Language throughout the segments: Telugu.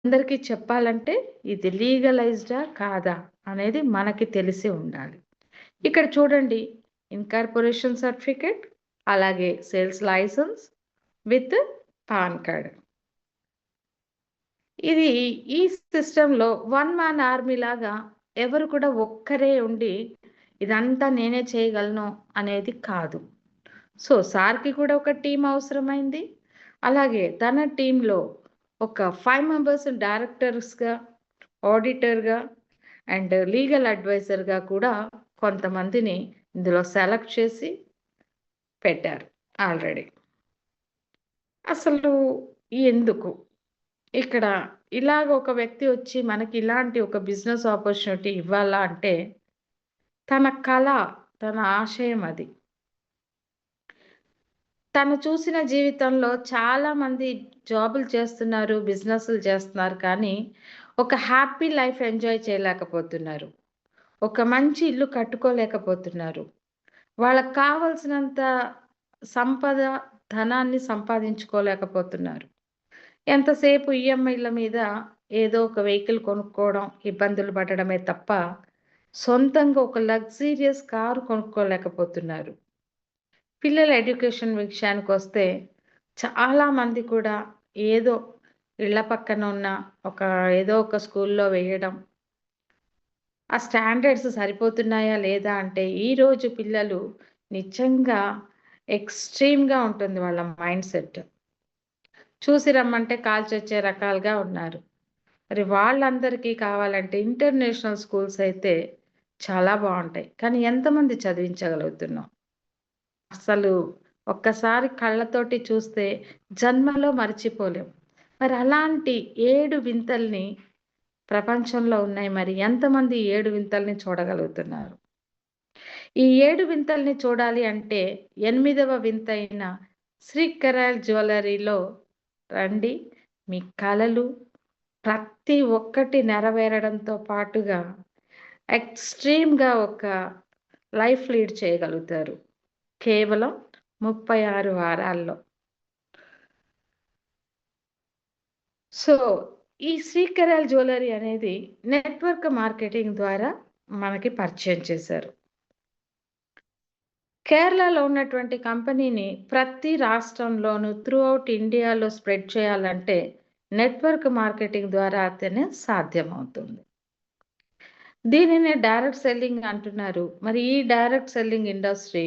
అందరికీ చెప్పాలంటే ఇది లీగలైజ్డా కాదా అనేది మనకి తెలిసి ఉండాలి. ఇక్కడ చూడండి, ఇన్కార్పొరేషన్ సర్టిఫికేట్, అలాగే sales licence with PAN card. ఇది ఈ సిస్టంలో వన్ మ్యాన్ ఆర్మీ లాగా ఎవరు కూడా ఒక్కరే ఉండి ఇదంతా నేనే చేయగలను అనేది కాదు. సో, సార్‌కి కూడా ఒక టీమ్ అవసరమైంది. అలాగే తన టీమ్‌లో ఒక 5 మెంబర్స్ డైరెక్టర్స్‌గా, ఆడిటర్‌గా అండ్ లీగల్ అడ్వైజర్‌గా కూడా కొంతమందిని ఇందులో సెలెక్ట్ చేసి పెట్టారు ఆల్రెడీ. అసలు ఎందుకు? ఇక్కడ ఇలాగ ఒక వ్యక్తి వచ్చి మనకి ఇలాంటి ఒక బిజినెస్ ఆపర్చునిటీ ఇవ్వాలా అంటే, తన కల, తన ఆశయం అది. తను చూసిన జీవితంలో చాలామంది జాబులు చేస్తున్నారు, బిజినెస్‌లు చేస్తున్నారు. కానీ, ఒక హ్యాపీ లైఫ్ ఎంజాయ్ చేయలేకపోతున్నారు. ఒక మంచి ఇల్లు కట్టుకోలేకపోతున్నారు. వాళ్ళకి కావాల్సినంత సంపద, ధనాన్ని సంపాదించుకోలేకపోతున్నారు. ఎంతసేపు ఈఎంఐల మీద ఏదో ఒక వెహికల్ కొనుక్కోవడం, ఇబ్బందులు పడడమే తప్ప, సొంతంగా ఒక లగ్జూరియస్ కారు కొనుక్కోలేకపోతున్నారు. పిల్లల ఎడ్యుకేషన్ విషయానికొస్తే చాలామంది కూడా ఏదో ఇళ్ళ పక్కన ఉన్న ఒక ఏదో ఒక స్కూల్‌లో వేయడం. ఆ స్టాండర్డ్స్ సరిపోతున్నాయా లేదా అంటే ఈరోజు పిల్లలు నిజంగా ఎక్స్‌ట్రీమ్‌గా ఉంటుంది వాళ్ళ మైండ్ సెట్. చూసి రమ్మంటే కాల్చొచ్చే రకాలుగా ఉన్నారు. మరి వాళ్ళందరికీ కావాలంటే ఇంటర్నేషనల్ స్కూల్స్ అయితే చాలా బావుంటాయి. కానీ ఎంతమంది చదివించగలుగుతున్నాం? అసలు ఒక్కసారి కళ్ళతోటి చూస్తే జన్మలో మర్చిపోలేం. మరి అలాంటి 7 వింతల్ని ప్రపంచంలో ఉన్నాయి. మరి ఎంతమంది 7 వింతల్ని చూడగలుగుతున్నారు? ఈ 7 వింతల్ని చూడాలి అంటే 8వ వింతైన శ్రీకరాల్ జ్యువెల్లరీలో రండి. మీ కలలు ప్రతి ఒక్కటి నెరవేరడంతో పాటుగా ఎక్స్‌ట్రీమ్‌గా ఒక లైఫ్ లీడ్ చేయగలుగుతారు. కేవలం 36 వారాల్లో. సో, ఈ శ్రీకరాల్ జ్యువెల్లరీ అనేది నెట్వర్క్ మార్కెటింగ్ ద్వారా మనకి పరిచయం చేశారు. కేరళలో ఉన్నటువంటి కంపెనీని ప్రతి రాష్ట్రంలోనూ త్రూఔట్ ఇండియాలో స్ప్రెడ్ చేయాలంటే నెట్వర్క్ మార్కెటింగ్ ద్వారా అయితేనే సాధ్యమవుతుంది. దీనినే డైరెక్ట్ సెల్లింగ్ అంటున్నారు. మరి ఈ డైరెక్ట్ సెల్లింగ్ ఇండస్ట్రీ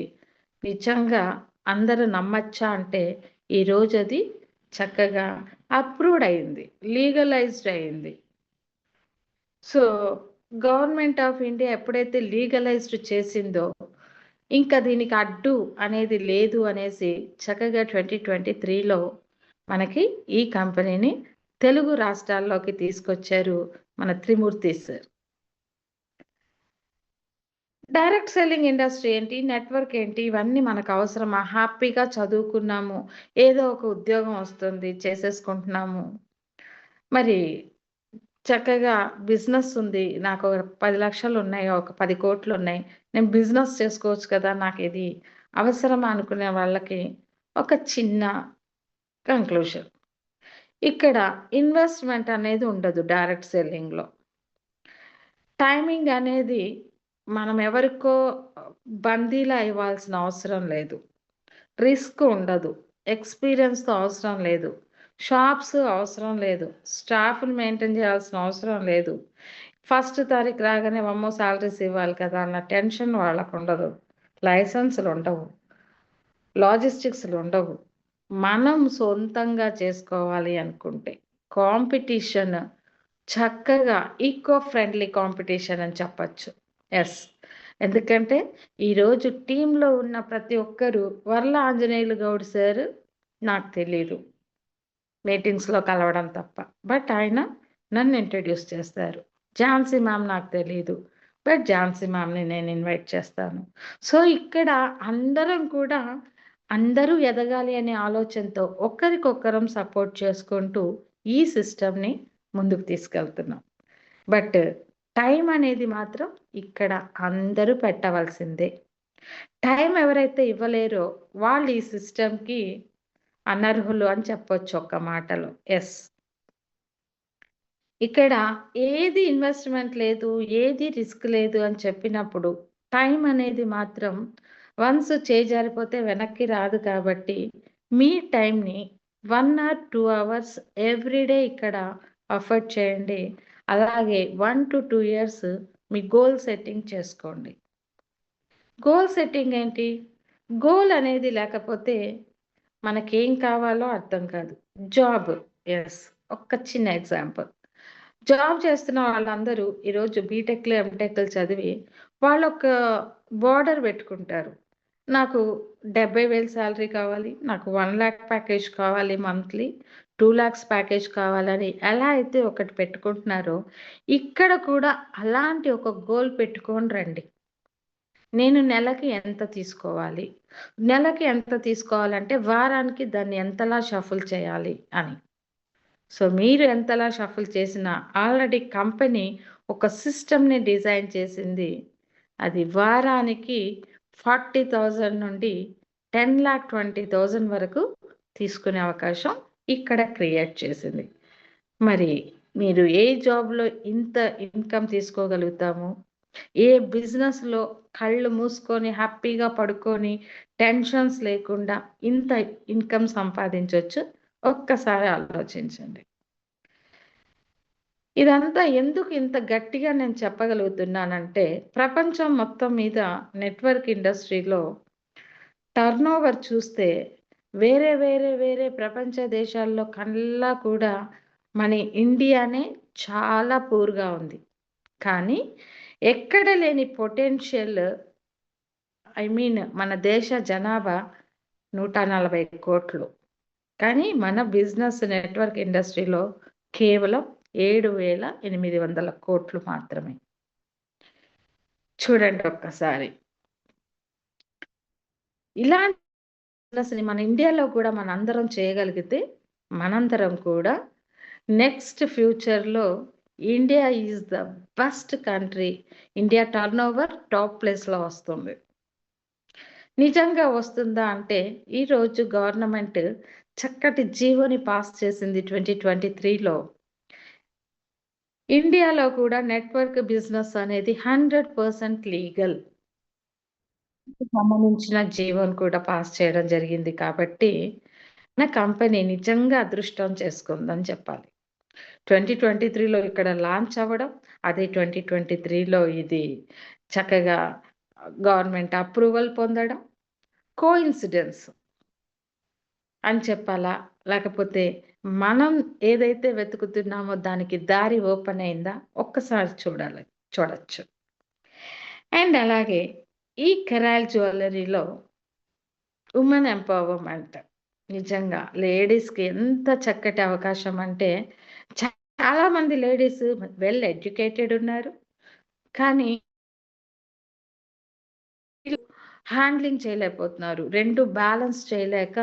నిజంగా అందరూ నమ్మచ్చా అంటే ఈరోజు అది చక్కగా అప్రూవ్డ్ అయింది. లీగలైజ్డ్ అయింది. సో, గవర్నమెంట్ ఆఫ్ ఇండియా ఎప్పుడైతే లీగలైజ్డ్ చేసిందో, ఇంకా దీనికి అడ్డు అనేది లేదు అనేసి చక్కగా 2023లో మనకి ఈ కంపెనీని తెలుగు రాష్ట్రాల్లోకి తీసుకొచ్చారు మన త్రిమూర్తి సార్. డైరెక్ట్ సెల్లింగ్ ఇండస్ట్రీ ఏంటి? నెట్వర్క్ ఏంటి? ఇవన్నీ మనకు అవసరమా? హ్యాపీగా చదువుకున్నాము. ఏదో ఒక ఉద్యోగం వస్తుంది. చేసేసుకుంటున్నాము. మరి చక్కగా బిజినెస్ ఉంది. నాకు ఒక 10,00,000 ఉన్నాయి. ఒక 10,00,00,000 ఉన్నాయి. నేను బిజినెస్ చేసుకోవచ్చు కదా! నాకిది అవసరమా అనుకునే వాళ్ళకి ఒక చిన్న కంక్లూజన్. ఇక్కడ ఇన్వెస్ట్‌మెంట్ అనేది ఉండదు డైరెక్ట్ సెల్లింగ్‌లో. టైమింగ్ అనేది మనం ఎవరికో బందీలా ఇవ్వాల్సిన అవసరం లేదు. రిస్క్ ఉండదు. ఎక్స్‌పీరియన్స్‌తో అవసరం లేదు. షాప్స్ అవసరం లేదు. స్టాఫ్‌ని మెయింటైన్ చేయాల్సిన అవసరం లేదు. ఫస్ట్ తారీఖు రాగానే వామ్మో! సాలరీస్ ఇవ్వాలి కదా! అన్న టెన్షన్ వాళ్ళకుండదు. లైసెన్సులుండవు. లాజిస్టిక్స్‌లుండవు. మనం సొంతంగా చేసుకోవాలి అనుకుంటే కాంపిటీషన్ చక్కగా ఈకో ఫ్రెండ్లీ కాంపిటీషన్ అని చెప్పచ్చు. యెస్. ఎందుకంటే ఈరోజు టీమ్‌లో ఉన్న ప్రతి ఒక్కరు వర్ల ఆంజనేయులు గౌడ్ సార్ నాకు తెలీదు. మీటింగ్స్‌లో కలవడం తప్ప. బట్ ఆయన నన్ను ఇంట్రొడ్యూస్ చేస్తారు. ఝాన్సీ మ్యామ్ నాకు తెలీదు. బట్ ఝాన్సీ మ్యామ్‌ని నేను ఇన్వైట్ చేస్తాను. సో, ఇక్కడ అందరం కూడా అందరూ ఎదగాలి అనే ఆలోచనతో ఒకరికొకరం సపోర్ట్ చేసుకుంటూ ఈ సిస్టమ్‌ని ముందుకు తీసుకెళ్తున్నాం. బట్ టైం అనేది మాత్రం ఇక్కడ అందరూ పెట్టవలసిందే. టైం ఎవరైతే ఇవ్వలేరో వాళ్ళు ఈ సిస్టమ్‌కి అనర్హులు అని చెప్పొచ్చు ఒక్క మాటలో. యెస్. ఇక్కడ ఏది ఇన్వెస్ట్‌మెంట్ లేదు, ఏది రిస్క్ లేదు అని చెప్పినప్పుడు, టైం అనేది మాత్రం వన్స్ చేజారిపోతే వెనక్కి రాదు కాబట్టి, మీ టైంని 1 ఆర్ 2 అవర్స్ ఎవ్రీడే ఇక్కడ అఫర్ట్ చేయండి. అలాగే 1-2 ఇయర్స్ మీ గోల్ సెట్టింగ్ చేసుకోండి. గోల్ సెట్టింగ్ ఏంటి? గోల్ అనేది లేకపోతే మనకేం కావాలో అర్థం కాదు. జాబ్. యెస్. ఒక్క చిన్న ఎగ్జాంపుల్. జాబ్ చేస్తున్న వాళ్ళందరూ ఈరోజు బీటెక్‌లు, ఎంటెక్‌లు చదివి వాళ్ళొక బోర్డర్ పెట్టుకుంటారు. నాకు 70,000 సాలరీ కావాలి. నాకు 1,00,000 ప్యాకేజ్ కావాలి మంత్లీ. 2,00,000 ప్యాకేజ్ కావాలని ఎలా అయితే ఒకటి పెట్టుకుంటున్నారో, ఇక్కడ కూడా అలాంటి ఒక గోల్ పెట్టుకొని రండి. నేను నెలకి ఎంత తీసుకోవాలి? నెలకి ఎంత తీసుకోవాలంటే వారానికి దాన్ని ఎంతలా షఫుల్ చేయాలి అని. సో, మీరు ఎంతలా షఫుల్ చేసినా ఆల్రెడీ కంపెనీ ఒక సిస్టమ్‌ని డిజైన్ చేసింది. అది వారానికి 40,000 నుండి 10,20,000 వరకు తీసుకునే అవకాశం ఇక్కడ క్రియేట్ చేసింది. మరి మీరు ఏ జాబ్‌లో ఇంత ఇన్‌కమ్ తీసుకోగలుగుతాము? ఏ బిజినెస్‌లో కళ్ళు మూసుకొని హ్యాపీగా పడుకొని టెన్షన్స్ లేకుండా ఇంత ఇన్‌కమ్ సంపాదించొచ్చు? ఒక్కసారి ఆలోచించండి. ఇదంతా ఎందుకు ఇంత గట్టిగా నేను చెప్పగలుగుతున్నానంటే, ప్రపంచం మొత్తం మీద నెట్వర్క్ ఇండస్ట్రీలో టర్నోవర్ చూస్తే వేరే ప్రపంచ దేశాల్లో కల్లా కూడా మన ఇండియానే చాలా పూర్‌గా ఉంది. కానీ ఎక్కడ లేని పొటెన్షియల్ మన దేశ జనాభా 140,00,00,000. కానీ మన బిజినెస్ నెట్వర్క్ ఇండస్ట్రీలో కేవలం 7,800,00,00,000 మాత్రమే. చూడండి ఒక్కసారి. ఇలాంటి బిజినెస్‌ని మన ఇండియాలో కూడా మనందరం చేయగలిగితే, మనందరం కూడా నెక్స్ట్ ఫ్యూచర్‌లో India is the best country. India turnover top ప్లేస్‌లో వస్తుంది. నిజంగా వస్తుందా అంటే, ఈరోజు గవర్నమెంట్ చక్కటి జీవోని పాస్ చేసింది 2023లో. ఇండియాలో కూడా నెట్వర్క్ బిజినెస్ అనేది 100% లీగల్. సంబంధించిన జీవోని కూడా పాస్ చేయడం జరిగింది కాబట్టి, మన కంపెనీ నిజంగా అదృష్టం చేసుకుందని చెప్పాలి. 2023లో ఇక్కడ లాంచ్ అవ్వడం, అదే 2023లో ఇది చక్కగా గవర్నమెంట్ అప్రూవల్ పొందడం కోయిన్సిడెన్స్ అని చెప్పాలా? లేకపోతే మనం ఏదైతే వెతుకుతున్నామో దానికి దారి ఓపెన్ అయిందా? ఒక్కసారి చూడొచ్చు. అండ్ అలాగే ఈ కెరాల్ జ్యువెల్లరీలో వుమెన్ ఎంపవర్మెంట్ నిజంగా లేడీస్‌కి ఎంత చక్కటి అవకాశం అంటే చాలా మంది లేడీస్ వెల్ ఎడ్యుకేటెడ్ ఉన్నారు. కానీ హ్యాండ్లింగ్ చేయలేకపోతున్నారు. 2 బ్యాలెన్స్ చేయలేక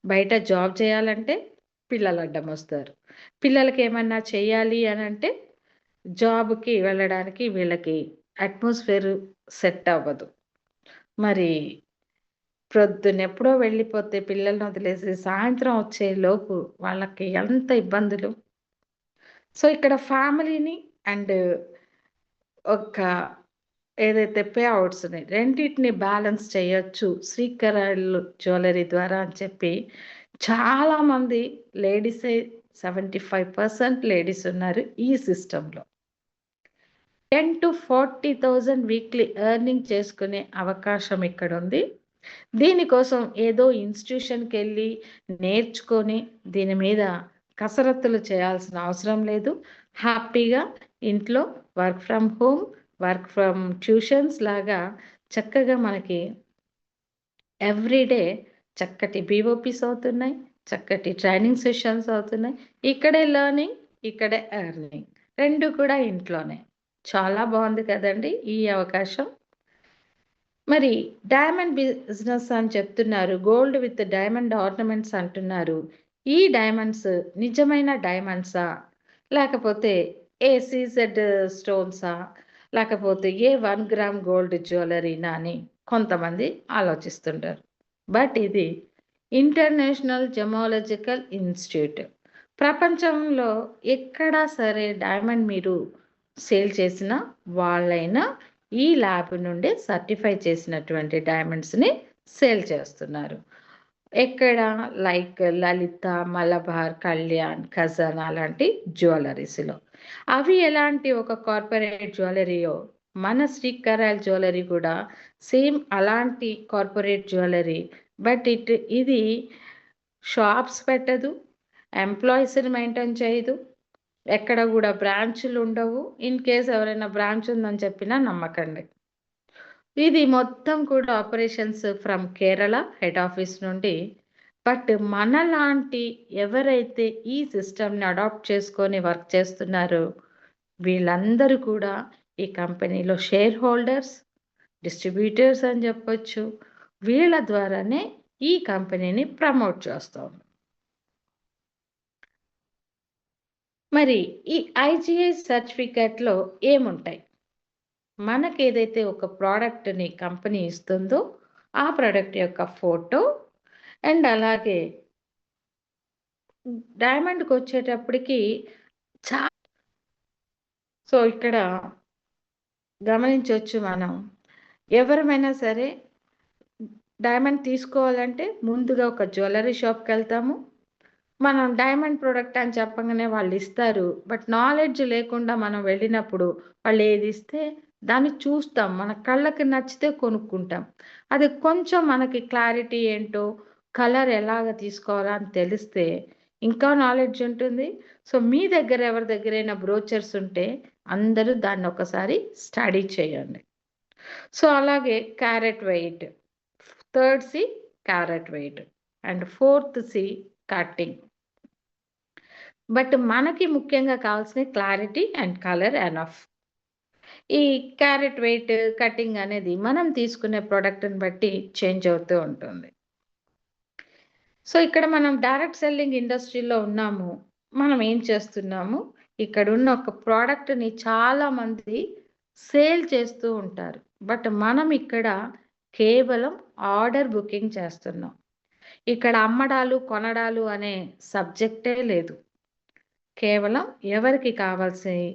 బయట జాబ్ చేయాలంటే పిల్లలు అడ్డమొస్తారు. పిల్లలకేమన్నా చేయాలి అనంటే జాబ్‌కి వెళ్ళడానికి వీళ్ళకి అట్మాస్ఫియర్ సెట్ అవ్వదు. మరి ప్రొద్దునెప్పుడో వెళ్ళిపోతే పిల్లల్ని వదిలేసి సాయంత్రం వచ్చేలోపు వాళ్ళకి ఎంత ఇబ్బందులు. సో, ఇక్కడ ఫ్యామిలీని అండ్ ఒక ఏదైతే పే ఔట్స్‌ని రెండిటిని బ్యాలెన్స్ చేయొచ్చు శ్రీకరల్ జ్యువెల్లరీ ద్వారా అని చెప్పి చాలామంది లేడీసే 75% లేడీస్ ఉన్నారు ఈ సిస్టమ్‌లో. 10,000-40,000 వీక్లీ ఎర్నింగ్ చేసుకునే అవకాశం ఇక్కడుంది. దీనికోసం ఏదో ఇన్‌స్టిట్యూషన్‌కెళ్ళి నేర్చుకొని దీని మీద కసరత్తులు చేయాల్సిన అవసరం లేదు. హ్యాపీగా ఇంట్లో work from home, work from tuitions లాగా చక్కగా మనకి ఎవ్రీడే చక్కటి బీఓపీస్ అవుతున్నాయి. చక్కటి ట్రైనింగ్ సెషన్స్ అవుతున్నాయి. ఇక్కడే లెర్నింగ్, ఇక్కడే ఎర్నింగ్ 2 కూడా ఇంట్లోనే. చాలా బావుంది కదండీ ఈ అవకాశం. మరి డైమండ్ బిజినెస్ అని చెప్తున్నారు. గోల్డ్ విత్ డైమండ్ ఆర్నమెంట్స్ అంటున్నారు. ఈ డైమండ్స్ నిజమైన డైమండ్సా? లేకపోతే సీజెడ్ స్టోన్సా? లేకపోతే 1 గ్రామ్ గోల్డ్ జ్యువెల్లరీనా అని కొంతమంది ఆలోచిస్తుంటారు. బట్ ఇది ఇంటర్నేషనల్ జెమాలజికల్ ఇన్‌స్టిట్యూట్ ప్రపంచంలో ఎక్కడా సరే డైమండ్ మీరు సేల్ చేసిన వాళ్ళైనా ఈ ల్యాబ్ నుండి సర్టిఫై చేసినటువంటి డైమండ్స్‌ని సేల్ చేస్తున్నారు. ఎక్కడ? లైక్ లలిత, మలబార్, కళ్యాణ్, ఖజానా లాంటి జ్యువెల్లరీస్‌లో. అవి ఎలాంటి ఒక కార్పొరేట్ జ్యువెల్లరీయో, మన శ్రీకరాయల్ జ్యువెల్లరీ కూడా సేమ్ అలాంటి కార్పొరేట్ జ్యువెల్లరీ. బట్ ఇది షాప్స్ పెట్టదు, ఎంప్లాయీస్‌ని మెయింటైన్ చేయదు. ఎక్కడ గూడా బ్రాంచులుండవు. ఇన్ కేస్ ఎవరైనా బ్రాంచ్ ఉందని చెప్పినా నమ్మకండి. ఇది మొత్తం కూడా operations from Kerala head office నుండి. బట్ మనలాంటి ఎవరైతే ఈ సిస్టమ్‌ని అడాప్ట్ చేసుకొని వర్క్ చేస్తున్నారో, వీళ్ళందరూ కూడా ఈ కంపెనీలో షేర్ హోల్డర్స్, డిస్ట్రిబ్యూటర్స్ అని చెప్పొచ్చు. వీళ్ళ ద్వారానే ఈ కంపెనీని ప్రమోట్ చేస్తాం. మరి ఈ ఐజీఐ సర్టిఫికేట్‌లో ఏముంటాయి? మనకేదైతే ఒక ప్రోడక్ట్‌ని కంపెనీ ఇస్తుందో, ఆ ప్రోడక్ట్ యొక్క ఫోటో అండ్ అలాగే డైమండ్‌కొచ్చేటప్పటికి చా సో, ఇక్కడ గమనించొచ్చు మనం. ఎవరమైనా సరే డైమండ్ తీసుకోవాలంటే ముందుగా ఒక జ్యువెల్లరీ షాప్‌కెళ్తాము. మనం డైమండ్ ప్రొడక్ట్ అని చెప్పంగానే వాళ్ళిస్తారు. బట్ నాలెడ్జ్ లేకుండా మనం వెళ్ళినప్పుడు వాళ్ళేదిస్తే దాన్ని చూస్తాం. మన కళ్ళకి నచ్చితే కొనుక్కుంటాం. అది కొంచెం మనకి క్లారిటీ ఏంటో, కలర్ ఎలాగ తీసుకోవాలా అని తెలిస్తే ఇంకా నాలెడ్జ్ ఉంటుంది. సో, మీ దగ్గర ఎవరి దగ్గరైనా బ్రోచర్స్ ఉంటే అందరూ దాన్నొకసారి స్టడీ చేయండి. సో, అలాగే carat weight. Third C carat weight and fourth C cutting. But మనకి ముఖ్యంగా కావాల్సినయి క్లారిటీ అండ్ కలర్ ఎనఫ్. ఈ క్యారెట్ వెయిట్, కటింగ్ అనేది మనం తీసుకునే ప్రొడక్ట్‌ని బట్టి చేంజ్ అవుతూ ఉంటుంది. సో, ఇక్కడ మనం డైరెక్ట్ సెల్లింగ్ ఇండస్ట్రీలో ఉన్నాము. మనం ఏం చేస్తున్నాము? ఇక్కడున్న ఒక ప్రొడక్ట్‌ని చాలామంది సేల్ చేస్తూ ఉంటారు. బట్ మనం ఇక్కడ కేవలం ఆర్డర్ బుకింగ్ చేస్తున్నాం. ఇక్కడ అమ్మడాలు, కొనడాలు అనే సబ్జెక్టే లేదు. కేవలం ఎవరికి కావాల్సినయి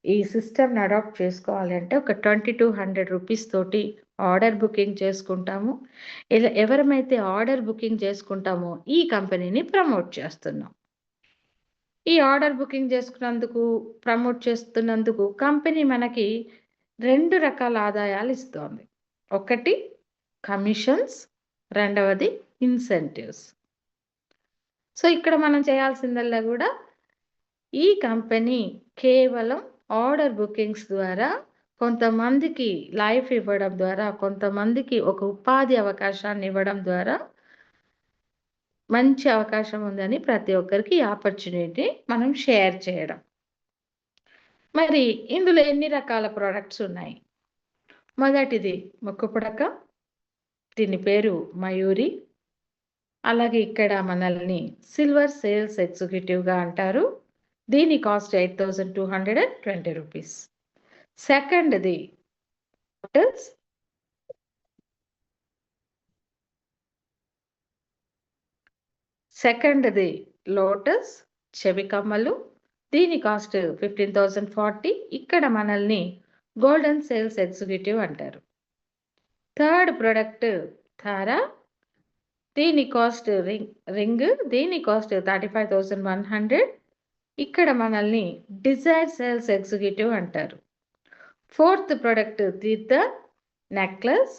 ఈ సిస్టమ్‌ని అడాప్ట్ చేసుకోవాలి అంటే ఒక 2200 రూపీస్ తోటి ఆర్డర్ బుకింగ్ చేసుకుంటాము. ఇలా ఎవరమైతే ఆర్డర్ బుకింగ్ చేసుకుంటామో ఈ కంపెనీని ప్రమోట్ చేస్తున్నాం. ఈ ఆర్డర్ బుకింగ్ చేసుకున్నందుకు, ప్రమోట్ చేస్తున్నందుకు కంపెనీ మనకి 2 రకాల ఆదాయాలు ఇస్తోంది. ఒకటి కమిషన్స్, రెండవది ఇన్సెంటివ్స్. సో, ఇక్కడ మనం చేయాల్సిందల్లా గూడా ఈ కంపెనీ కేవలం ఆర్డర్ బుకింగ్స్ ద్వారా కొంతమందికి లైఫ్ ఇవ్వడం ద్వారా, కొంతమందికి ఒక ఉపాధి అవకాశాన్ని ఇవ్వడం ద్వారా మంచి అవకాశం ఉందని ప్రతి ఒక్కరికి ఈ ఆపర్చునిటీ మనం షేర్ చేయడం. మరి ఇందులో ఎన్ని రకాల ప్రొడక్ట్స్ ఉన్నాయి? మొదటిది ముక్కు పుడక. దీని పేరు మయూరి. అలాగే ఇక్కడ మనల్ని సిల్వర్ సేల్స్ ఎగ్జిక్యూటివ్‌గా అంటారు. దీని కాస్ట్ 8220 రూపీస్. సెకండ్‌ది లోటస్. సెకండ్‌ది లోటస్ చెవి కమ్మలు. దీని కాస్ట్ 15,040. ఇక్కడ మనల్ని గోల్డెన్ సేల్స్ ఎగ్జిక్యూటివ్ అంటారు. థర్డ్ ప్రొడక్ట్ తారా. దీని కాస్ట్ రింగ్. దీని కాస్ట్ 35,100. ఇక్కడ మనల్ని డిజైర్ సేల్స్ ఎగ్జిక్యూటివ్ అంటారు. ఫోర్త్ ప్రొడక్ట్ తీర్థ నెక్లెస్.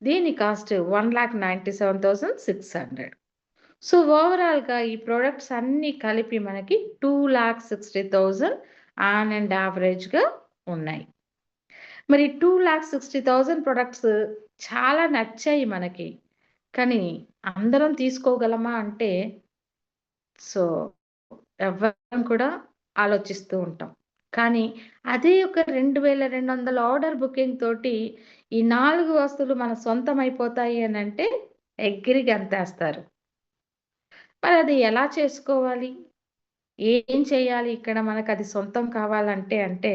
దీని కాస్ట్ 1,97,600. సో, ఓవరాల్‌గా ఈ ప్రొడక్ట్స్ అన్నీ కలిపి మనకి 2,60,000 ఆన్ అండ్ యావరేజ్‌గా ఉన్నాయి. మరి 2,60,000 ప్రొడక్ట్స్ చాలా నచ్చాయి మనకి. కానీ అందరం తీసుకోగలమా అంటే, సో, ఎవ్వరం కూడా ఆలోచిస్తూ ఉంటాం. కానీ అదే ఒక 2,200 ఆర్డర్ బుకింగ్ తోటి ఈ 4 వస్తువులు మన సొంతం అయిపోతాయి అనంటే ఎగిరి గంతేస్తారు. మరది ఎలా చేసుకోవాలి? ఏం చేయాలి ఇక్కడ మనకది సొంతం కావాలంటే అంటే,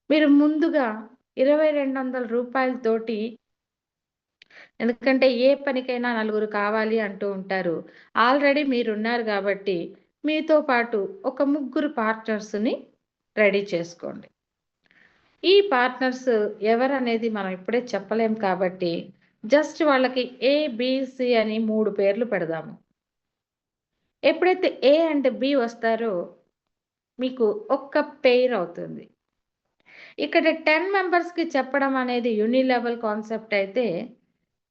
మీరు ముందుగా రూ. 2,200 ఎందుకంటే ఏ పనికైనా నలుగురు కావాలి అంటూ ఉంటారు. ఆల్రెడీ మీరున్నారు గాబట్టి, మీతో పాటు ఒక ముగ్గురు పార్ట్నర్స్ని రెడీ చేసుకోండి. ఈ పార్ట్నర్స్ ఎవరనేది మనం ఇప్పుడే చెప్పలేం కాబట్టి జస్ట్ వాళ్ళకి ఏబిసి అని 3 పేర్లు పెడదాము. ఎప్పుడైతే ఏ అండ్ బి వస్తారో మీకు ఒక్క పెయిర్ అవుతుంది. ఇక్కడ 10 మెంబర్స్కి చెప్పడం అనేది యూనిలెవెల్ కాన్సెప్ట్ అయితే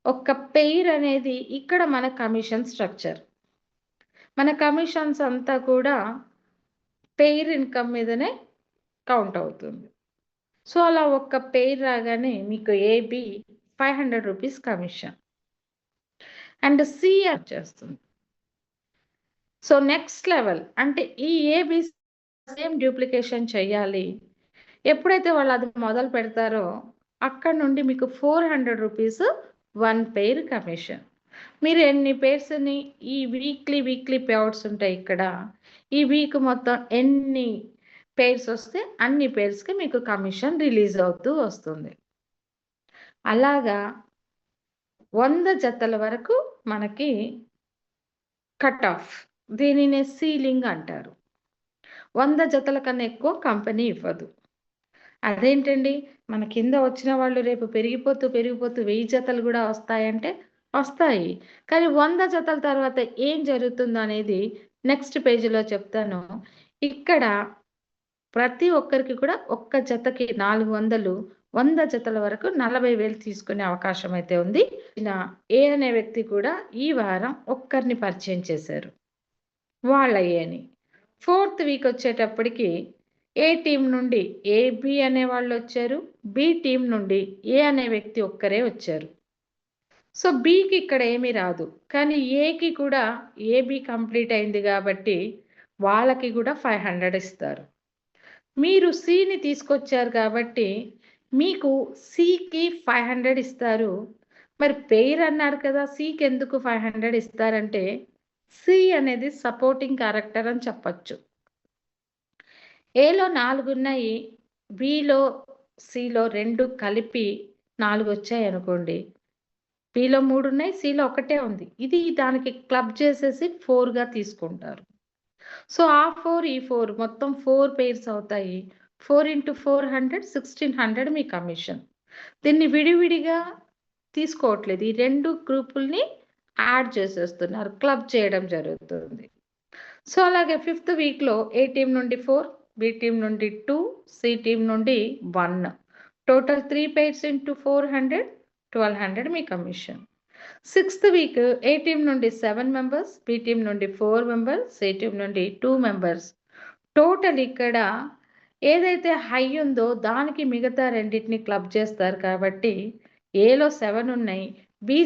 ఒక్క పెయిర్ అనేది ఇక్కడ మన కమిషన్ స్ట్రక్చర్. మన కమిషన్స్ అంతా కూడా పెయిర్ ఇన్కమ్ మీదనే కౌంట్ అవుతుంది. సో అలా ఒక్క పెయిర్ రాగానే మీకు AB 500 rupees commission and C వచ్చేస్తుంది. సో నెక్స్ట్ లెవెల్ అంటే ఈ ఏబి సేమ్ డూప్లికేషన్ చేయాలి. ఎప్పుడైతే వాళ్ళు అది మొదలు పెడతారో అక్కడ నుండి మీకు 400 రూపీస్ 1 పెయిర్ కమిషన్. మీరు ఎన్ని పెయిర్స్ని ఈ వీక్లీ పేఅవుట్స్ ఉంటాయి ఇక్కడ. ఈ వీక్ మొత్తం ఎన్ని పెయిర్స్ వస్తే అన్ని పెయిర్స్కి మీకు కమిషన్ రిలీజ్ అవుతూ వస్తుంది. అలాగా 100 జతల వరకు మనకి కట్ ఆఫ్, దీనినే సీలింగ్ అంటారు. 100 జతల కన్నా ఎక్కువ కంపెనీ ఇవ్వదు. అదేంటండి, మన కింద వచ్చిన వాళ్ళు రేపు పెరిగిపోతూ 1000 జతలు కూడా వస్తాయంటే వస్తాయి. కానీ 100 జతల తర్వాత ఏం జరుగుతుందో అనేది నెక్స్ట్ పేజీలో చెప్తాను. ఇక్కడ ప్రతి ఒక్కరికి కూడా ఒక్క జతకి 400, 100 జతల వరకు 40,000 తీసుకునే అవకాశం అయితే ఉంది. ఏ అనే వ్యక్తి కూడా ఈ వారం ఒక్కరిని పరిచయం చేశారు, వాళ్ళ ఏని. 4th వీక్ వచ్చేటప్పటికి ఏ టీం నుండి ఏబి అనే వాళ్ళు వచ్చారు, బి టీం నుండి ఏ అనే వ్యక్తి ఒక్కరే వచ్చారు. సో బికి ఇక్కడ ఏమీ రాదు, కానీ ఏకి కూడా ఏబి కంప్లీట్ అయింది కాబట్టి వాళ్ళకి కూడా 500 ఇస్తారు. మీరు సిని తీసుకొచ్చారు కాబట్టి మీకు సికి 500 ఇస్తారు. మరి పెయిర్ అన్నారు కదా, సికి ఎందుకు 500 ఇస్తారంటే సి అనేది సపోర్టింగ్ క్యారెక్టర్ అని చెప్పచ్చు. ఏలో 4 ఉన్నాయి, బిలో సిలో 2 కలిపి 4 వచ్చాయి అనుకోండి. బిలో 3 ఉన్నాయి, సిలో ఒకటే ఉంది. ఇది దానికి క్లబ్ చేసేసి 4గా తీసుకుంటారు. సో ఆ 4 ఈ 4 మొత్తం 4 పెయిర్స్ అవుతాయి. 4 × 400 1600 మీ కమిషన్. దీన్ని విడివిడిగా తీసుకోవట్లేదు, ఈ 2 గ్రూపుల్ని యాడ్ చేసేస్తున్నారు, క్లబ్ చేయడం జరుగుతుంది. సో అలాగే 5th వీక్లో ఏ టీం నుండి 4, బి టీం నుండి 2, సి టీం నుండి 1, టోటల్ 3 పెయిర్స్ ఇంటూ 400 1200 మీ కమిషన్. 6th వీక్ ఏ టీం నుండి 7 మెంబర్స్, బి టీం నుండి 4 మెంబర్స్, సి టీం నుండి 2 మెంబర్స్. టోటల్ ఇక్కడ ఏదైతే హై ఉందో దానికి మిగతా రెండింటిని క్లబ్ చేస్తారు కాబట్టి ఏలో 7 ఉన్నాయి, బి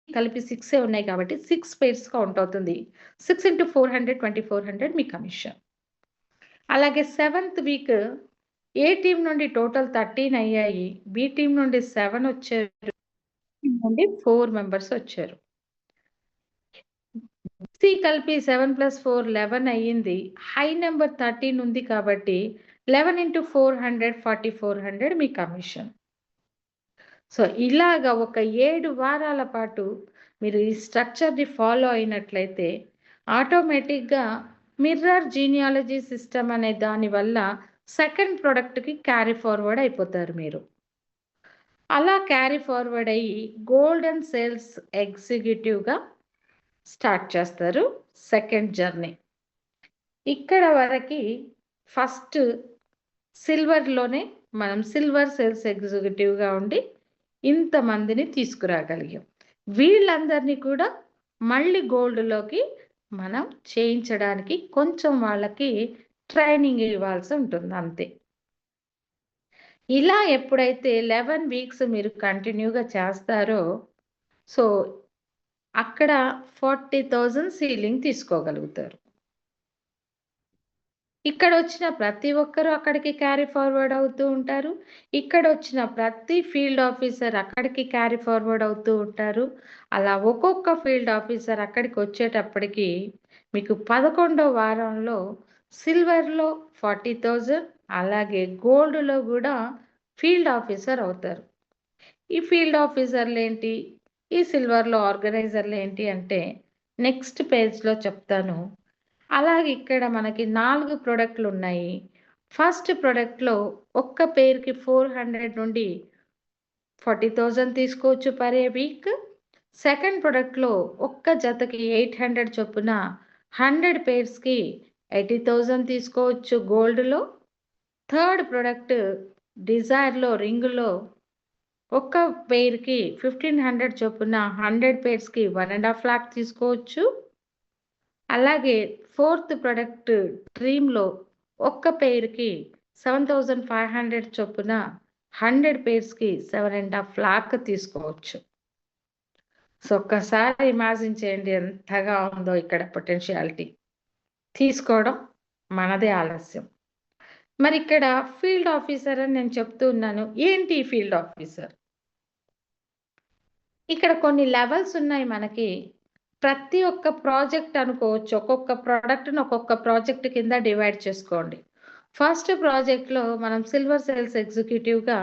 కలిపి 6 ఉన్నాయి కాబట్టి 6 పెయిర్స్ కౌంట్ అవుతుంది. 6 × 400 2400 మీ కమిషన్. అలాగే 7th వీక్ ఏ టీం నుండి టోటల్ 13 అయ్యాయి, బి టీం నుండి 7 వచ్చారు, నుండి 4 మెంబర్స్ వచ్చారు. సి కలిపి 7 + 4 11 అయ్యింది. హై నెంబర్ 13 ఉంది కాబట్టి 11 × 400 4400 మీ కమిషన్. సో ఇలాగా ఒక 7 వారాల పాటు మీరు ఈ స్ట్రక్చర్ని ఫాలో అయినట్లయితే ఆటోమేటిక్గా మిర్రర్ జీనియాలజీ సిస్టమ్ అనే దానివల్ల సెకండ్ ప్రోడక్ట్కి క్యారీ ఫార్వర్డ్ అయిపోతారు మీరు. అలా క్యారీ ఫార్వర్డ్ అయ్యి గోల్డెన్ సేల్స్ ఎగ్జిక్యూటివ్గా స్టార్ట్ చేస్తారు సెకండ్ జర్నీ. ఇక్కడ వరకు ఫస్ట్ సిల్వర్లోనే మనం సిల్వర్ సేల్స్ ఎగ్జిక్యూటివ్గా ఉండి ఇంతమందిని తీసుకురాగలిగాం. వీళ్ళందరినీ కూడా మళ్ళీ గోల్డ్లోకి మనం చేయించడానికి కొంచెం వాళ్ళకి ట్రైనింగ్ ఇవ్వాల్సి ఉంటుంది అంతే. ఇలా ఎప్పుడైతే 11 వీక్స్ మీరు కంటిన్యూగా చేస్తారో సో అక్కడ 40,000 సీలింగ్ తీసుకోగలుగుతారు. ఇక్కడ వచ్చిన ప్రతి ఒక్కరూ అక్కడికి క్యారీ ఫార్వర్డ్ అవుతూ ఉంటారు. ఇక్కడ వచ్చిన ప్రతి ఫీల్డ్ ఆఫీసర్ అక్కడికి క్యారీ ఫార్వర్డ్ అవుతూ ఉంటారు. అలా ఒక్కొక్క ఫీల్డ్ ఆఫీసర్ అక్కడికి వచ్చేటప్పటికి మీకు 11వ వారంలో సిల్వర్లో 40,000 అలాగే గోల్డ్లో కూడా ఫీల్డ్ ఆఫీసర్ అవుతారు. ఈ ఫీల్డ్ ఆఫీసర్లు ఏంటి, ఈ సిల్వర్లో ఆర్గనైజర్లు ఏంటి అంటే నెక్స్ట్ పేజ్లో చెప్తాను. అలాగే ఇక్కడ మనకి 4 ప్రొడక్ట్‌లు ఉన్నాయి. ఫస్ట్ ప్రొడక్ట్‌లో ఒక్క పేరుకి 400 నుండి 40,000 తీసుకోవచ్చు పర్ ఏ వీక్. సెకండ్ ప్రొడక్ట్‌లో ఒక్క జతకి 800 చొప్పున 100 పేర్స్‌కి 80,000 తీసుకోవచ్చు గోల్డ్‌లో. థర్డ్ ప్రొడక్ట్ డిజైర్‌లో రింగులో ఒక్క పెయిర్‌కి 1500 చొప్పున 100 పేర్స్‌కి 1.5 లాక్ తీసుకోవచ్చు. అలాగే ఫోర్త్ ప్రొడక్ట్ డ్రీమ్‌లో ఒక్క పెయిర్‌కి 7,500 చొప్పున 100 పేర్స్‌కి 7.5 లాక్ తీసుకోవచ్చు. సో, ఒక్కసారి ఇమాజిన్ చేయండి ఎంతగా ఉందో ఇక్కడ పొటెన్షియాలిటీ. తీసుకోవడం మనదే ఆలస్యం. మరి ఇక్కడ ఫీల్డ్ ఆఫీసర్ అని నేను చెప్తూ ఉన్నాను. ఏంటి ఈ ఫీల్డ్ ఆఫీసర్? ఇక్కడ కొన్ని లెవెల్స్ ఉన్నాయి మనకి. ప్రతి ఒక్క ప్రాజెక్ట్ అనుకోవచ్చు. ఒక్కొక్క ప్రొడక్ట్‌ని ఒక్కొక్క ప్రాజెక్ట్ కింద డివైడ్ చేసుకోండి. ఫస్ట్ ప్రాజెక్ట్‌లో మనం సిల్వర్ సేల్స్ ఎగ్జిక్యూటివ్‌గా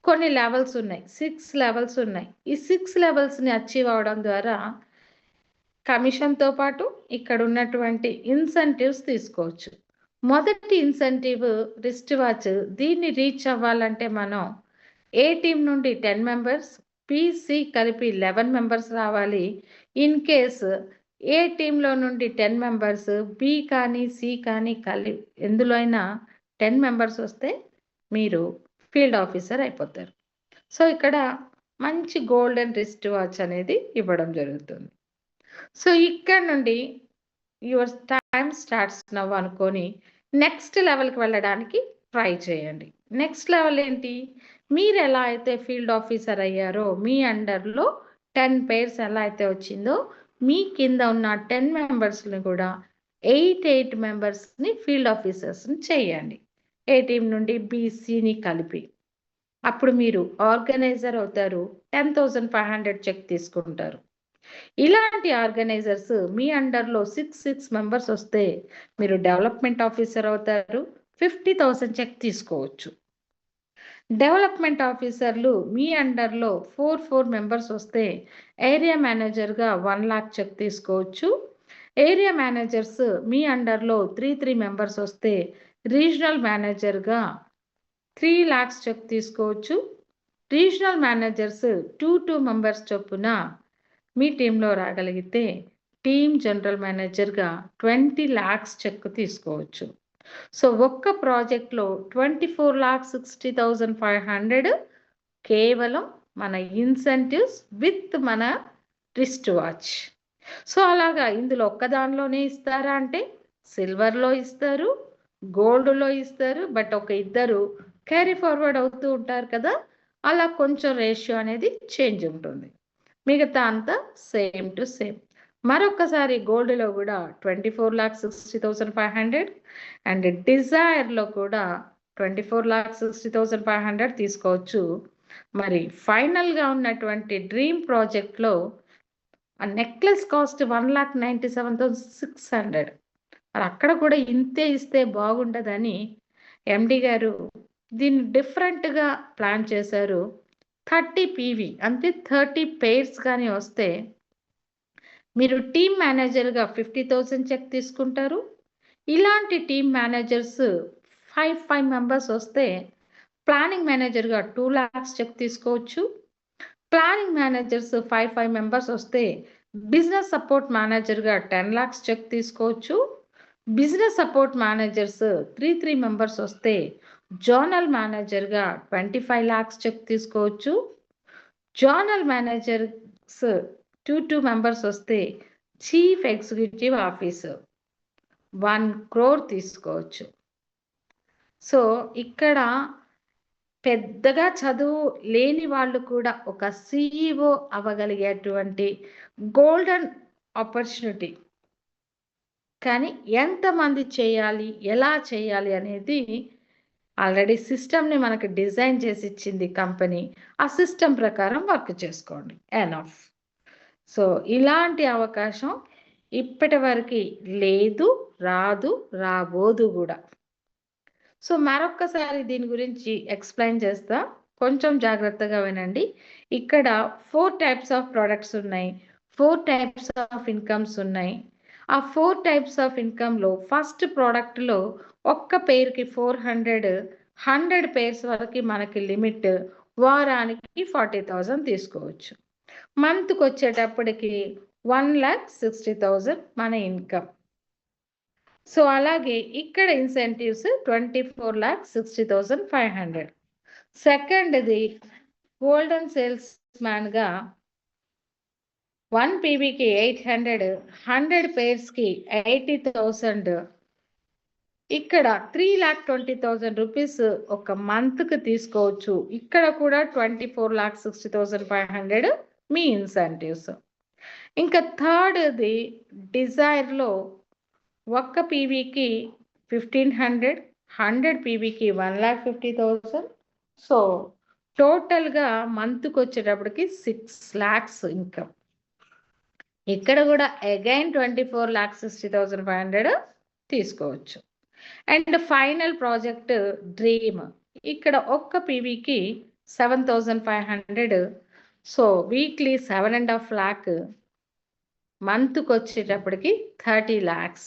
కొన్ని లెవెల్స్ ఉన్నాయి. 6 లెవెల్స్ ఉన్నాయి. ఈ 6 లెవెల్స్‌ని అచీవ్ అవ్వడం ద్వారా కమిషన్‌తో పాటు ఇక్కడ ఉన్నటువంటి ఇన్సెంటివ్స్ తీసుకోవచ్చు. మొదటి ఇన్సెంటివ్ రిస్ట్ వాచ్. దీన్ని రీచ్ అవ్వాలంటే మనం ఏ టీమ్ నుండి 10 మెంబర్స్, బి, సి కలిపి 11 మెంబర్స్ రావాలి. ఇన్ కేస్ ఏ టీమ్‌లో నుండి 10 మెంబర్స్, బి కానీ, సి కానీ ఎందులో అయినా 10 మెంబర్స్ వస్తే మీరు ఫీల్డ్ ఆఫీసర్ అయిపోతారు. సో, ఇక్కడ మంచి గోల్డెన్ రిస్ట్ వాచ్ అనేది ఇవ్వడం జరుగుతుంది. సో, ఇక్కడ నుండి యువర్ టైమ్ స్టార్ట్స్ నౌ అనుకోని నెక్స్ట్ లెవెల్‌కి వెళ్ళడానికి ట్రై చేయండి. నెక్స్ట్ లెవెల్ ఏంటి? మీరు ఎలా అయితే ఫీల్డ్ ఆఫీసర్ అయ్యారో, మీ అండర్‌లో 10 పేర్స్ ఎలా అయితే వచ్చిందో, మీ కింద ఉన్న 10 మెంబర్స్‌ని కూడా 8 మెంబర్స్‌ని ఫీల్డ్ ఆఫీసర్స్‌ని చేయండి. ఏ టీమ్ నుండి బి, సిని కలిపి. అప్పుడు మీరు ఆర్గనైజర్ అవుతారు. 10,500 చెక్ తీసుకుంటారు. ఇలాంటి ఆర్గనైజర్స్ మీ అండర్‌లో 6 మెంబర్స్ వస్తే మీరు డెవలప్‌మెంట్ ఆఫీసర్ అవుతారు. 50,000 చెక్ తీసుకోవచ్చు. డెవలప్‌మెంట్ ఆఫీసర్లు మీ అండర్‌లో 4 మెంబర్స్ వస్తే ఏరియా మేనేజర్‌గా 1 లాక్ చెక్ తీసుకోవచ్చు. ఏరియా మేనేజర్స్ మీ అండర్‌లో 3 మెంబర్స్ వస్తే రీజనల్ మేనేజర్‌గా 3 లాక్స్ చెక్ తీసుకోవచ్చు. రీజనల్ మేనేజర్స్ 2 మెంబర్స్ చొప్పున మీ టీంలో రాగలిగితే టీమ్ జనరల్ మేనేజర్‌గా 20 లాక్స్ చెక్ తీసుకోవచ్చు. సో, ఒక్క ప్రాజెక్ట్‌లో 24,60,500 కేవలం మన ఇన్సెంటివ్స్ విత్ మన రిస్ట్ వాచ్. సో, అలాగా ఇందులో ఒక్కదానిలోనే ఇస్తారా అంటే సిల్వర్‌లో ఇస్తారు, గోల్డ్‌లో ఇస్తారు. బట్ ఒక ఇద్దరు క్యారీ ఫార్వర్డ్ అవుతూ ఉంటారు కదా! అలా కొంచెం రేషియో అనేది చేంజ్ ఉంటుంది. మిగతా అంతా సేమ్ టు సేమ్. మరొక్కసారి గోల్డ్‌లో కూడా 24,60,500 అండ్ డిజైర్‌లో కూడా 24,60,500 తీసుకోవచ్చు. మరి ఫైనల్‌గా ఉన్నటువంటి డ్రీమ్ ప్రాజెక్ట్‌లో ఆ నెక్లెస్ కాస్ట్ 1,97,600. మరి అక్కడ కూడా ఇంతే ఇస్తే బాగుండదని ఎండీ గారు దీన్ని డిఫరెంట్‌గా ప్లాన్ చేశారు. 30 పీవీ అంటే 30 పెయిర్స్ గాని వస్తే మీరు టీమ్ మేనేజర్‌గా 50,000 చెక్ తీసుకుంటారు. ఇలాంటి టీమ్ మేనేజర్స్ 5 మెంబర్స్ వస్తే ప్లానింగ్ మేనేజర్‌గా 2 లాక్స్ చెక్ తీసుకోవచ్చు. ప్లానింగ్ మేనేజర్స్ 5 మెంబర్స్ వస్తే బిజినెస్ సపోర్ట్ మేనేజర్‌గా 10 లాక్స్ చెక్ తీసుకోవచ్చు. బిజినెస్ సపోర్ట్ మేనేజర్స్ 3 మెంబర్స్ వస్తే జోనల్ మేనేజర్‌గా 25 లాక్స్ చెక్ తీసుకోవచ్చు. జోనల్ మేనేజర్స్ 2 మెంబర్స్ వస్తే చీఫ్ ఎగ్జిక్యూటివ్ ఆఫీసర్ 1 క్రోర్ తీసుకోవచ్చు. సో, ఇక్కడ పెద్దగా చదువు లేని వాళ్ళు కూడా ఒక సీఈఓ అవ్వగలిగేటువంటి గోల్డెన్ ఆపర్చునిటీ. కానీ ఎంతమంది చేయాలి, ఎలా చేయాలి అనేది ఆల్రెడీ సిస్టమ్‌ని మనకు డిజైన్ చేసి ఇచ్చింది కంపెనీ. ఆ సిస్టమ్ ప్రకారం వర్క్ చేసుకోండి. ఎనఫ్. సో, ఇలాంటి అవకాశం ఇప్పటివరకి లేదు, రాదు, రాబోదు గూడా. సో, మరొక్కసారి దీని గురించి ఎక్స్‌ప్లెయిన్ చేస్తా. కొంచెం జాగ్రత్తగా వినండి. ఇక్కడ 4 టైప్స్ ఆఫ్ ప్రొడక్ట్స్ ఉన్నాయి. 4 టైప్స్ ఆఫ్ ఇన్‌కమ్స్ ఉన్నాయి. ఆ 4 టైప్స్ ఆఫ్ ఇన్కమ్‌లో ఫస్ట్ ప్రోడక్ట్‌లో ఒక్క పెయిర్‌కి 400, 100 పెయిర్స్ వరకి మనకి లిమిట్. వారానికి 40,000 తీసుకోవచ్చు. మంత్‌కొచ్చేటప్పటికి 1,60,000 మన ఇన్కమ్. సో, అలాగే ఇక్కడ ఇన్సెంటివ్స్ 24,60,500. సెకండ్‌ది గోల్డెన్ సేల్స్ మ్యాన్‌గా 1 పీబీకి 800, 100 పెయిర్స్‌కి 80,000. ఇక్కడ 3,20,000 రూపీస్ ఒక మంత్‌కి తీసుకోవచ్చు. ఇక్కడ కూడా 24,60,500 మీ ఇన్సెంటివ్స్. ఇంకా థర్డ్‌ది డిజైర్‌లో ఒక్క పీవీకి 1,500, 100 పీవీకి 1,50,000. సో, టోటల్‌గా మంత్‌కొచ్చేటప్పటికి 6 లాక్స్ ఇన్కమ్. ఇక్కడ కూడా అగైన్ 24,60,500 తీసుకోవచ్చు. And final project dream. ఇక్కడ ఒక్క పీవీకి 7,500. So, weekly 7.5 lakh. మంత్‌కొచ్చేటప్పటికి 30 lakhs.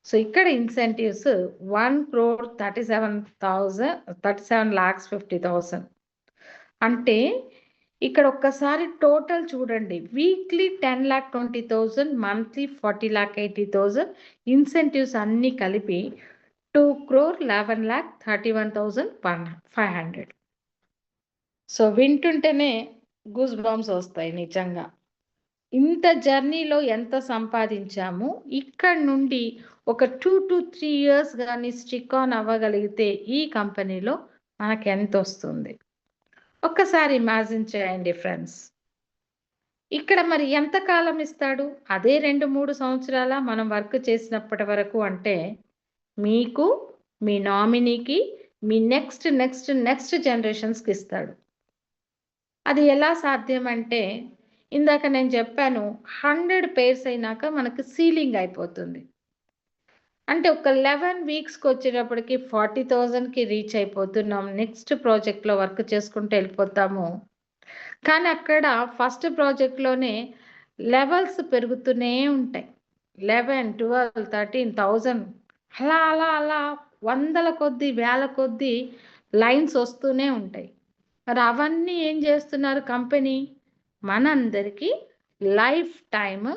So, ఇక్కడ ఇన్సెంటివ్స్ 1,37,50,000. అంటే ఇక్కడ ఒక్కసారి టోటల్ చూడండి. వీక్లీ 10,20,000, మంత్లీ 40,80,000 ఇన్సెంటివ్స్ అన్నీ కలిపి 2,11,31,500. సో, వింటుంటేనే గూస్ బంప్స్ వస్తాయి నిజంగా. ఇంత జర్నీలో ఎంత సంపాదించాము, ఇక్కడ నుండి ఒక 2 to 3 years కానీ స్టిక్ ఆన్ అవ్వగలిగితే ఈ కంపెనీలో మనకెంతొస్తుంది? ఒక్కసారి ఇమాజిన్ చేయండి ఫ్రెండ్స్. ఇక్కడ మరి ఎంత కాలం ఇస్తాడు? అదే 2-3 సంవత్సరాల మనం వర్క్ చేసినప్పటి వరకు అంటే, మీకు, మీ నామినీకి, మీ నెక్స్ట్ జనరేషన్స్‌కి ఇస్తాడు. అది ఎలా సాధ్యం అంటే, ఇందాక నేను చెప్పాను 100 పెయిర్స్ అయినాక మనకు సీలింగ్ అయిపోతుంది. అంటే ఒక 11 వీక్స్‌కి వచ్చేటప్పటికి 40,000కి రీచ్ అయిపోతున్నాం. నెక్స్ట్ ప్రాజెక్ట్‌లో వర్క్ చేసుకుంటూ వెళ్ళిపోతాము. కానీ అక్కడ ఫస్ట్ ప్రాజెక్ట్‌లోనే లెవెల్స్ పెరుగుతూనే ఉంటాయి. 11, 12, 13,000 అలా వందల కొద్దీ, వేల కొద్దీ లైన్స్ వస్తూనే ఉంటాయి. మరి అవన్నీ ఏం చేస్తున్నారు కంపెనీ? మనందరికీ life time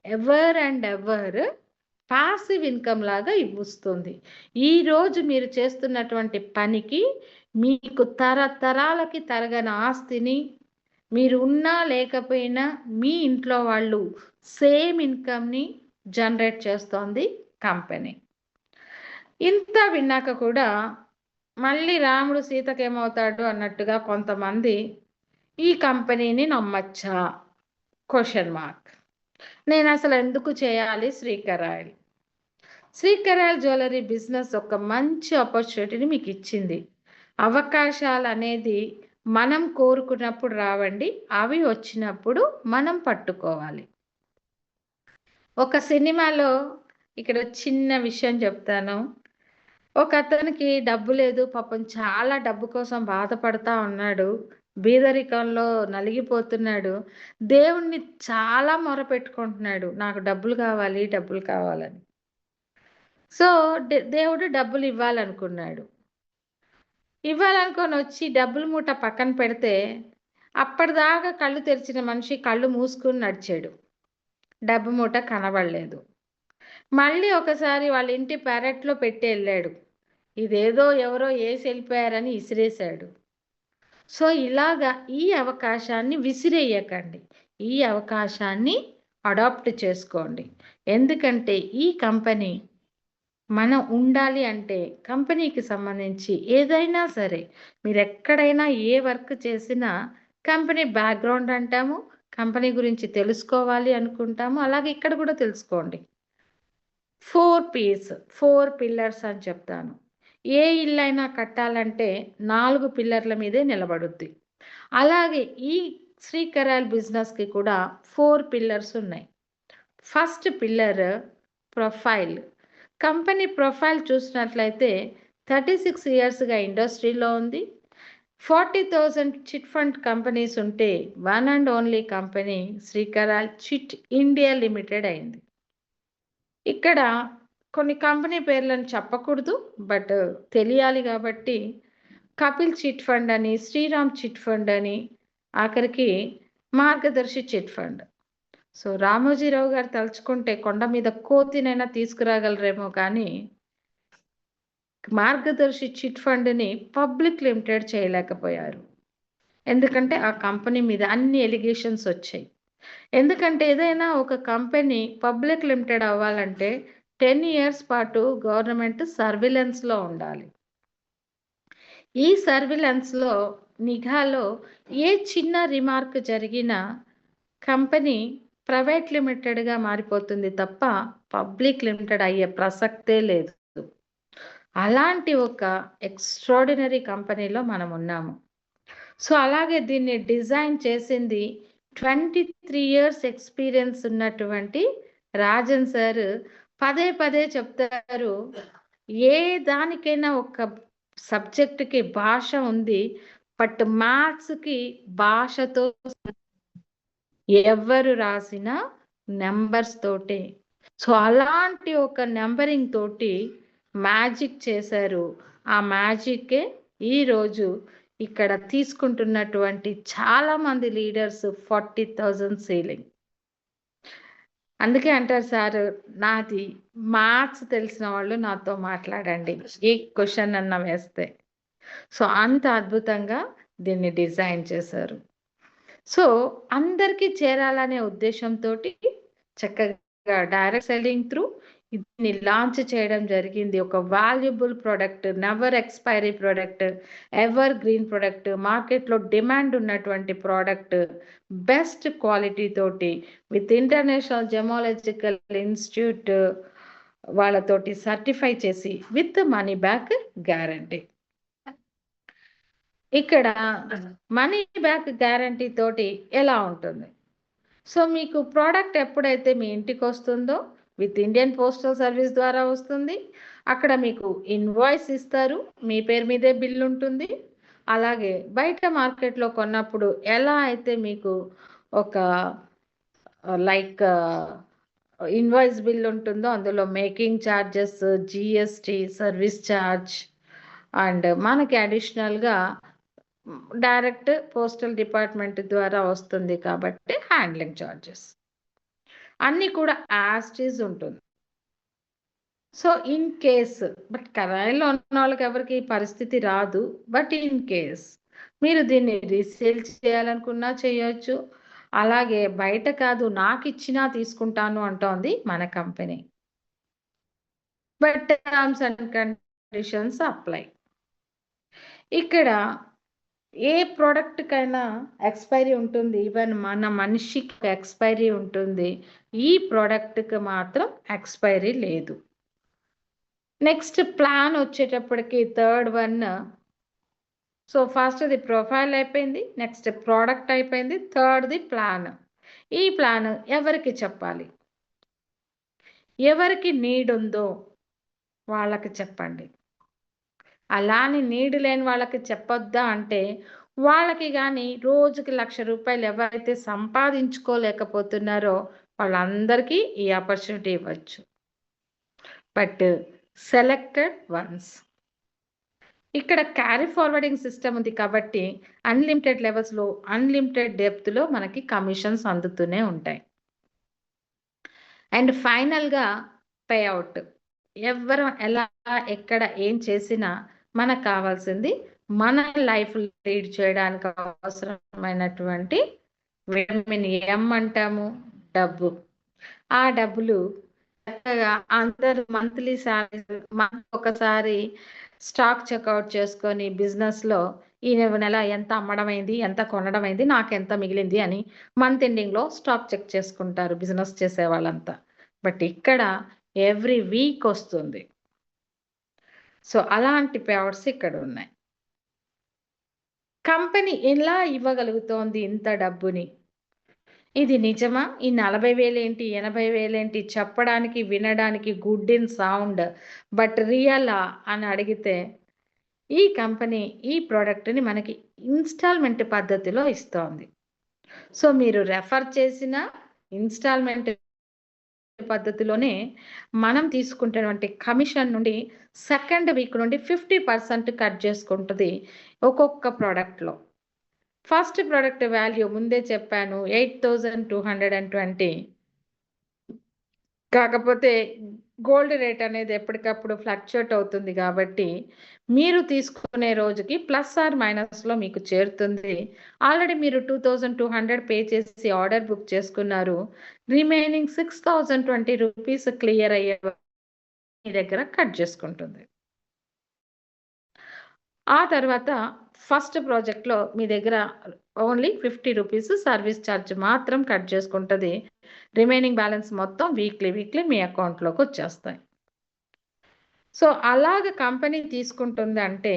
ever and ever passive income లాగా ఇవ్వస్తుంది. ఈరోజు మీరు చేస్తున్నటువంటి పనికి మీకు తరతరాలకి తరగని ఆస్తిని, మీరు ఉన్నా లేకపోయినా మీ ఇంట్లో వాళ్ళు సేమ్ ఇన్కమ్‌ని జనరేట్ చేస్తోంది కంపెనీ. ఇంత విన్నాక కూడా మళ్ళీ రాముడు సీతకేమవుతాడు అన్నట్టుగా కొంతమంది ఈ కంపెనీని నమ్మచ్చా? Question mark. నేనసలు ఎందుకు చేయాలి Srikar oil? Srikar oil jewellery business ఒక మంచి ఆపర్చునిటీని మీకు ఇచ్చింది. అవకాశాలనేది మనం కోరుకున్నప్పుడు రావండి. అవి వచ్చినప్పుడు మనం పట్టుకోవాలి. ఒక సినిమాలో ఇక్కడ చిన్న విషయం చెప్తాను. ఒకతనికి డబ్బు లేదు. పాపం చాలా డబ్బు కోసం బాధపడతా ఉన్నాడు. బీదరికంలో నలిగిపోతున్నాడు. దేవుణ్ణి చాలా మొరపెట్టుకుంటున్నాడు. నాకు డబ్బులు కావాలి, డబ్బులు కావాలని. సో, దేవుడు డబ్బులు ఇవ్వాలనుకున్నాడు. ఇవ్వాలనుకోనొచ్చి డబ్బుల మూట పక్కన పెడితే, అప్పటిదాకా కళ్ళు తెరిచిన మనిషి కళ్ళు మూసుకొని నడిచాడు. డబ్బు మూట కనబడలేదు. మళ్ళీ ఒకసారి వాళ్ళ ఇంటి పెరట్లో పెట్టి ఎళ్ళాడు. ఇదేదో ఎవరో ఏసెళ్ళిపోయారని ఇసిరేశాడు. సో, ఇలాగా ఈ అవకాశాన్ని విసిరేయకండి. ఈ అవకాశాన్ని అడాప్ట్ చేసుకోండి. ఎందుకంటే ఈ కంపెనీ మనం ఉండాలి అంటే కంపెనీకి సంబంధించి ఏదైనా సరే మీరెక్కడైనా ఏ వర్క్ చేసినా కంపెనీ బ్యాక్‌గ్రౌండ్ అంటాము. కంపెనీ గురించి తెలుసుకోవాలి అనుకుంటాము. అలాగే ఇక్కడ కూడా తెలుసుకోండి. 4 పీస్, 4 పిల్లర్స్ అని చెప్తాను. ఏ ఇల్లైనా కట్టాలంటే 4 పిల్లర్ల మీదే నిలబడుద్ది. అలాగే ఈ శ్రీకర్ ఆయిల్ బిజినెస్‌కి కూడా 4 పిల్లర్స్ ఉన్నాయి. First pillar profile. Company profile చూసినట్లయితే 36 ఇయర్స్‌గా ఇండస్ట్రీలో ఉంది. 40,000 చిట్ ఫండ్ కంపెనీస్ ఉంటే one and only company Srikaral chit India limited అయింది. ఇక్కడ కొన్ని కంపెనీ పేర్లను చెప్పకూడదు, బట్ తెలియాలి కాబట్టి కపిల్ చిట్ ఫండ్ అని, శ్రీరామ్ చిట్ ఫండ్ అని, ఆఖరికి మార్గదర్శి చిట్ ఫండ్. సో రామోజీరావు గారు తలుచుకుంటే కొండ మీద కోతినైనా తీసుకురాగలరేమో కానీ మార్గదర్శి చిట్ ఫండ్ని పబ్లిక్ లిమిటెడ్ చేయలేకపోయారు. ఎందుకంటే ఆ కంపెనీ మీద అన్ని ఎలిగేషన్స్ వచ్చాయి. ఎందుకంటే ఏదైనా ఒక కంపెనీ పబ్లిక్ లిమిటెడ్ అవ్వాలంటే 10 ఇయర్స్ పాటు గవర్నమెంట్ సర్విలెన్స్లో ఉండాలి. ఈ సర్విలెన్స్లో నిఘాలో ఏ చిన్న రిమార్క్ జరిగినా కంపెనీ ప్రైవేట్ లిమిటెడ్గా మారిపోతుంది తప్ప పబ్లిక్ లిమిటెడ్ అయ్యే ప్రసక్తే లేదు. అలాంటి ఒక ఎక్స్ట్రాడినరీ కంపెనీలో మనం ఉన్నాము. సో అలాగే దీన్ని డిజైన్ చేసింది 23 ఇయర్స్ ఎక్స్పీరియన్స్ ఉన్నటువంటి రాజన్ సార్ పదే పదే చెప్తారు, ఏ దానికైనా ఒక సబ్జెక్టుకి భాష ఉంది, బట్ మ్యాథ్స్కి భాషతో ఎవరు రాసిన నెంబర్స్ తోటే. సో అలాంటి ఒక నెంబరింగ్ తోటి మ్యాజిక్ చేశారు. ఆ మ్యాజిక్కే ఈరోజు ఇక్కడ తీసుకుంటున్నటువంటి చాలామంది లీడర్స్ 40,000 సీలింగ్. అందుకే అంటారు సార్, నాది మ్యాథ్స్ తెలిసిన వాళ్ళు నాతో మాట్లాడండి, ఏ క్వశ్చన్ అన్న వేస్తే. సో అంత అద్భుతంగా దీన్ని డిజైన్ చేశారు. సో అందరికీ చేరాలనే ఉద్దేశంతో చక్కగా డైరెక్ట్ సెల్లింగ్ త్రూ దీన్ని లాంచ్ చేయడం జరిగింది. ఒక valuable product, never expiry product, ever green product, మార్కెట్లో డిమాండ్ ఉన్నటువంటి ప్రోడక్ట్, బెస్ట్ క్వాలిటీ తోటి విత్ ఇంటర్నేషనల్ జెమాలజికల్ ఇన్స్టిట్యూట్ వాళ్ళతోటి సర్టిఫై చేసి విత్ మనీ బ్యాక్ గ్యారంటీ. ఇక్కడ మనీ బ్యాక్ గ్యారంటీ తోటి ఎలా ఉంటుంది? సో మీకు ప్రోడక్ట్ ఎప్పుడైతే మీ ఇంటికి వస్తుందో విత్ ఇండియన్ పోస్టల్ సర్వీస్ ద్వారా వస్తుంది. అక్కడ మీకు ఇన్వాయిస్ ఇస్తారు, మీ పేరు మీదే బిల్ ఉంటుంది. అలాగే బయట మార్కెట్లో కొన్నప్పుడు ఎలా అయితే మీకు ఒక లైక్ ఇన్వాయిస్ బిల్ ఉంటుందో అందులో making charges, GST, service charge and మనకి అడిషనల్గా డైరెక్ట్ పోస్టల్ డిపార్ట్మెంట్ ద్వారా వస్తుంది కాబట్టి హ్యాండ్లింగ్ ఛార్జెస్ అన్నీ కూడా యాస్టీస్ ఉంటుంది. సో ఇన్ కేస్, బట్ కరాయిలో ఉన్న వాళ్ళకి ఎవరికి పరిస్థితి రాదు, బట్ ఇన్ కేస్ మీరు దీన్ని రీసేల్ చేయాలనుకున్నా చేయొచ్చు. అలాగే బయట కాదు, నాకు ఇచ్చినా తీసుకుంటాను అంటోంది మన company. But terms and conditions apply. ఇక్కడ ఏ ప్రోడక్ట్కైనా ఎక్స్పైరీ ఉంటుంది, ఈవెన్ మన మనిషికి ఎక్స్పైరీ ఉంటుంది. ఈ ప్రోడక్ట్కి మాత్రం ఎక్స్పైరీ లేదు. నెక్స్ట్ ప్లాన్ వచ్చేటప్పటికి థర్డ్ వన్. సో ఫస్ట్ది ప్రొఫైల్ అయిపోయింది, నెక్స్ట్ ప్రోడక్ట్ అయిపోయింది, థర్డ్ది ప్లాన్. ఈ ప్లాన్ ఎవరికి చెప్పాలి? ఎవరికి నీడ్ ఉందో వాళ్ళకి చెప్పండి. అలాని నీడు లేని వాళ్ళకి చెప్పొద్దా అంటే, వాళ్ళకి కానీ రోజుకి 1,00,000 రూపాయలు ఎవరైతే సంపాదించుకోలేకపోతున్నారో వాళ్ళందరికీ ఈ ఆపర్చునిటీ ఇవ్వచ్చు. But selected once. ఇక్కడ క్యారీ ఫార్వర్డింగ్ సిస్టమ్ ఉంది కాబట్టి అన్లిమిటెడ్ లెవెల్స్లో, అన్లిమిటెడ్ డెప్త్లో మనకి కమిషన్స్ అందుతూనే ఉంటాయి. అండ్ ఫైనల్గా పేఅవుట్. ఎవరు ఎలా ఎక్కడ ఏం చేసినా మనకు కావాల్సింది మన లైఫ్ లీడ్ చేయడానికి అవసరమైనటువంటి విటమిన్ ఎం అంటాము, డబ్బు. ఆ డబ్బులు చక్కగా అందరు మంత్లీ శాలరీ ఒకసారి స్టాక్ చెక్అవుట్ చేసుకొని బిజినెస్లో ఈ నెల ఎంత అమ్మడం అయింది, ఎంత కొనడం అయింది, నాకు ఎంత మిగిలింది అని మంత్ ఎండింగ్లో స్టాక్ చెక్ చేసుకుంటారు బిజినెస్ చేసే వాళ్ళంతా. బట్ ఇక్కడ ఎవ్రీ వీక్ వస్తుంది. సో అలాంటి పేఅవుట్స్ ఇక్కడ ఉన్నాయి. కంపెనీ ఎలా ఇవ్వగలుగుతోంది ఇంత డబ్బుని? ఇది నిజమా? ఈ 40,000 ఏంటి, 80,000 ఏంటి చెప్పడానికి, వినడానికి గుడ్ ఇన్ సౌండ్, బట్ రియలా అని అడిగితే ఈ కంపెనీ ఈ ప్రోడక్ట్‌ని మనకి ఇన్‌స్టాల్‌మెంట్ పద్ధతిలో ఇస్తోంది. సో, మీరు రెఫర్ చేసిన ఇన్‌స్టాల్‌మెంట్ పద్ధతిలోనే మనం తీసుకుంటున్నటువంటి కమిషన్ నుండి సెకండ్ వీక్ నుండి 50% కట్ చేసుకుంటది ఒక్కొక్క ప్రోడక్ట్‌లో. ఫస్ట్ ప్రోడక్ట్ వాల్యూ ముందే చెప్పాను 8,220. కాకపోతే గోల్డ్ రేట్ అనేది ఎప్పటికప్పుడు ఫ్లక్చుయేట్ అవుతుంది కాబట్టి, మీరు తీసుకునే రోజుకి ప్లస్ ఆర్ మైనస్‌లో మీకు చేరుతుంది. ఆల్రెడీ మీరు 2200 పే చేసి ఆర్డర్ బుక్ చేసుకున్నారు. రిమైనింగ్ 6020 రూపీస్ క్లియర్ అయ్యే మీ దగ్గర కట్ చేసుకుంటుంది. ఆ తర్వాత ఫస్ట్ ప్రాజెక్ట్‌లో మీ దగ్గర ఓన్లీ 50 రూపీస్ సర్వీస్ ఛార్జ్ మాత్రం కట్ చేసుకుంటది. రిమైనింగ్ బ్యాలెన్స్ మొత్తం వీక్లీ మీ అకౌంట్‌లోకి వచ్చేస్తాయి. సో, అలాగ కంపెనీ తీసుకుంటుందంటే,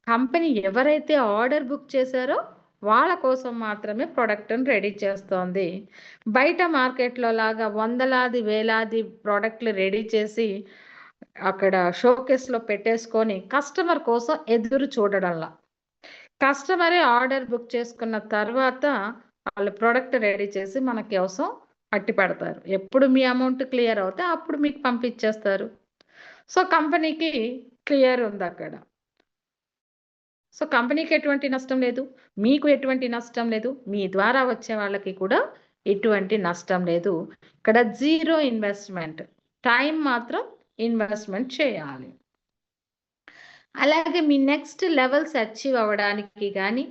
కంపెనీ ఎవరైతే ఆర్డర్ బుక్ చేశారో వాళ్ళ కోసం మాత్రమే ప్రొడక్ట్‌ని రెడీ చేస్తోంది. బయట మార్కెట్‌లో లాగా వందలాది, వేలాది ప్రొడక్ట్‌లు రెడీ చేసి అక్కడ షోకేస్‌లో పెట్టేసుకొని కస్టమర్ కోసం ఎదురు చూడడంలా. కస్టమరే ఆర్డర్ బుక్ చేసుకున్న తర్వాత వాళ్ళు ప్రొడక్ట్ రెడీ చేసి మన కోసం అట్టి పెడతారు. ఎప్పుడు మీ అమౌంట్ క్లియర్ అవుతే అప్పుడు మీకు పంపించేస్తారు. సో, కంపెనీకి క్లియర్ ఉందక్కడ. సో, కంపెనీకి ఎటువంటి నష్టం లేదు. మీకు ఎటువంటి నష్టం లేదు. మీ ద్వారా వచ్చే వాళ్ళకి కూడా ఎటువంటి నష్టం లేదు. ఇక్కడ జీరో ఇన్వెస్ట్‌మెంట్. టైం మాత్రం ఇన్వెస్ట్‌మెంట్ చేయాలి. అలాగే మీ నెక్స్ట్ లెవెల్స్ అచీవ్ అవ్వడానికి గాని,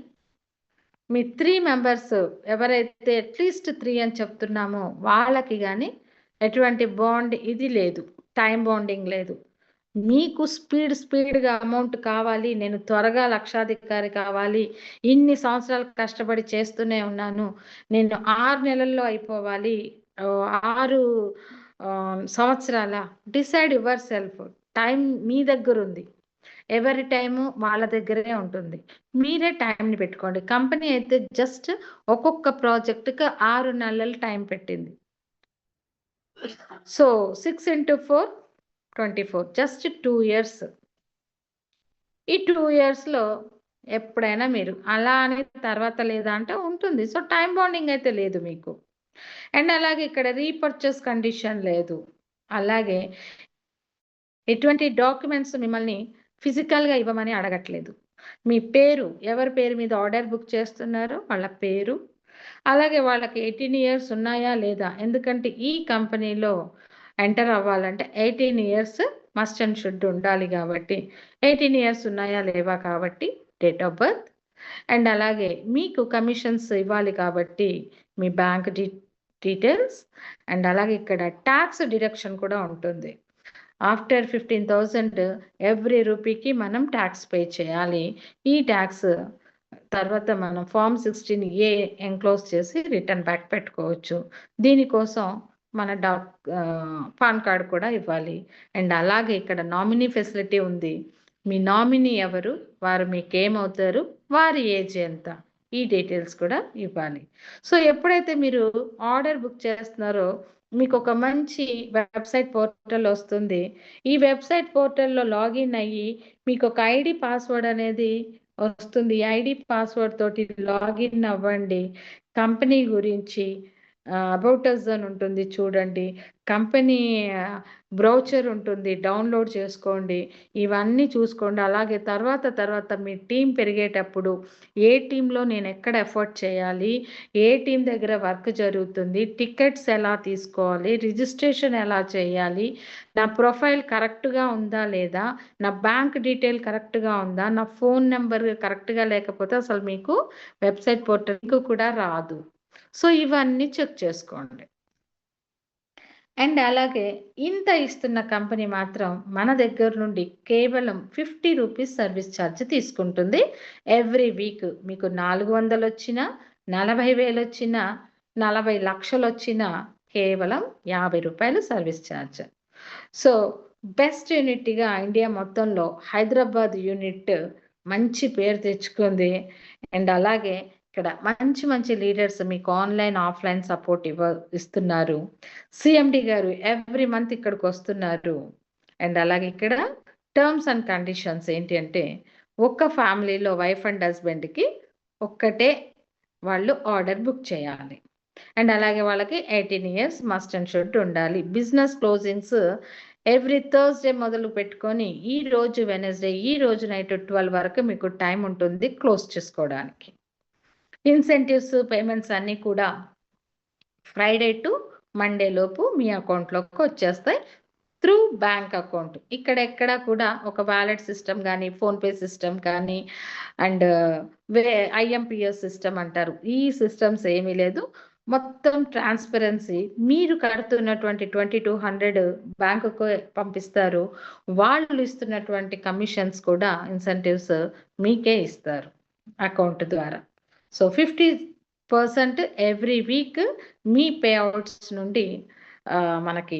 మీ 3 మెంబర్స్ ఎవరైతే అట్‌లీస్ట్ 3 అని చెప్తున్నామో వాళ్ళకి గాని ఎటువంటి బాండ్ ఇది లేదు. టైమ్ బాండింగ్ లేదు. మీకు స్పీడ్‌గా అమౌంట్ కావాలి. నేను త్వరగా లక్షాధికారి కావాలి. ఇన్ని సంవత్సరాలు కష్టపడి చేస్తూనే ఉన్నాను. నేను 6 నెలల్లో అయిపోవాలి. 6 సంవత్సరాల డిసైడ్ యువర్ సెల్ఫ్. టైం మీ దగ్గరుంది. ఎవరి టైము వాళ్ళ దగ్గరే ఉంటుంది. మీరే టైంని పెట్టుకోండి. కంపెనీ అయితే జస్ట్ ఒక్కొక్క ప్రాజెక్ట్‌కి 6 నెలలు టైం పెట్టింది. So, 6 into 4 24 just 2 years. ఈ 2 ఇయర్స్‌లో ఎప్పుడైనా మీరు అలా అని తర్వాత లేదా అంటే ఉంటుంది. సో, టైమ్ బాండింగ్ అయితే లేదు మీకు. అండ్ అలాగే ఇక్కడ రీపర్చేస్ కండిషన్ లేదు. అలాగే ఎటువంటి డాక్యుమెంట్స్ మిమ్మల్ని ఫిజికల్‌గా ఇవ్వమని అడగట్లేదు. మీ పేరు, ఎవరి పేరు మీద ఆర్డర్ బుక్ చేస్తున్నారో వాళ్ళ పేరు, అలాగే వాళ్ళకి 18 ఇయర్స్ ఉన్నాయా లేదా? ఎందుకంటే ఈ కంపెనీలో ఎంటర్ అవ్వాలంటే 18 ఇయర్స్ మస్ట్ అండ్ షుడ్ ఉండాలి కాబట్టి 18 ఇయర్స్ ఉన్నాయా లేవా కాబట్టి డేట్ ఆఫ్ బర్త్ అండ్ అలాగే మీకు కమిషన్స్ ఇవ్వాలి కాబట్టి మీ బ్యాంక్ డీటెయిల్స్ అండ్ అలాగే ఇక్కడ ట్యాక్స్ డిడక్షన్ కూడా ఉంటుంది. ఆఫ్టర్ 15,000 ఎవ్రీ రూపీకి మనం ట్యాక్స్ పే చేయాలి. ఈ ట్యాక్స్ తర్వాత మనం ఫార్మ్ 16A ఎన్‌క్లోజ్ చేసి రిటర్న్ బ్యాక్ పెట్టుకోవచ్చు. దీనికోసం మన పాన్ కార్డ్ కూడా ఇవ్వాలి. అండ్ అలాగే ఇక్కడ నామినీ ఫెసిలిటీ ఉంది. మీ నామినీ ఎవరు? వారు మీకేమవుతారు? వారి ఏజ్ ఎంత? ఈ డీటెయిల్స్ కూడా ఇవ్వాలి. సో, ఎప్పుడైతే మీరు ఆర్డర్ బుక్ చేస్తున్నారో మీకొక మంచి వెబ్‌సైట్ పోర్టల్ వస్తుంది. ఈ వెబ్‌సైట్ పోర్టల్‌లో లాగిన్ అయ్యి మీకొక ఐడీ పాస్వర్డ్ అనేది వస్తుంది. ఐడీ పాస్వర్డ్ తోటి లాగిన్ అవ్వండి. కంపెనీ గురించి అబౌట్ అస్ అని ఉంటుంది చూడండి. కంపెనీ బ్రౌచర్ ఉంటుంది. డౌన్‌లోడ్ చేసుకోండి. ఇవన్నీ చూసుకోండి. అలాగే తర్వాత మీ టీమ్ పెరిగేటప్పుడు ఏ టీమ్‌లో నేనెక్కడ ఎఫర్ట్ చేయాలి? ఏ టీమ్ దగ్గర వర్క్ జరుగుతుంది? టికెట్స్ ఎలా తీసుకోవాలి? రిజిస్ట్రేషన్ ఎలా చేయాలి? నా ప్రొఫైల్ కరెక్ట్‌గా ఉందా లేదా? నా బ్యాంక్ డీటెయిల్ కరెక్ట్‌గా ఉందా? నా ఫోన్ నంబర్ కరెక్ట్‌గా లేకపోతే అసలు మీకు వెబ్‌సైట్ పోర్టల్‌కి కూడా రాదు. సో, ఇవన్నీ చెక్ చేసుకోండి. అండ్ అలాగే ఇంత ఇస్తున్న కంపెనీ మాత్రం మన దగ్గర నుండి కేవలం 50 రూపీస్ సర్వీస్ ఛార్జ్ తీసుకుంటుంది. ఎవ్రీ వీక్ మీకు 400 వచ్చినా, 40,000 వచ్చినా, 40 లక్షలు వచ్చినా కేవలం 50 రూపాయలు సర్వీస్ ఛార్జ్. సో, బెస్ట్ యూనిట్‌గా ఇండియా మొత్తంలో హైదరాబాద్ యూనిట్ మంచి పేరు తెచ్చుకుంది. అండ్ అలాగే ఇక్కడ మంచి లీడర్స్ మీకు ఆన్‌లైన్, ఆఫ్‌లైన్ సపోర్ట్ ఇస్తున్నారు. సీఎండీ గారు ఎవ్రీ మంత్ ఇక్కడికొస్తున్నారు. అండ్ అలాగే ఇక్కడ టర్మ్స్ అండ్ కండిషన్స్ ఏంటి అంటే ఒక్క ఫ్యామిలీలో వైఫ్ అండ్ హస్బెండ్కి ఒక్కటే వాళ్ళు ఆర్డర్ బుక్ చేయాలి. అండ్ అలాగే వాళ్ళకి 18 ఇయర్స్ మస్ట్ అండ్ షుడ్ ఉండాలి. బిజినెస్ క్లోజింగ్స్ ఎవ్రీ థర్స్డే మొదలు పెట్టుకొని ఈ రోజు వెనస్డే, ఈ రోజు నైట్ 12 వరకు మీకు టైం ఉంటుంది క్లోజ్ చేసుకోవడానికి. ఇన్సెంటివ్స్ పేమెంట్స్ అన్నీ కూడా ఫ్రైడే టు మండే లోపు మీ అకౌంట్లోకి వచ్చేస్తాయి త్రూ బ్యాంక్ అకౌంట్. ఇక్కడ కూడా ఒక వ్యాలెట్ సిస్టమ్ కానీ, ఫోన్పే సిస్టమ్ కానీ, అండ్ ఐఎంపిఎస్ సిస్టమ్ అంటారు, ఈ సిస్టమ్స్ ఏమీ లేదు. మొత్తం ట్రాన్స్పరెన్సీ. మీరు కడుతున్నటువంటి 2200 బ్యాంకుకు పంపిస్తారు. వాళ్ళు ఇస్తున్నటువంటి కమిషన్స్ కూడా ఇన్సెంటివ్స్ మీకే ఇస్తారు అకౌంట్ ద్వారా. సో 50% ఎవ్రీ వీక్ మీ పేఅవుట్స్ నుండి మనకి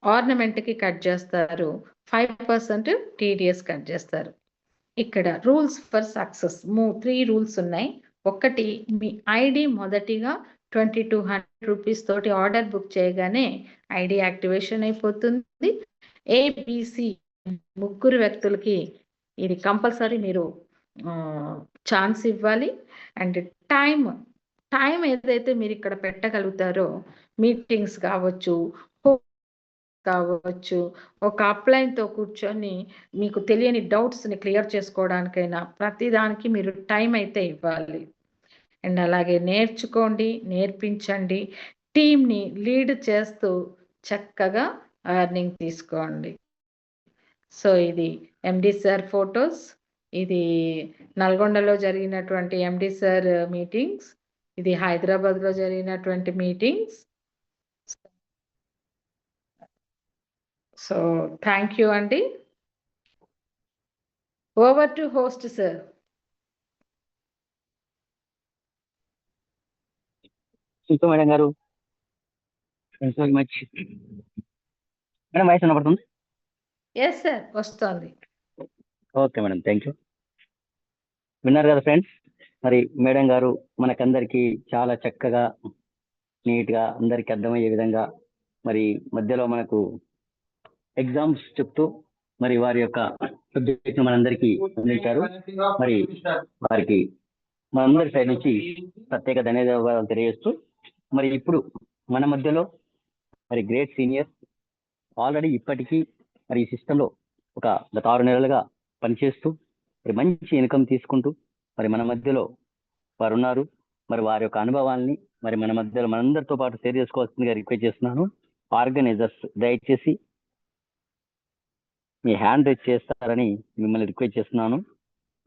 ఆర్నమెంట్కి కట్ చేస్తారు. 5% టీడీఎస్ కట్ చేస్తారు. ఇక్కడ రూల్స్ ఫర్ సక్సెస్ 3 రూల్స్ ఉన్నాయి. ఒకటి, మీ ఐడి మొదటిగా 2200 రూపీస్ తోటి ఆర్డర్ బుక్ చేయగానే ఐడి యాక్టివేషన్ అయిపోతుంది. ఏబిసి ముగ్గురు వ్యక్తులకి ఇది కంపల్సరీ మీరు ఛాన్స్ ఇవ్వాలి. అండ్ టైం ఏదైతే మీరు ఇక్కడ పెట్టగలుగుతారో, మీటింగ్స్ కావచ్చు, ఒక అప్లైన్తో కూర్చొని మీకు తెలియని డౌట్స్ని క్లియర్ చేసుకోవడానికైనా ప్రతిదానికి మీరు టైం అయితే ఇవ్వాలి. అండ్ అలాగే నేర్చుకోండి, నేర్పించండి, టీమ్ని లీడ్ చేస్తూ చక్కగా ఎర్నింగ్ తీసుకోండి. సో ఇది ఎండి సార్ ఫొటోస్. ఇది నల్గొండలో జరిగినటువంటి ఎండి సార్ మీటింగ్స్. ఇది హైదరాబాద్లో జరిగినటువంటి మీటింగ్స్. సో థ్యాంక్ యూ అండి. Over to host sir. Madam గారు, thank you very much. Madam voice వినపడుతుంది? ఎస్ సార్, వస్తుంది. Okay madam, thank you. విన్నారు కదా ఫ్రెండ్స్, మరి మేడం గారు మనకందరికీ చాలా చక్కగా నీట్గా అందరికి అర్థమయ్యే విధంగా మరి మధ్యలో మనకు ఎగ్జామ్స్ చెప్తూ మరి వారి యొక్క సబ్జెక్ట్ మనందరికీ అందించారు. మరి వారికి మనందరి సైడ్ నుంచి ప్రత్యేక ధన్యవాదాలు తెలియజేస్తూ, మరి ఇప్పుడు మన మధ్యలో మరి గ్రేట్ సీనియర్ ఆల్రెడీ ఇప్పటికీ మరి ఈ సిస్టంలో ఒక గత 6 నెలలుగా పనిచేస్తూ మరి మంచి ఇన్కమ్ తీసుకుంటూ మరి మన మధ్యలో వారు ఉన్నారు. మరి వారి యొక్క అనుభవాల్ని మరి మన మధ్యలో మనందరితో పాటు షేర్ చేసుకోవాల్సిందిగా రిక్వెస్ట్ చేస్తున్నాను. ఆర్గనైజర్స్ దయచేసి మీ హ్యాండ్ రైజ్ చేస్తారని మిమ్మల్ని రిక్వెస్ట్ చేస్తున్నాను.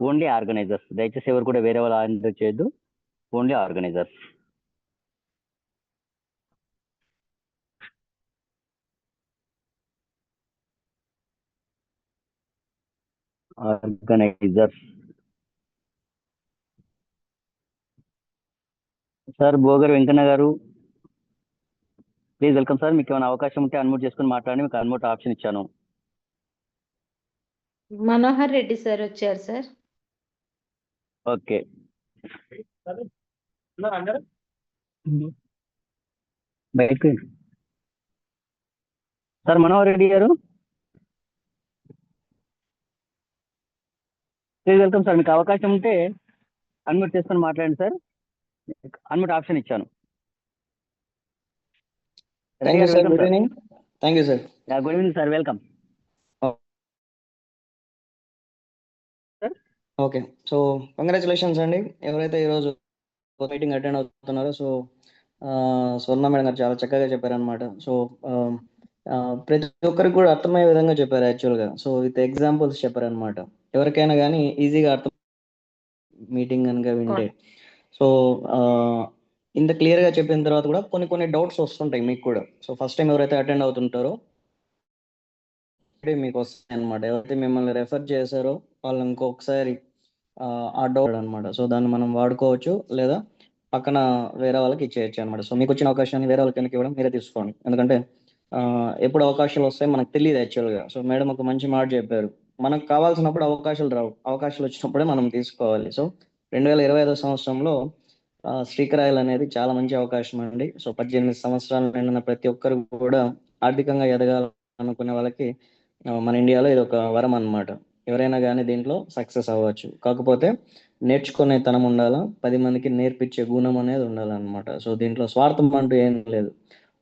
ఓన్లీ ఆర్గనైజర్స్, దయచేసి ఎవరు కూడా వేరే వాళ్ళు హ్యాండ్ రైజ్ చేయొద్దు. Only organizers. Organizers sir Bogar Venkanna garu, please welcome sir. మీకు ఏమైనా అవకాశం ఉంటే అన్మ్యూట్ చేసుకుని మాట్లాడి, మీకు అన్మ్యూట్ ఆప్షన్ ఇచ్చాను. మనోహర్ రెడ్డి సార్ వచ్చారు సార్. ఓకే, బయటకు సార్. మనోహర్ రెడ్డి గారు, ప్లీజ్ వెల్కమ్ సార్. మీకు అవకాశం ఉంటే అన్మ్యూట్ చేసుకొని మాట్లాడండి సార్. అన్మ్యూట్ ఆప్షన్ ఇచ్చాను. Thank you sir. Good evening. Thank you sir. Good evening sir, welcome. Okay, so congratulations అండి ఎవరైతే ఈరోజు మీటింగ్ అటెండ్ అవుతున్నారో. సో స్వర్ణ మేడం గారు చాలా చక్కగా చెప్పారనమాట. సో ప్రతి ఒక్కరికి కూడా అర్థమయ్యే విధంగా చెప్పారు యాక్చువల్గా. సో విత్ ఎగ్జాంపుల్స్ చెప్పారనమాట. ఎవరికైనా కానీ ఈజీగా అర్థం మీటింగ్ కనుక వింటే. సో ఇంత క్లియర్గా చెప్పిన తర్వాత కూడా కొన్ని డౌట్స్ వస్తుంటాయి మీకు కూడా. సో ఫస్ట్ టైం ఎవరైతే అటెండ్ అవుతుంటారో మీకు వస్తాయి అనమాట. ఎవరైతే మిమ్మల్ని రెఫర్ చేశారో వాళ్ళు ఇంకొకసారి ఆ డౌట్ అనమాట. సో దాన్ని మనం వాడుకోవచ్చు, లేదా పక్కన వేరే వాళ్ళకి ఇచ్చేయచ్చు అనమాట. సో మీకు వచ్చిన అవకాశాన్ని వేరే వాళ్ళకి ఇవ్వడం మీరే తీసుకోండి. ఎందుకంటే ఎప్పుడు అవకాశాలు వస్తాయి మనకు తెలియదు యాక్చువల్గా. సో మేడం ఒక మంచి మాట చెప్పారు, మనకు కావాల్సినప్పుడు అవకాశాలు రావు, అవకాశాలు వచ్చినప్పుడే మనం తీసుకోవాలి. సో 2025 సంవత్సరంలో శ్రీకరాయలు అనేది చాలా మంచి అవకాశం అండి. సో 18 సంవత్సరాలు నిండిన ప్రతి ఒక్కరు కూడా ఆర్థికంగా ఎదగాలనుకునే వాళ్ళకి మన ఇండియాలో ఇది ఒక వరం అన్నమాట. ఎవరైనా కానీ దీంట్లో సక్సెస్ అవ్వచ్చు. కాకపోతే నేర్చుకునే తనం ఉండాలా, 10 మందికి నేర్పించే గుణం అనేది ఉండాలన్నమాట. సో దీంట్లో స్వార్థం అంటూ ఏం లేదు.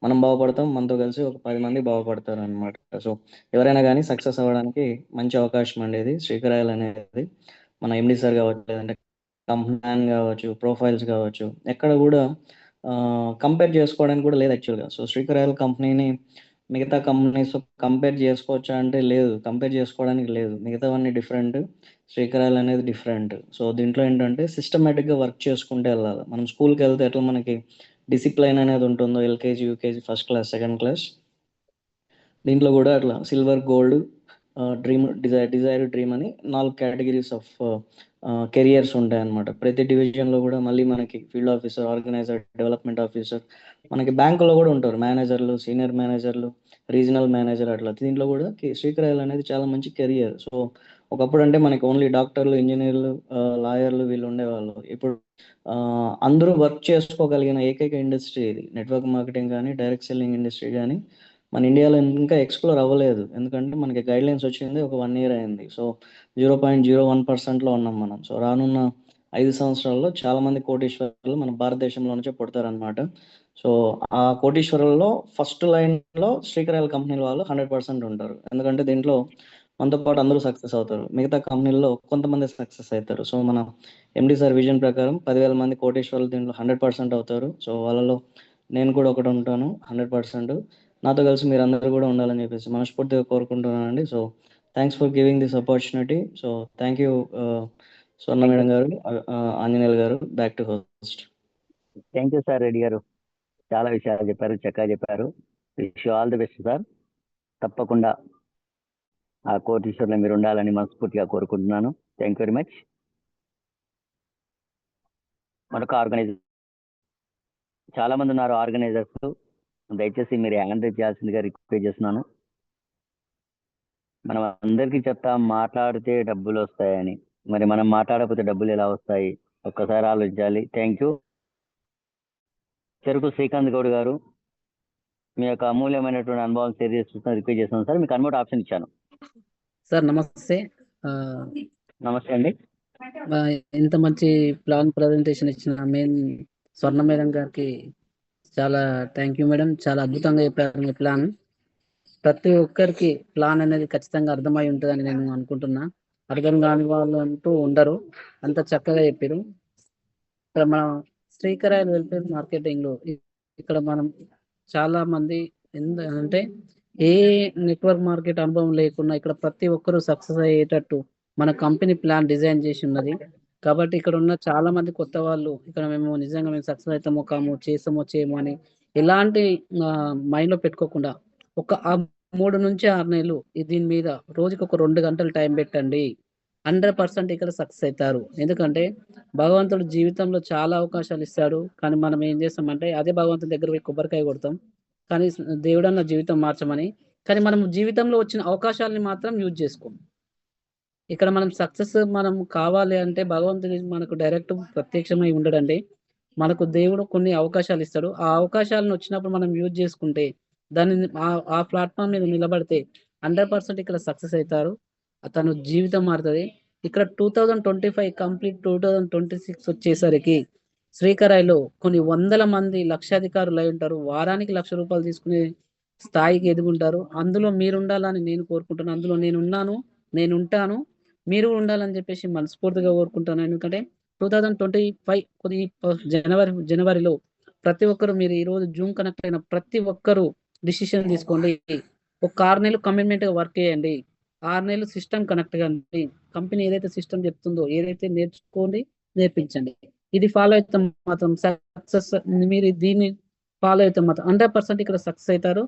మనం బాగుపడతాం, మనతో కలిసి ఒక 10 మంది బాగుపడతారు అనమాట. సో ఎవరైనా కానీ సక్సెస్ అవ్వడానికి మంచి అవకాశం అండి ఇది శ్రీకరాయలు అనేది. మన ఎండి సార్ కావచ్చు, లేదంటే కంప్లాన్ కావచ్చు, ప్రొఫైల్స్ కావచ్చు, ఎక్కడ కూడా కంపేర్ చేసుకోవడానికి కూడా లేదు యాక్చువల్గా. సో శ్రీకరాయల కంపెనీని మిగతా కంపెనీస్ కంపేర్ చేసుకోవచ్చా అంటే లేదు, కంపేర్ చేసుకోవడానికి లేదు. మిగతావన్నీ డిఫరెంట్, శ్రీకరాయలు అనేది డిఫరెంట్. సో దీంట్లో ఏంటంటే సిస్టమేటిక్గా వర్క్ చేసుకుంటే వెళ్ళాలి. మనం స్కూల్కి వెళ్తే ఎట్లా మనకి డిసిప్లైన్ అనేది ఉంటుందో, LKG, UKG, first class, second class, దీంట్లో కూడా అట్లా silver, gold, dream, desire, dream అని 4 కేటగిరీస్ ఆఫ్ కెరియర్స్ ఉంటాయన్నమాట. ప్రతి డివిజన్లో కూడా మళ్ళీ మనకి field officer, organiser, development officer, మనకి బ్యాంకులో కూడా ఉంటారు మేనేజర్లు, సీనియర్ మేనేజర్లు, రీజనల్ మేనేజర్, అట్లా. దీంట్లో కూడా శ్రీకరాయలు అనేది చాలా మంచి కెరియర్. సో ఒకప్పుడు అంటే మనకి ఓన్లీ డాక్టర్లు, ఇంజనీర్లు, లాయర్లు వీళ్ళు ఉండేవాళ్ళు. ఇప్పుడు అందరూ వర్క్ చేసుకోగలిగిన ఏకైక ఇండస్ట్రీ ఇది. నెట్వర్క్ మార్కెటింగ్ కానీ, డైరెక్ట్ సెల్లింగ్ ఇండస్ట్రీ కానీ మన ఇండియాలో ఇంకా ఎక్స్ప్లోర్ అవ్వలేదు. ఎందుకంటే మనకి గైడ్లైన్స్ వచ్చింది ఒక 1 year అయింది. సో 0.01%లో ఉన్నాం మనం. సో రానున్న 5 సంవత్సరాల్లో చాలా మంది కోటీశ్వరులు మన భారతదేశంలో నుంచే పుడతారనమాట. సో ఆ కోటీశ్వరుల్లో ఫస్ట్ లైన్లో శ్రీకరాయల కంపెనీల వాళ్ళు 100% ఉంటారు. ఎందుకంటే దీంట్లో మనతో పాటు అందరూ సక్సెస్ అవుతారు. మిగతా కంపెనీల్లో కొంతమంది సక్సెస్ అవుతారు. సో మన ఎండి సార్ విజన్ ప్రకారం 10,000 మంది కోటీశ్వరులు దీంట్లో 100% అవుతారు. సో వాళ్ళలో నేను కూడా ఒకటి ఉంటాను 100%. నాతో కలిసి మీరు అందరూ కూడా ఉండాలని చెప్పేసి మనస్ఫూర్తిగా కోరుకుంటున్నానండి. So thanks for giving this opportunity. So thank you Swarna madam గారు, ఆంజనేయులు గారు. Back to host. Thank you sir Reddy గారు, చాలా విషయాలు చెప్పారు, చక్కగా చెప్పారు. Wish all the best sir. తప్పకుండా ఆ కోటీశ్వర్లో మీరు ఉండాలని మనస్ఫూర్తిగా కోరుకుంటున్నాను. Thank you very much. మరొక ఆర్గనైజర్, చాలా మంది ఉన్నారు ఆర్గనైజర్స్, దయచేసి మీరు హ్యాండ్ రైజ్ చేయాల్సిందిగా రిక్వెస్ట్ చేస్తున్నాను. మనం అందరికీ చెప్తాం మాట్లాడితే డబ్బులు వస్తాయని, మరి మనం మాట్లాడకపోతే డబ్బులు ఎలా వస్తాయి? ఒక్కసారి ఆలోచించాలి. Thank you. చెరుకు శ్రీకాంత్ గౌడ్ గారు, మీ యొక్క అమూల్యమైనటువంటి అనుభవం షేర్ చేసుకుంటున్న రిక్వెస్ట్ చేస్తున్నాను సార్. మీకు అన్మోట్ ఆప్షన్ ఇచ్చాను సార్. నమస్తే. నమస్తే అండి. ఇంత మంచి ప్లాన్ ప్రజెంటేషన్ ఇచ్చిన మెయిన్ స్వర్ణ మేడం గారికి చాలా థ్యాంక్ యూ మేడం. చాలా అద్భుతంగా చెప్పారు మీ ప్లాన్. ప్రతి ఒక్కరికి ప్లాన్ అనేది ఖచ్చితంగా అర్థమై ఉంటుందని నేను అనుకుంటున్నా. అర్థం కాని వాళ్ళు అంటూ ఉండరు, అంత చక్కగా చెప్పారు. ఇక్కడ మనం శ్రీకరాయలు వెల్ఫేర్ మార్కెటింగ్ లో ఇక్కడ మనం చాలా మంది అంటే ఏ నెట్వర్క్ మార్కెట్ అనుభవం లేకున్నా ఇక్కడ ప్రతి ఒక్కరూ సక్సెస్ అయ్యేటట్టు మన కంపెనీ ప్లాన్ డిజైన్ చేసి ఉన్నది. కాబట్టి ఇక్కడ ఉన్న చాలా మంది కొత్త వాళ్ళు ఇక్కడ మేము నిజంగా మేము సక్సెస్ అవుతామో కాము, చేసామో చేయమో అని ఎలాంటి మైండ్ లో పెట్టుకోకుండా ఒక 3 నుంచి 6 నెలలు దీని మీద రోజుకి ఒక 2 గంటలు టైం పెట్టండి, 100% ఇక్కడ సక్సెస్ అవుతారు. ఎందుకంటే భగవంతుడు జీవితంలో చాలా అవకాశాలు ఇస్తాడు, కానీ మనం ఏం చేస్తామంటే అదే భగవంతుడి దగ్గర పోయి కొబ్బరికాయ కొడతాం, కానీ దేవుడన్న జీవితం మార్చమని. కానీ మనం జీవితంలో వచ్చిన అవకాశాలని మాత్రం యూజ్ చేసుకోం. ఇక్కడ మనం సక్సెస్ మనం కావాలి అంటే భగవంతుడు మనకు డైరెక్ట్ ప్రత్యక్షమై ఉండడండి. మనకు దేవుడు కొన్ని అవకాశాలు ఇస్తాడు. ఆ అవకాశాలను వచ్చినప్పుడు మనం యూజ్ చేసుకుంటే దాన్ని ఆ ప్లాట్ఫామ్ మీద నిలబడితే 100% ఇక్కడ సక్సెస్ అవుతారు. అతను జీవితం మారుతుంది. ఇక్కడ 2025 కంప్లీట్ 2026 వచ్చేసరికి శ్రీకరాయిలో కొన్ని వందల మంది లక్షాధికారులు అయి ఉంటారు. వారానికి ₹1,00,000 తీసుకునే స్థాయికి ఎదుగుంటారు. అందులో మీరు ఉండాలని నేను కోరుకుంటున్నాను. అందులో నేను ఉంటాను, మీరు ఉండాలని చెప్పేసి మనస్ఫూర్తిగా కోరుకుంటాను. ఎందుకంటే 2025 జనవరిలో ప్రతి ఒక్కరు మీరు ఈరోజు జూమ్ కనెక్ట్ అయిన ప్రతి ఒక్కరు డిసిషన్ తీసుకోండి. ఒక 6 నెలలు కమిట్మెంట్గా వర్క్ చేయండి. 6 నెలలు సిస్టమ్ కనెక్ట్ కండి. కంపెనీ ఏదైతే సిస్టమ్ చెప్తుందో ఏదైతే నేర్చుకోండి, నేర్పించండి. ఇది ఫాలో అయితే మాత్రం సక్సెస్. మీరు దీన్ని ఫాలో అయితే మాత్రం 100% ఇక్కడ సక్సెస్ అవుతారు.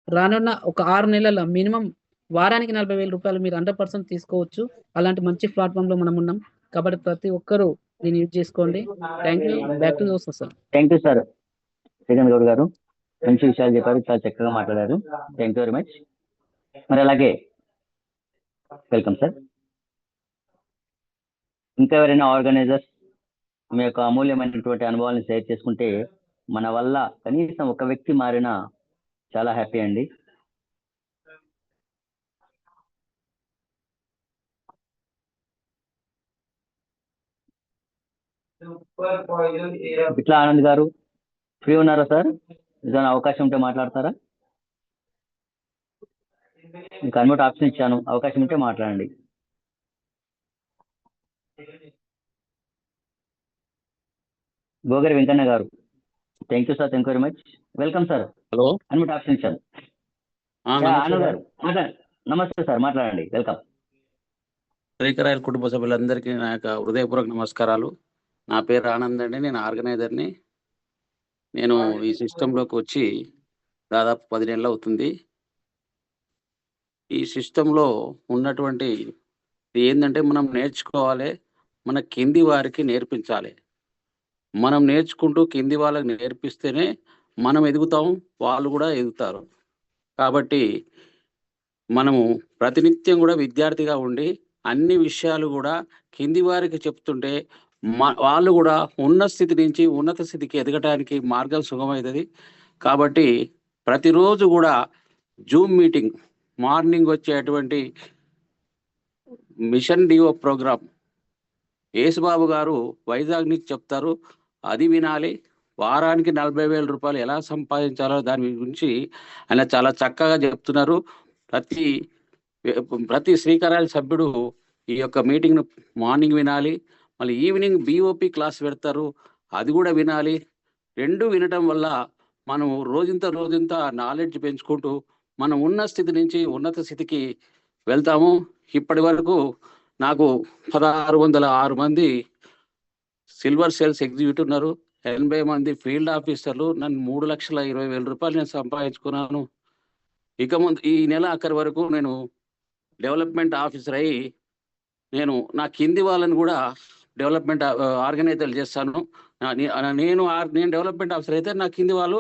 రానున్న ఒక 6 నెలల మినిమం వారానికి ₹40,000 మీరు 100% తీసుకోవచ్చు. అలాంటి మంచి ప్లాట్ఫామ్ లో మనం ఉన్నాం. కాబట్టి ప్రతి ఒక్కరూ దీన్ని యూజ్ చేసుకోండి. Thank you. Back to sir. Thank you sir Srikanth Goud గారు, మంచి విషయాలు చెప్పారు, చాలా చక్కగా మాట్లాడారు. Thank you very much. మరి అలాగే వెల్కమ్ సార్. ఇంకా ఎవరైనా ఆర్గనైజర్స్ మీ యొక్క అమూల్యమైనటువంటి అనుభవాలను షేర్ చేసుకుంటే మన వల్ల కనీసం ఒక వ్యక్తి మారినా చాలా హ్యాపీ అండి. ఇట్లా ఆనంద్ గారు ఫ్రీ ఉన్నారా సార్? ఏదైనా అవకాశం ఉంటే మాట్లాడతారా? మీకు అన్మ్యూట్ ఆప్షన్ ఇచ్చాను, అవకాశం ఉంటే మాట్లాడండి. గోగరి వెంకన్న గారు, thank you sir, thank you very much. Welcome sir. Hello. Unmute option ఇచ్చాను. ఆనంద్ గారు నమస్తే సార్, మాట్లాడండి. వెల్కమ్. శ్రీకరాయల కుటుంబ సభ్యులందరికీ నా యొక్క హృదయపూర్వక నమస్కారాలు. నా పేరు ఆనంద్ అండి, నేను ఆర్గనైజర్ని. నేను ఈ సిస్టంలోకి వచ్చి దాదాపు 10 నెలలు అవుతుంది. ఈ సిస్టంలో ఉన్నటువంటి ఏంటంటే మనం నేర్చుకోవాలి, మన కింది వారికి నేర్పించాలి. మనం నేర్చుకుంటూ కింది వాళ్ళకి నేర్పిస్తేనే మనం ఎదుగుతాం, వాళ్ళు కూడా ఎదుగుతారు. కాబట్టి మనము ప్రతినిత్యం కూడా విద్యార్థిగా ఉండి అన్ని విషయాలు కూడా కింది వారికి చెప్తుంటే వాళ్ళు కూడా ఉన్నత స్థితి నుంచి ఉన్నత స్థితికి ఎదగటానికి మార్గం సుగమవుతుంది. కాబట్టి ప్రతిరోజు కూడా జూమ్ మీటింగ్, మార్నింగ్ వచ్చేటువంటి మిషన్ డిఓ ప్రోగ్రామ్ యేసుబాబు గారు వైజాగ్ నుంచి చెప్తారు, అది వినాలి. వారానికి 40,000 రూపాయలు ఎలా సంపాదించాలో దాని గురించి ఆయన చాలా చక్కగా చెప్తున్నారు. ప్రతి శ్రీకరాయల సభ్యుడు ఈ యొక్క మీటింగ్ను మార్నింగ్ వినాలి, మళ్ళీ ఈవినింగ్ బిఓపి క్లాస్ పెడతారు, అది కూడా వినాలి. 2 వినటం వల్ల మనం రోజంత నాలెడ్జ్ పెంచుకుంటూ మనం ఉన్న స్థితి నుంచి ఉన్నత స్థితికి వెళ్తాము. ఇప్పటి వరకు నాకు 1606 మంది సిల్వర్ సేల్స్ ఎగ్జిక్యూటివ్ ఉన్నారు, 80 మంది ఫీల్డ్ ఆఫీసర్లు. నన్ను 3,20,000 రూపాయలు నేను సంపాదించుకున్నాను. ఇక ముందు ఈ నెల ఆఖరి వరకు నేను డెవలప్మెంట్ ఆఫీసర్ అయ్యి నేను నా కింది వాళ్ళని కూడా డెవలప్మెంట్ ఆర్గనైజర్లు చేస్తాను. నేను డెవలప్మెంట్ ఆఫీసర్ అయితే నా కింది వాళ్ళు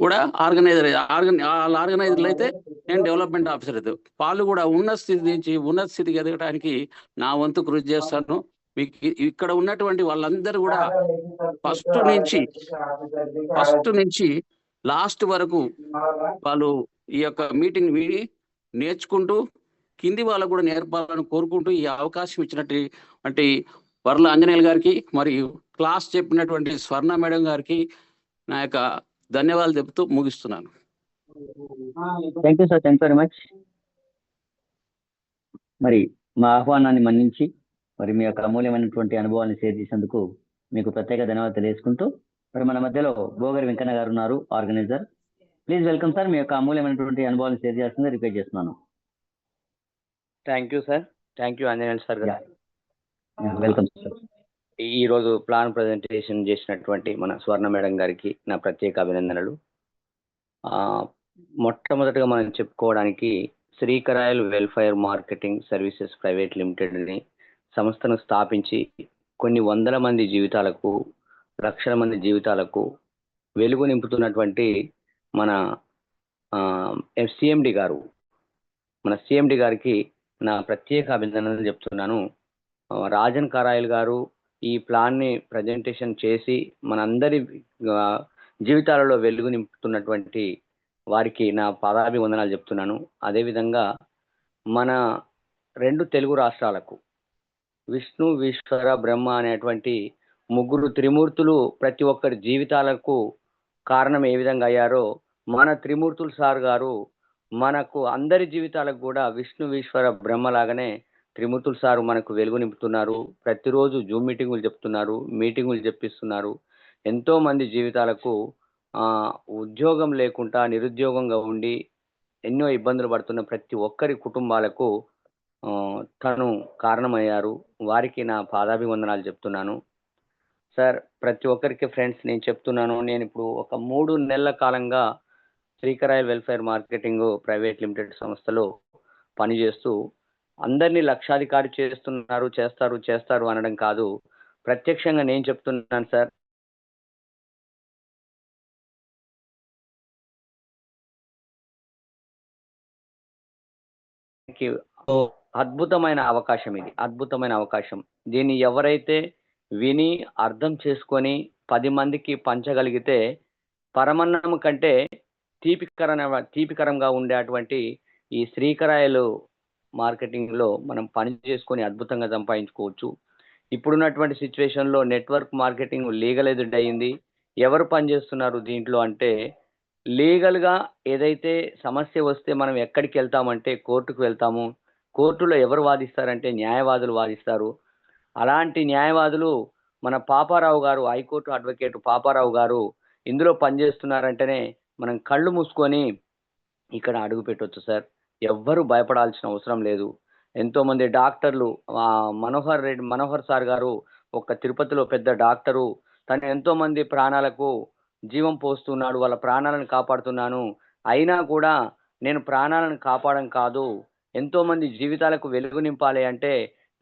కూడా ఆర్గనైజర్లు అయితే నేను డెవలప్మెంట్ ఆఫీసర్ అయితే వాళ్ళు కూడా ఉన్నత స్థితి నుంచి ఉన్నత స్థితికి ఎదగడానికి నా వంతు కృషి చేస్తాను. మీకు ఇక్కడ ఉన్నటువంటి వాళ్ళందరూ కూడా ఫస్ట్ నుంచి లాస్ట్ వరకు వాళ్ళు ఈ యొక్క మీటింగ్ విని నేర్చుకుంటూ కింది వాళ్ళకు కూడా నేర్పాలని కోరుకుంటూ ఈ అవకాశం ఇచ్చినటువంటి వర్ల ఆంజనేయులు గారికి మరియు క్లాస్ చెప్పినటువంటి స్వర్ణ మేడం గారికి నా యొక్క ధన్యవాదాలు చెబుతూ ముగిస్తున్నాను. Thank you sir, thank you very much. మరి మా ఆహ్వానాన్ని మన్నించి మరి మీ యొక్క అమూల్యమైనటువంటి అనుభవాన్ని షేర్ చేసేందుకు మీకు ప్రత్యేక ధన్యవాదాలు తెలియజేసుకుంటూ మరి మన మధ్యలో గోగరి వెంకన్న గారు ఉన్నారు, ఆర్గనైజర్. ప్లీజ్ వెల్కమ్ సార్, మీ యొక్క అమూల్యమైనటువంటి అనుభవాన్ని షేర్ చేస్తుంది రిక్వెస్ట్ చేస్తున్నాను. Thank you sir, thank you Anjaneyulu sir గారు. Welcome sir. ఈరోజు ప్లాన్ ప్రజెంటేషన్ చేసినటువంటి మన స్వర్ణ మేడం గారికి నా ప్రత్యేక అభినందనలు. మొట్టమొదటిగా మనం చెప్పుకోవడానికి Srikarayal welfare marketing services private limited అని సంస్థను స్థాపించి కొన్ని వందల మంది జీవితాలకు, లక్షల మంది జీవితాలకు వెలుగు నింపుతున్నటువంటి మన సిఎండి గారు, మన సిఎండి గారికి నా ప్రత్యేక అభినందనలు చెప్తున్నాను. రాజన్ కరాయల్ గారు ఈ ప్లాన్ని ప్రజెంటేషన్ చేసి మనందరి జీవితాలలో వెలుగు నింపుతున్నటువంటి వారికి నా పాదాభివందనాలు చెప్తున్నాను. అదేవిధంగా మన 2 తెలుగు రాష్ట్రాలకు విష్ణు, ఈశ్వర, బ్రహ్మ అనేటువంటి 3 త్రిమూర్తులు ప్రతి ఒక్కరి జీవితాలకు కారణం ఏ విధంగా అయ్యారో మన త్రిమూర్తులు సార్ గారు మనకు అందరి జీవితాలకు కూడా విష్ణు, ఈశ్వర, బ్రహ్మ లాగానే త్రిమూర్తులు సారు మనకు వెలుగు నింపుతున్నారు. ప్రతిరోజు జూమ్ మీటింగులు చెప్తున్నారు, మీటింగులు చెప్పిస్తున్నారు. ఎంతో మంది జీవితాలకు ఉద్యోగం లేకుండా నిరుద్యోగంగా ఉండి ఎన్నో ఇబ్బందులు పడుతున్న ప్రతి ఒక్కరి కుటుంబాలకు తను కారణమయ్యారు. వారికి నా పాదాభివందనాలు చెప్తున్నాను. సార్, ప్రతి ఒక్కరికి ఫ్రెండ్స్ నేను చెప్తున్నాను, నేను ఇప్పుడు ఒక 3 నెలల కాలంగా శ్రీకరాయల్ వెల్ఫేర్ మార్కెటింగ్ ప్రైవేట్ లిమిటెడ్ సంస్థలో పనిచేస్తూ అందరినీ లక్షాధికారి చేస్తారు అనడం కాదు, ప్రత్యక్షంగా నేను చెప్తున్నాను సార్. అద్భుతమైన అవకాశం ఇది, అద్భుతమైన అవకాశం. దీన్ని ఎవరైతే విని అర్థం చేసుకొని 10 మందికి పంచగలిగితే పరమన్నం కంటే తీపికరంగా ఉండేటువంటి ఈ శ్రీకరాయలు మార్కెటింగ్ లో మనం పని చేసుకొని అద్భుతంగా సంపాదించుకోవచ్చు. ఇప్పుడున్నటువంటి సిచ్యువేషన్లో నెట్వర్క్ మార్కెటింగ్ లీగల్ ఎదుట అయింది. ఎవరు పనిచేస్తున్నారు దీంట్లో అంటే, లీగల్గా ఏదైతే సమస్య వస్తే మనం ఎక్కడికి వెళ్తామంటే కోర్టుకు వెళ్తాము. కోర్టులో ఎవరు వాదిస్తారంటే న్యాయవాదులు వాదిస్తారు. అలాంటి న్యాయవాదులు మన పాపారావు గారు, హైకోర్టు అడ్వకేట్ పాపారావు గారు ఇందులో పనిచేస్తున్నారంటేనే మనం కళ్ళు మూసుకొని ఇక్కడ అడుగు పెట్టొచ్చు సార్. ఎవ్వరు భయపడాల్సిన అవసరం లేదు. ఎంతోమంది డాక్టర్లు మనోహర్ సార్ గారు ఒక తిరుపతిలో పెద్ద డాక్టరు. తను ఎంతోమంది ప్రాణాలకు జీవం పోస్తున్నాడు. వాళ్ళ ప్రాణాలను కాపాడుతున్నాను. అయినా కూడా నేను ప్రాణాలను కాపాడడం కాదు, ఎంతోమంది జీవితాలకు వెలుగు నింపాలి అంటే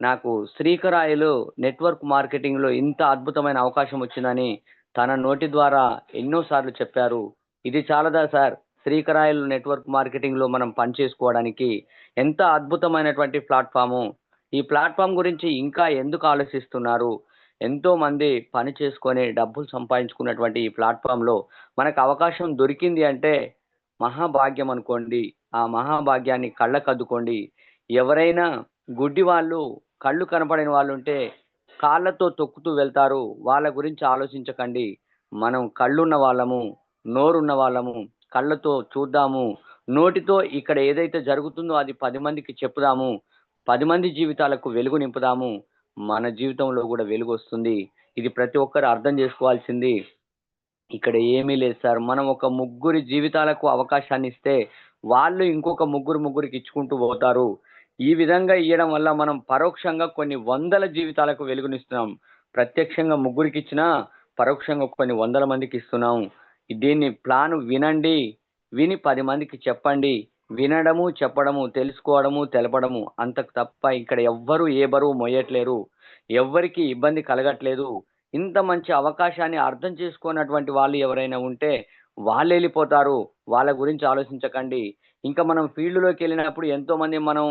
నాకు శ్రీకరాయలు నెట్వర్క్ మార్కెటింగ్‌లో ఇంత అద్భుతమైన అవకాశం వచ్చిందని తన నోటి ద్వారా ఎన్నో సార్లు చెప్పారు. ఇది చాలదా సార్? శ్రీకరాయలు నెట్వర్క్ మార్కెటింగ్‌లో మనం పని చేసుకోవడానికి ఎంత అద్భుతమైనటువంటి ప్లాట్‌ఫాము. ఈ ప్లాట్‌ఫామ్ గురించి ఇంకా ఎందుకు ఆలోచిస్తున్నారు? ఎంతోమంది పని చేసుకొని డబ్బులు సంపాదించుకున్నటువంటి ఈ ప్లాట్‌ఫామ్‌లో మనకు అవకాశం దొరికింది అంటే మహాభాగ్యం అనుకోండి. ఆ మహాభాగ్యాన్ని కళ్ళకద్దుకోండి. ఎవరైనా గుడ్డి వాళ్ళు, కళ్ళు కనపడని వాళ్ళుంటే కాళ్ళతో తొక్కుతూ వెళ్తారు. వాళ్ళ గురించి ఆలోచించకండి. మనం కళ్ళున్న వాళ్ళము, నోరున్న వాళ్ళము, కళ్ళతో చూద్దాము. నోటితో ఇక్కడ ఏదైతే జరుగుతుందో అది 10 మందికి చెప్పుదాము. 10 మంది జీవితాలకు వెలుగు నింపుదాము. మన జీవితంలో కూడా వెలుగొస్తుంది. ఇది ప్రతి ఒక్కరు అర్థం చేసుకోవాల్సింది. ఇక్కడ ఏమీ లేదు సార్. మనం ఒక ముగ్గురి జీవితాలకు అవకాశాన్ని ఇస్తే వాళ్ళు ఇంకొక ముగ్గురికి ఇచ్చుకుంటూ పోతారు. ఈ విధంగా ఇయ్యడం వల్ల మనం పరోక్షంగా కొన్ని వందల జీవితాలకు వెలుగునిస్తున్నాం. ప్రత్యక్షంగా ముగ్గురికి ఇచ్చినా పరోక్షంగా కొన్ని వందల మందికి ఇస్తున్నాం. దీన్ని ప్లాన్ వినండి. విని 10 మందికి చెప్పండి. వినడము, చెప్పడము, తెలుసుకోవడము, తెలపడము అంతకు తప్ప ఇక్కడ ఎవ్వరు ఏ బరువు మోయట్లేరు. ఎవ్వరికీ ఇబ్బంది కలగట్లేదు. ఇంత మంచి అవకాశాన్ని అర్థం చేసుకోనటువంటి వాళ్ళు ఎవరైనా ఉంటే వాళ్ళెళ్ళిపోతారు. వాళ్ళ గురించి ఆలోచించకండి. ఇంకా మనం ఫీల్డ్‌లోకి వెళ్ళినప్పుడు ఎంతోమంది మనం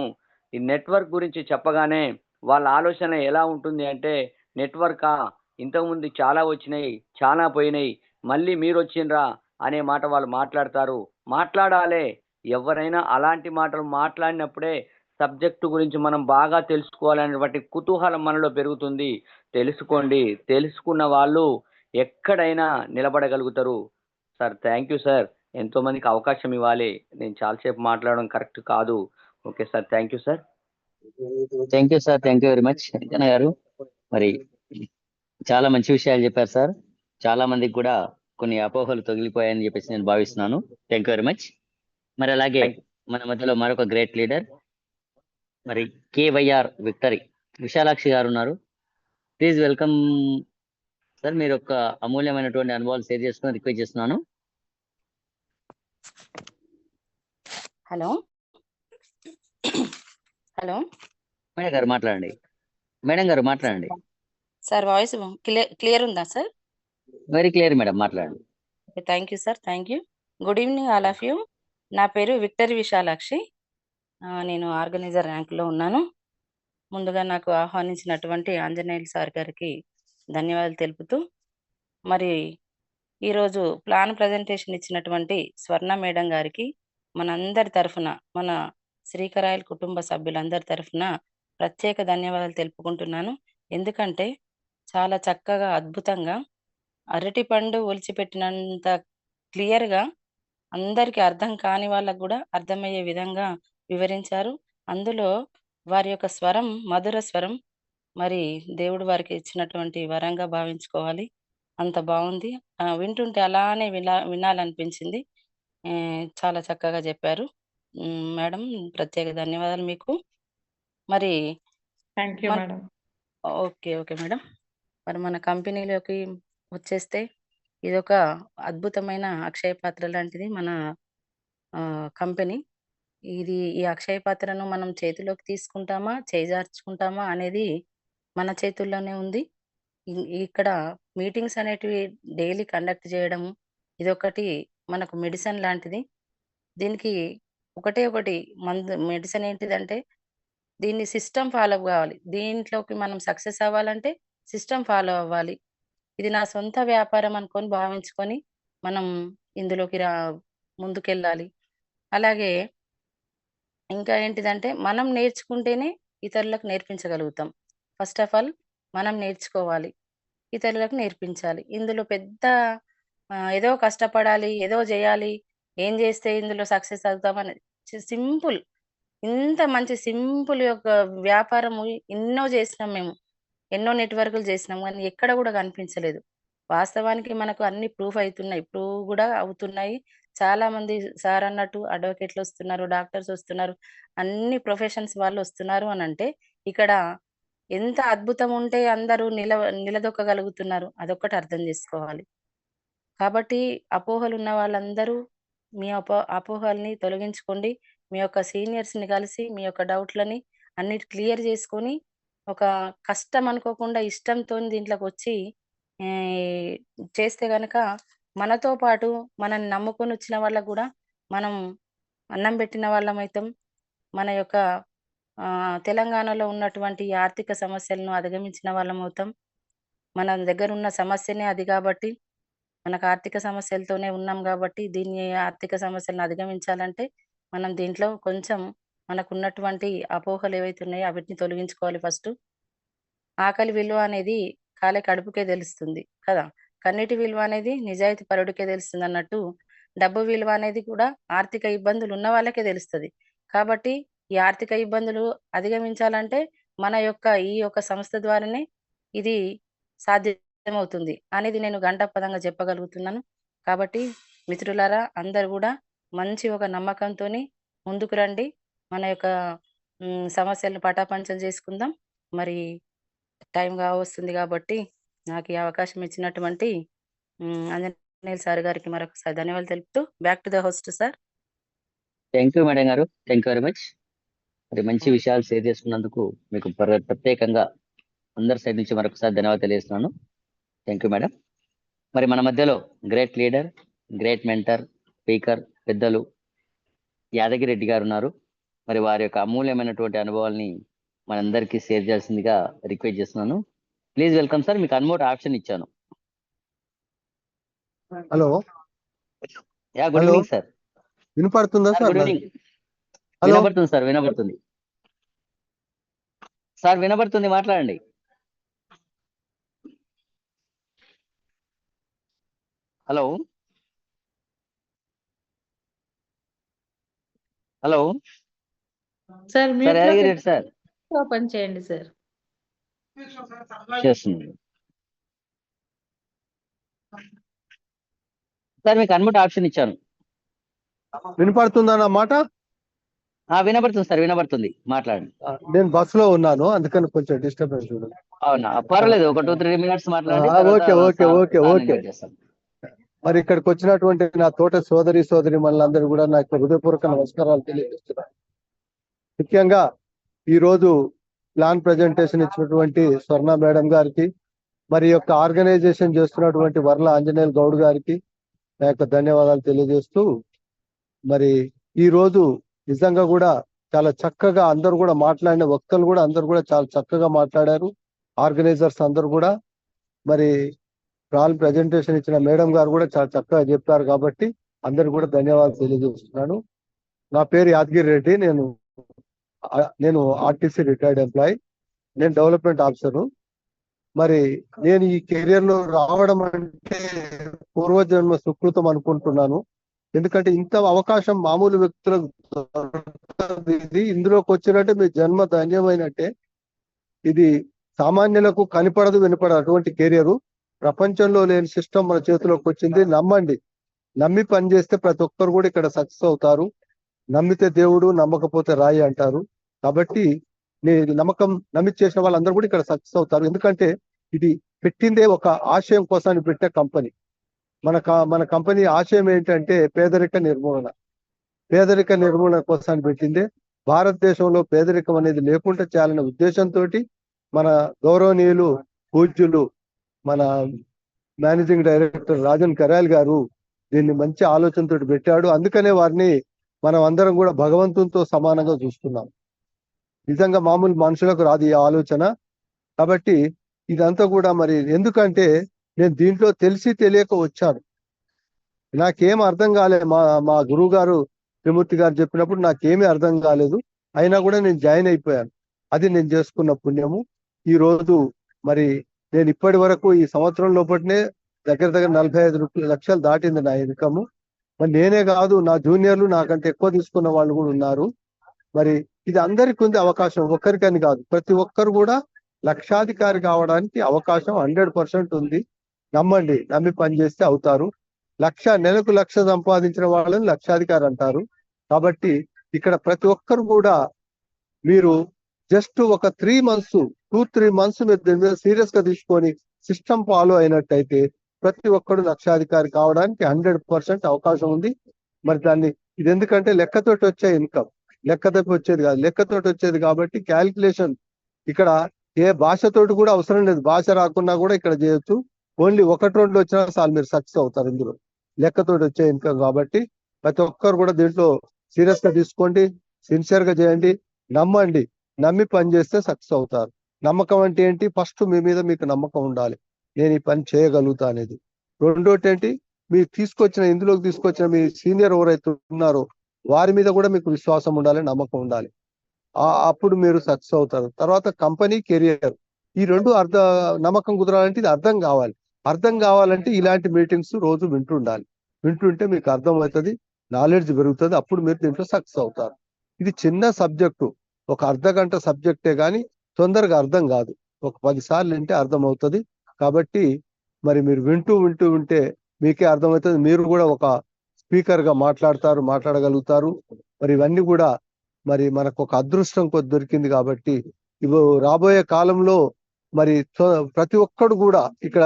ఈ నెట్వర్క్ గురించి చెప్పగానే వాళ్ళ ఆలోచన ఎలా ఉంటుంది అంటే, నెట్వర్కా? ఇంతకుముందు చాలా వచ్చినాయి, చాలా పోయినాయి. మళ్ళీ మీరొచ్చిండ్రా అనే మాట వాళ్ళు మాట్లాడతారు. మాట్లాడాలే. ఎవరైనా అలాంటి మాటలు మాట్లాడినప్పుడే సబ్జెక్ట్ గురించి మనం బాగా తెలుసుకోవాలనేటువంటి కుతూహలం మనలో పెరుగుతుంది. తెలుసుకోండి. తెలుసుకున్న వాళ్ళు ఎక్కడైనా నిలబడగలుగుతారు. Sir thank you sir. ఎంతో మందికి అవకాశం ఇవ్వాలి. నేను చాలా సేపు మాట్లాడడం కరెక్ట్ కాదు. Okay sir. Thank you sir. Thank you sir. Thank you very much Venkanna గారు. మరి చాలా మంచి విషయాలు చెప్పారు సార్. చాలా మందికి కూడా కొన్ని అపోహలు తొలగిపోయాయని చెప్పేసి నేను భావిస్తున్నాను. Thank you very much. మరి అలాగే మన మధ్యలో మరొక గ్రేట్ లీడర్ మరి కేవైఆర్ విక్టరీ విశాలాక్షి గారు ఉన్నారు. Please welcome sir. మీరు ఒక అమూల్యమైనటువంటి అనుభవాలు షేర్ చేసుకుని రిక్వెస్ట్ చేస్తున్నాను. హలో హలో మేడం గారు మాట్లాడండి. మేడం గారు మాట్లాడండి. సార్ వాయిస్ క్లియర్ ఉందా సార్? వెరీ క్లియర్ మేడం, మాట్లాడండి. Thank you sir. Thank you. Good evening all of you. నా పేరు విక్టరీ విశాలాక్షి. నేను ఆర్గనైజర్ ర్యాంక్లో ఉన్నాను. ముందుగా నాకు ఆహ్వానించినటువంటి ఆంజనేయులు సార్ గారికి ధన్యవాదాలు తెలుపుతూ, మరి ఈరోజు ప్లాన్ ప్రజెంటేషన్ ఇచ్చినటువంటి స్వర్ణ మేడం గారికి మనందరి తరఫున, మన శ్రీకరాయల కుటుంబ సభ్యులందరి తరఫున ప్రత్యేక ధన్యవాదాలు తెలుపుకుంటున్నాను. ఎందుకంటే చాలా చక్కగా, అద్భుతంగా, అరటిపండు ఒలిచిపెట్టినంత క్లియర్గా అందరికీ అర్థం కాని వాళ్ళకు కూడా అర్థమయ్యే విధంగా వివరించారు. అందులో వారి యొక్క స్వరం, మధుర స్వరం, మరి దేవుడు వారికి ఇచ్చినటువంటి వరంగా భావించుకోవాలి. అంత బాగుంది. వింటుంటే అలానే వినాలనిపించింది. చాలా చక్కగా చెప్పారు. మేడం, ప్రత్యేక ధన్యవాదాలు మీకు. మరి thank you madam. Okay madam. మరి మన కంపెనీలోకి వచ్చేస్తే ఇదొక అద్భుతమైన అక్షయ పాత్ర లాంటిది మన కంపెనీ. ఈ అక్షయ పాత్రను మనం చేతిలోకి తీసుకుంటామా, చేజార్చుకుంటామా అనేది మన చేతుల్లోనే ఉంది. ఇక్కడ మీటింగ్స్ అనేటివి డైలీ కండక్ట్ చేయడం, ఇదొకటి మనకు మెడిసిన్ లాంటిది. దీనికి ఒకటి మెడిసిన్ ఏంటిదంటే, దీన్ని సిస్టమ్ ఫాలో కావాలి. దీంట్లోకి మనం సక్సెస్ అవ్వాలంటే సిస్టమ్ ఫాలో అవ్వాలి. ఇది నా సొంత వ్యాపారం అనుకొని భావించుకొని మనం ఇందులోకి ముందుకెళ్ళాలి. అలాగే ఇంకా ఏంటిదంటే, మనం నేర్చుకుంటేనే ఇతరులకు నేర్పించగలుగుతాం. ఫస్ట్ ఆఫ్ ఆల్ మనం నేర్చుకోవాలి, ఇతరులకు నేర్పించాలి. ఇందులో పెద్ద ఏదో కష్టపడాలి, ఏదో చేయాలి, ఏం చేస్తే ఇందులో సక్సెస్ అవుతామని సింపుల్. ఇంత మంచి సింపుల్ యొక్క వ్యాపారము ఎన్నో చేసినాం మేము. ఎన్నో నెట్‌వర్క్‌లు చేసినాం గానీ ఎక్కడ కూడా కనిపించలేదు. వాస్తవానికి మనకు అన్ని ప్రూఫ్ అయితున్నాయి. ప్రూవ్ కూడా అవుతున్నాయి. చాలామంది సార్ అన్నట్టు అడ్వకేట్‌లు వస్తున్నారు, డాక్టర్స్ వస్తున్నారు, అన్ని ప్రొఫెషన్స్ వాళ్ళు వస్తున్నారు అనంటే ఇక్కడ ఎంత అద్భుతం ఉంటే అందరూ నిలదొక్కగలుగుతున్నారు. అదొక్కటి అర్థం చేసుకోవాలి. కాబట్టి అపోహలున్న వాళ్ళందరూ మీ అపోహల్ని తొలగించుకోండి. మీ యొక్క సీనియర్స్‌ని కలిసి మీ యొక్క డౌట్‌లని అన్నిటి క్లియర్ చేసుకొని, ఒక కష్టం అనుకోకుండా ఇష్టంతోని దీంట్లోకొచ్చి ఆహ్, చేస్తే గనక మనతో పాటు మనల్ని నమ్ముకొనొచ్చిన వాళ్ళకి గూడా మనం అన్నం పెట్టిన వాళ్ళమైతాం. మన యొక్క తెలంగాణలో ఉన్నటువంటి ఈ ఆర్థిక సమస్యలను అధిగమించిన వాళ్ళమవుతాం. మన దగ్గరున్న సమస్యనే అది గాబట్టి మనకు ఆర్థిక సమస్యలతోనే ఉన్నాం గాబట్టి, దీన్ని ఆర్థిక సమస్యలను అధిగమించాలంటే, మనం దీంట్లో కొంచెం మనకున్నటువంటి అపోహలు ఏవైతే ఉన్నాయో అవిటిని తొలగించుకోవాలి ఫస్టు. ఆకలి విలువ అనేది కాలే కడుపుకే తెలుస్తుంది కదా! కన్నీటి విలువ అనేది నిజాయితీ పరుడికే తెలుస్తుందన్నట్టు, డబ్బు విలువ అనేది కూడా ఆర్థిక ఇబ్బందులు ఉన్న వాళ్ళకే తెలుస్తది. కాబట్టి ఈ ఆర్థిక ఇబ్బందులు అధిగమించాలంటే, మన యొక్క ఈ యొక్క సంస్థ ద్వారానే ఇది సాధ్యమవుతుంది అనేది నేను ఘంటాపథంగా చెప్పగలుగుతున్నాను. కాబట్టి మిత్రులారా, అందరూ గూడా మంచి ఒక నమ్మకంతోని ముందుకు రండి. మన యొక్క సమస్యలను పటాపంచలు చేసుకుందాం. మరి టైం కావస్తుంది కాబట్టి నాకు ఈ అవకాశం ఇచ్చినటువంటి ఆంజనేయులు సార్ గారికి మరొకసారి ధన్యవాదాలు తెలుపుతూ back to the host sir. Thank you madam గారు, థ్యాంక్ యూ వెరీ మచ్. మరి మంచి విషయాలు షేర్ చేసుకున్నందుకు మీకు ప్రత్యేకంగా అందరి సైడ్ నుంచి మరొకసారి ధన్యవాదాలు తెలియజేస్తున్నాను. Thank you madam. మరి మన మధ్యలో great leader, great mentor, speaker పెద్దలు యాదగిరి రెడ్డి గారు ఉన్నారు. మరి వారి యొక్క అమూల్యమైనటువంటి అనుభవాల్ని మనందరికీ షేర్ చేయాల్సిందిగా రిక్వెస్ట్ చేస్తున్నాను. Please welcome sir. మీకు అన్మోట్ ఆప్షన్ ఇచ్చాను. Hello, yeah, good evening sir. వినపడుతుందా సార్? Good evening. హలో, వినబడుతుంది సార్, వినబడుతుంది సార్, వినబడుతుంది, మాట్లాడండి. Hello hello sir sir, mute Yadagiri Reddy sir open చేయండి సార్. చేస్తున్నాను సార్. మీకు అన్మోట్ ఆప్షన్ ఇచ్చాను. వినపడుతుందా నా మాట? వినబడుతుంది సార్, వినబడుతుంది, మాట్లాడండి. నేను బస్సులో ఉన్నాను, అందుకని కొంచెం డిస్టర్బెన్స్ చూడండి. అవునా, పర్వాలేదు, ఒక 2-3 మినిట్స్ మాట్లాడండి. Okay okay okay okay. చేస్తాను. మరి ఇక్కడికి వచ్చినటువంటి నా తోట సోదరి మనందరూ కూడా నాకు హృదయపూర్వక నమస్కారాలు తెలియజేస్తున్నాను. ముఖ్యంగా ఈ రోజు ప్లాన్ ప్రజెంటేషన్ ఇచ్చినటువంటి స్వర్ణ మేడం గారికి, మరి యొక్క ఆర్గనైజేషన్ చేస్తున్నటువంటి వర్ల ఆంజనేయులు గౌడ్ గారికి నా యొక్క ధన్యవాదాలు తెలియజేస్తూ, మరి ఈ రోజు నిజంగా కూడా చాలా చక్కగా అందరూ కూడా మాట్లాడిన వక్తలు కూడా అందరూ కూడా చాలా చక్కగా మాట్లాడారు. ఆర్గనైజర్స్ అందరూ కూడా, మరి ప్రాల్ ప్రజెంటేషన్ ఇచ్చిన మేడం గారు కూడా చాలా చక్కగా చెప్పారు. కాబట్టి అందరు కూడా ధన్యవాదాలు తెలియజేస్తున్నాను. నా పేరు యాదగిరి రెడ్డి, నేను ఆర్టీసీ రిటైర్డ్ ఎంప్లాయీ, నేను డెవలప్మెంట్ ఆఫీసరు. మరి నేను ఈ కెరియర్ లో రావడం అంటే పూర్వజన్మ సుకృతం అనుకుంటున్నాను. ఎందుకంటే ఇంత అవకాశం మామూలు వ్యక్తులకు దొరకదు. ఇది ఇందులోకి వచ్చినట్టే మీ జన్మ ధన్యమైనట్టే. ఇది సామాన్యులకు కనిపడదు వినపడదు అటువంటి కెరియరు. ప్రపంచంలో లేని సిస్టమ్ మన చేతిలోకి వచ్చింది. నమ్మండి, నమ్మి పని చేస్తే ప్రతి ఒక్కరు కూడా ఇక్కడ సక్సెస్ అవుతారు. నమ్మితే దేవుడు, నమ్మకపోతే రాయి అంటారు. కాబట్టి నమ్మి చేసిన వాళ్ళందరూ కూడా ఇక్కడ సక్సెస్ అవుతారు. ఎందుకంటే ఇది పెట్టిందే ఒక ఆశయం కోసాన్ని పెట్టే కంపెనీ. మన కంపెనీ ఆశయం ఏంటంటే పేదరిక నిర్మూలన కోసాన్ని పెట్టిందే. భారతదేశంలో పేదరికం అనేది లేకుండా చేయాలనే ఉద్దేశంతో మన గౌరవనీయులు పూజ్యులు మన మేనేజింగ్ డైరెక్టర్ రాజన్ కరాల్ గారు దీన్ని మంచి ఆలోచనతో పెట్టాడు. అందుకనే వారిని మనం అందరం కూడా భగవంతునితో సమానంగా చూస్తున్నాం. నిజంగా మామూలు మనుషులకు రాదు ఈ ఆలోచన. కాబట్టి ఇదంతా కూడా మరి ఎందుకంటే నేను దీంట్లో తెలిసి తెలియక వచ్చాను. నాకేం అర్థం కాలేదు. మా గురువు గారు త్రిమూర్తి గారు చెప్పినప్పుడు నాకేమీ అర్థం కాలేదు. అయినా కూడా నేను జాయిన్ అయిపోయాను. అది నేను చేసుకున్న పుణ్యము. ఈ రోజు మరి నేను ఇప్పటి వరకు ఈ సంవత్సరం లోపలనే దగ్గర దగ్గర 45 లక్షలు దాటింది నా ఇన్కమ్. మరి నేనే కాదు, నా జూనియర్లు నాకంటే ఎక్కువ తీసుకున్న వాళ్ళు కూడా ఉన్నారు. మరి ఇది అందరికీ ఉంది అవకాశం, ఒక్కరికని కాదు. ప్రతి ఒక్కరు కూడా లక్షాధికారి కావడానికి అవకాశం 100% ఉంది. నమ్మండి, నమ్మి పనిచేస్తే అవుతారు. నెలకు లక్ష సంపాదించిన వాళ్ళని లక్షాధికారి అంటారు. కాబట్టి ఇక్కడ ప్రతి ఒక్కరు కూడా మీరు జస్ట్ ఒక 3 months 2-3 months మీరు దీని మీద సీరియస్ గా తీసుకొని సిస్టమ్ ఫాలో అయినట్టయితే ప్రతి ఒక్కరు లక్షాధికారి కావడానికి 100% అవకాశం ఉంది. మరి దాన్ని ఇది ఎందుకంటే లెక్కతోటి వచ్చే ఇన్కమ్, లెక్కతోటి వచ్చేది కాదు, లెక్కతోటి వచ్చేది కాబట్టి క్యాల్కులేషన్ ఇక్కడ ఏ భాషతోటి కూడా అవసరం లేదు. భాష రాకున్నా కూడా ఇక్కడ చేయొచ్చు. ఓన్లీ 1-2 వచ్చినా చాలు, మీరు సక్సెస్ అవుతారు. ఇందులో లెక్కతోటి వచ్చే ఇన్కమ్ కాబట్టి ప్రతి ఒక్కరు కూడా దీంట్లో సీరియస్ గా తీసుకోండి, సిన్సియర్ గా చేయండి, నమ్మండి, నమ్మి పని చేస్తే సక్సెస్ అవుతారు. నమ్మకం అంటే ఏంటి? ఫస్ట్ మీ మీద మీకు నమ్మకం ఉండాలి, నేను ఈ పని చేయగలుగుతా అనేది. రెండోటి ఏంటి? మీరు ఇందులోకి తీసుకొచ్చిన మీ సీనియర్ ఎవరైతే ఉన్నారో వారి మీద కూడా మీకు విశ్వాసం ఉండాలి, నమ్మకం ఉండాలి. అప్పుడు మీరు సక్సెస్ అవుతారు. తర్వాత కంపెనీ, కెరియర్, ఈ రెండు నమ్మకం కుదరాలంటే ఇది అర్థం కావాలి. అర్థం కావాలంటే ఇలాంటి మీటింగ్స్ రోజు వింటుండాలి. వింటుంటే మీకు అర్థం అవుతుంది, నాలెడ్జ్ పెరుగుతుంది. అప్పుడు మీరు దీంట్లో సక్సెస్ అవుతారు. ఇది చిన్న సబ్జెక్టు, ఒక అర్ధగంట సబ్జెక్టే కానీ తొందరగా అర్థం కాదు. ఒక 10 సార్లు వింటే అర్థం అవుతుంది. కాబట్టి మరి మీరు వింటూ ఉంటే మీకే అర్థమవుతుంది. మీరు కూడా ఒక స్పీకర్ గా మాట్లాడగలుగుతారు. మరి ఇవన్నీ కూడా మరి మనకు ఒక అదృష్టం కొద్ది దొరికింది. కాబట్టి ఇవి రాబోయే కాలంలో మరి ప్రతి ఒక్కడు కూడా ఇక్కడ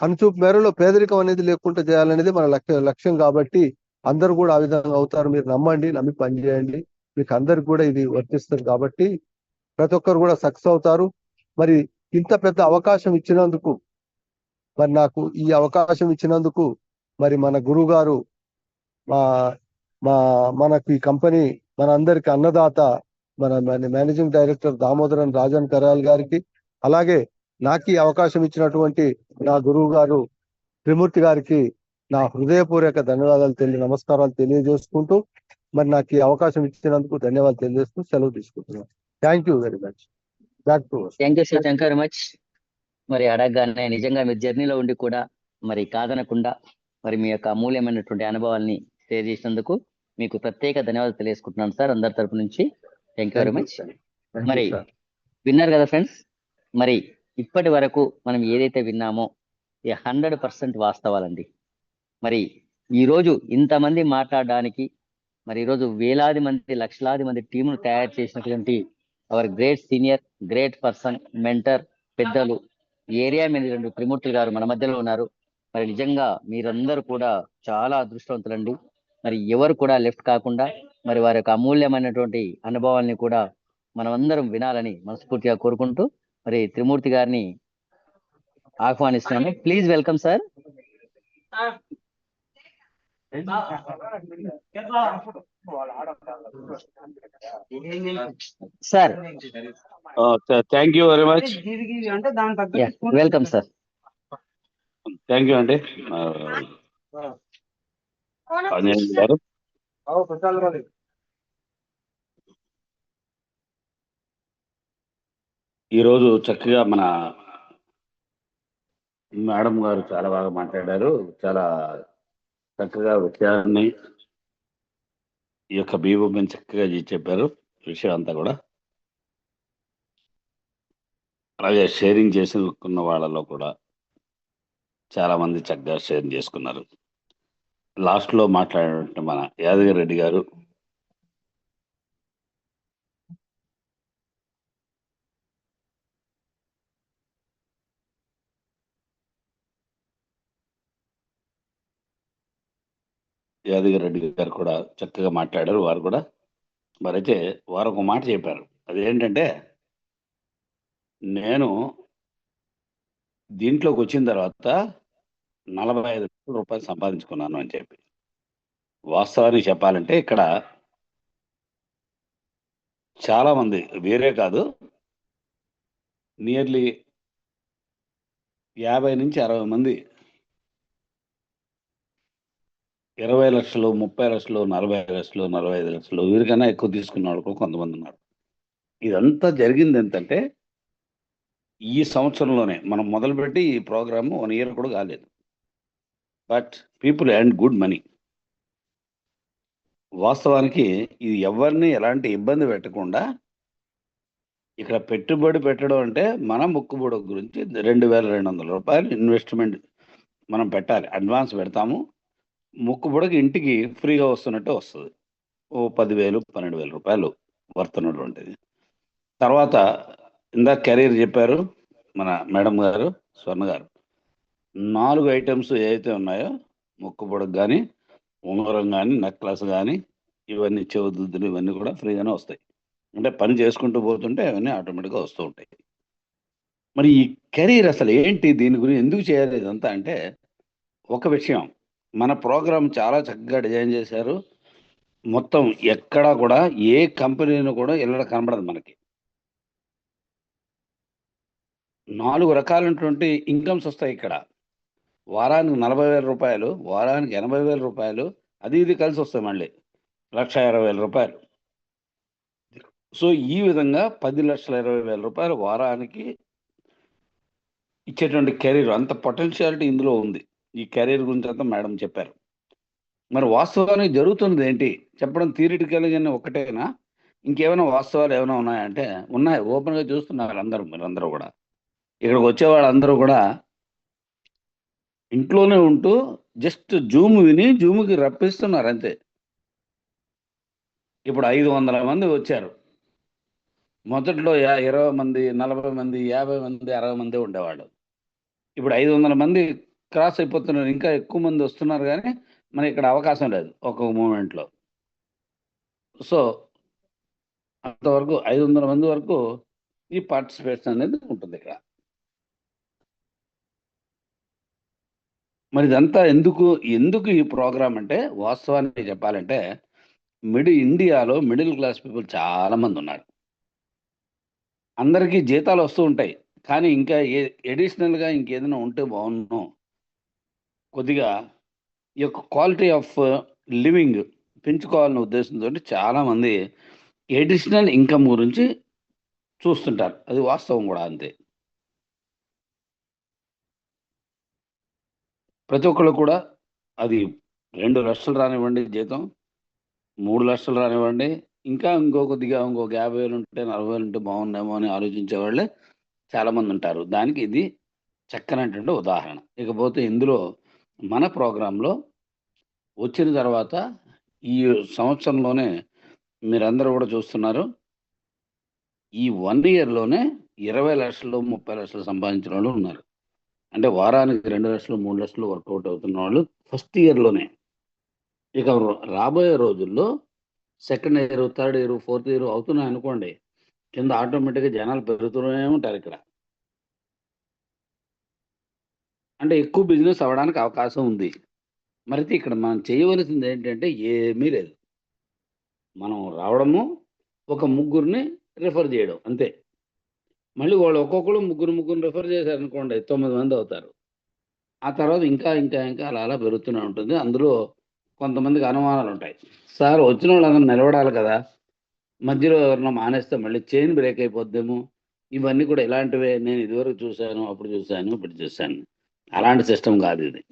కనుచూపు మేరలో పేదరికం అనేది లేకుండా చేయాలనేది మన లక్ష్యం. కాబట్టి అందరూ కూడా ఆ విధంగా అవుతారు. మీరు నమ్మండి, నమ్మి పని చేయండి, మీకు అందరికి కూడా ఇది వర్తిస్తుంది. కాబట్టి ప్రతి ఒక్కరు కూడా సక్సెస్ అవుతారు. మరి ఇంత పెద్ద అవకాశం ఇచ్చినందుకు, మరి నాకు ఈ అవకాశం ఇచ్చినందుకు మరి మన గురువు గారు, మనకు ఈ కంపెనీ మన అందరికి అన్నదాత మన మేనేజింగ్ డైరెక్టర్ దామోదరన్ రాజన్ కరాల్ గారికి, అలాగే నాకు ఈ అవకాశం ఇచ్చినటువంటి నా గురువు గారు త్రిమూర్తి గారికి నా హృదయపూర్వక ధన్యవాదాలు నమస్కారాలు తెలియజేసుకుంటూ, మరి నాకు ఈ అవకాశం ఇచ్చినందుకు ధన్యవాదాలు తెలియజేస్తూ సెలవు తీసుకుంటున్నాను. Thank you very much. Back to thank you sir, thank you very much. మరి అడగగానే నిజంగా మీ జర్నీలో ఉండి కూడా మరి కాదనకుండా మరి మీ యొక్క అమూల్యమైనటువంటి అనుభవాల్ని షేర్ చేసినందుకు మీకు ప్రత్యేక ధన్యవాదాలు తెలియజేసుకుంటున్నాను సార్, అందరి తరపు నుంచి. Thank you very much. మరి విన్నారు కదా ఫ్రెండ్స్, మరి ఇప్పటి వరకు మనం ఏదైతే విన్నామో 100% వాస్తవాలండి. మరి ఈరోజు ఇంతమంది మాట్లాడడానికి, మరి ఈరోజు వేలాది మంది, లక్షలాది మంది టీమును తయారు చేసినటువంటి hour great senior, great person, mentor, పెద్దలు, ఏరియా మేనేజర్ త్రిమూర్తి గారు మన మధ్యలో ఉన్నారు. మరి నిజంగా మీరందరూ కూడా చాలా అదృష్టవంతులండి. మరి ఎవరు కూడా లెఫ్ట్ కాకుండా మరి వారి యొక్క అమూల్యమైనటువంటి అనుభవాల్ని కూడా మనం అందరం వినాలని మనస్ఫూర్తిగా కోరుకుంటూ మరి త్రిమూర్తి గారిని ఆహ్వానిస్తున్నాను. Please welcome sir. Sir thank you very much. Welcome sir. Thank you అండి ఆంజనేయులు గారు. ఈరోజు చక్కగా మన మేడం గారు చాలా బాగా మాట్లాడారు. చాలా చక్కగా విషయాన్ని ఈ యొక్క బీభూమిని చక్కగా చెప్పారు, విషయం అంతా కూడా. అలాగే షేరింగ్ చేసుకున్న వాళ్ళలో కూడా చాలా మంది చక్కగా షేర్ చేసుకున్నారు. లాస్ట్ లో మాట్లాడినట్టు మన యాదగిరి రెడ్డి గారు కూడా చక్కగా మాట్లాడారు. వారు కూడా మరైతే వారు ఒక మాట చెప్పారు. అదేంటంటే, నేను దీంట్లోకి వచ్చిన తర్వాత 45 లక్షల రూపాయలు సంపాదించుకున్నాను అని చెప్పి. వాస్తవానికి చెప్పాలంటే ఇక్కడ చాలా మంది, వేరే కాదు, నియర్లీ 50 నుంచి 60 మంది 20 లక్షలు, 30 లక్షలు, 40 లక్షలు, 45 లక్షలు, వీరికన్నా ఎక్కువ తీసుకున్న వాళ్ళు కొంతమంది ఉన్నారు. ఇదంతా జరిగింది ఏంటంటే, ఈ సంవత్సరంలోనే మనం మొదలుపెట్టి ఈ ప్రోగ్రామ్ 1 ఇయర్ కూడా కాలేదు. But people earn good money. వాస్తవానికి ఇది ఎవరిని ఎలాంటి ఇబ్బంది పెట్టకుండా ఇక్కడ పెట్టుబడి పెట్టడం అంటే మన ముక్కుబడి గురించి 2,200 రూపాయలు ఇన్వెస్ట్మెంట్ మనం పెట్టాలి. అడ్వాన్స్ పెడతాము, ముక్కుబడికి ఇంటికి ఫ్రీగా వస్తున్నట్టు వస్తుంది. ఓ 10,000 12,000 రూపాయలు వర్తున్నటువంటిది. తర్వాత ఇందాక కెరీర్ చెప్పారు మన మేడం గారు, స్వర్ణ గారు. 4 ఐటమ్స్ ఏవైతే ఉన్నాయో ముక్కుబడికి కానీ, ఉంగరం కానీ, నెక్లెస్ కానీ, ఇవన్నీ చెవుదుద్దులు ఇవన్నీ కూడా ఫ్రీగానే వస్తాయి. అంటే పని చేసుకుంటూ పోతుంటే అవన్నీ ఆటోమేటిక్గా వస్తూ ఉంటాయి. మరి ఈ కెరీర్ అసలు ఏంటి, దీని గురించి ఎందుకు చేయాలి ఇదంతా అంటే, ఒక విషయం, మన ప్రోగ్రామ్ చాలా చక్కగా డిజైన్ చేశారు. మొత్తం ఎక్కడా కూడా ఏ కంపెనీని కూడా ఎల్లడ కనబడదు మనకి. 4 రకాలైనటువంటి ఇన్కమ్స్ వస్తాయి ఇక్కడ. వారానికి 40,000 రూపాయలు, వారానికి 80,000 రూపాయలు, అది ఇది కలిసి వస్తాయి మళ్ళీ 1,20,000 రూపాయలు. సో ఈ విధంగా 10,20,000 రూపాయలు వారానికి ఇచ్చేటువంటి కెరీర్, అంత పొటెన్షియాలిటీ ఇందులో ఉంది. ఈ కెరీర్ గురించి అంతా మేడం చెప్పారు. మరి వాస్తవానికి జరుగుతుంది ఏంటి చెప్పడం థియరిటికల్గానే ఒకటేనా, ఇంకేమైనా వాస్తవాలు ఏమైనా ఉన్నాయంటే ఉన్నాయి. ఓపెన్గా చూస్తున్నారు అందరూ, మీరందరూ కూడా. ఇక్కడికి వచ్చే వాళ్ళందరూ కూడా ఇంట్లోనే ఉంటూ జస్ట్ జూమ్ విని జూమ్కి రప్పిస్తున్నారు అంతే. ఇప్పుడు 500 మంది వచ్చారు. మొదట్లో 20 మంది, 40 మంది, 50 మంది, 60 మంది ఉండేవాళ్ళు. ఇప్పుడు 500 మంది క్రాస్ అయిపోతున్నారు. ఇంకా ఎక్కువ మంది వస్తున్నారు, కానీ మనకి ఇక్కడ అవకాశం లేదు ఒక్కొక్క మూమెంట్లో. సో అంతవరకు 500 మంది వరకు ఈ పార్టిసిపేషన్ అనేది ఉంటుంది ఇక్కడ. మరి ఇదంతా ఎందుకు ఈ ప్రోగ్రామ్ అంటే, వాస్తవానికి చెప్పాలంటే ఇండియాలో మిడిల్ క్లాస్ పీపుల్ చాలా మంది ఉన్నారు. అందరికీ జీతాలు వస్తూ ఉంటాయి, కానీ ఇంకా ఎడిషనల్గా ఇంకేదైనా ఉంటే బాగుండు, కొద్దిగా ఈ యొక్క క్వాలిటీ ఆఫ్ లివింగ్ పెంచుకోవాలనే ఉద్దేశంతో చాలామంది ఎడిషనల్ ఇన్కమ్ గురించి చూస్తుంటారు. అది వాస్తవం కూడా అంతే. ప్రతి ఒక్కళ్ళు కూడా అది 2 లక్షలు రానివ్వండి జీతం, 3 లక్షలు రానివ్వండి, ఇంకా ఇంకో 50,000 ఉంటే 40,000 ఉంటే బాగుండేమో అని ఆలోచించే వాళ్ళే చాలామంది ఉంటారు. దానికి ఇది చక్కనటువంటి ఉదాహరణ. ఇకపోతే ఇందులో మన ప్రోగ్రాంలో వచ్చిన తర్వాత ఈ సంవత్సరంలోనే మీరందరూ కూడా చూస్తున్నారు, ఈ 1 ఇయర్లోనే 20 లక్షలు 30 లక్షలు సంపాదించిన వాళ్ళు ఉన్నారు. అంటే వారానికి 2 లక్షలు 3 లక్షలు వర్కౌట్ అవుతున్న వాళ్ళు ఫస్ట్ ఇయర్లోనే. ఇక రాబోయే రోజుల్లో second year, third year, fourth year అవుతున్నాయి అనుకోండి, కింద ఆటోమేటిక్గా జనాలు పెరుగుతూనే ఉంటారు ఇక్కడ. అంటే ఎక్కువ బిజినెస్ అవ్వడానికి అవకాశం ఉంది. మరి ఇక్కడ మనం చేయవలసింది ఏంటంటే ఏమీ లేదు. మనం రావడము, ఒక ముగ్గురిని రిఫర్ చేయడం అంతే. మళ్ళీ వాళ్ళు ఒక్కొక్కరు ముగ్గురు రిఫర్ చేశారనుకోండి 9 మంది అవుతారు. ఆ తర్వాత ఇంకా ఇంకా ఇంకా అలా పెరుగుతూనే ఉంటుంది. అందులో కొంతమందికి అనుమానాలు ఉంటాయి. సార్ వచ్చిన వాళ్ళందరూ నిలబడాలి కదా, మధ్యలో ఎవరన్నా మానేస్తే మళ్ళీ చైన్ బ్రేక్ అయిపోద్దేమో, ఇవన్నీ కూడా ఇలాంటివే. నేను ఇదివరకు చూశాను, అప్పుడు చూశాను, ఇప్పుడు చూశాను. అలాంటి సిస్టమ్ కాదు ఇది.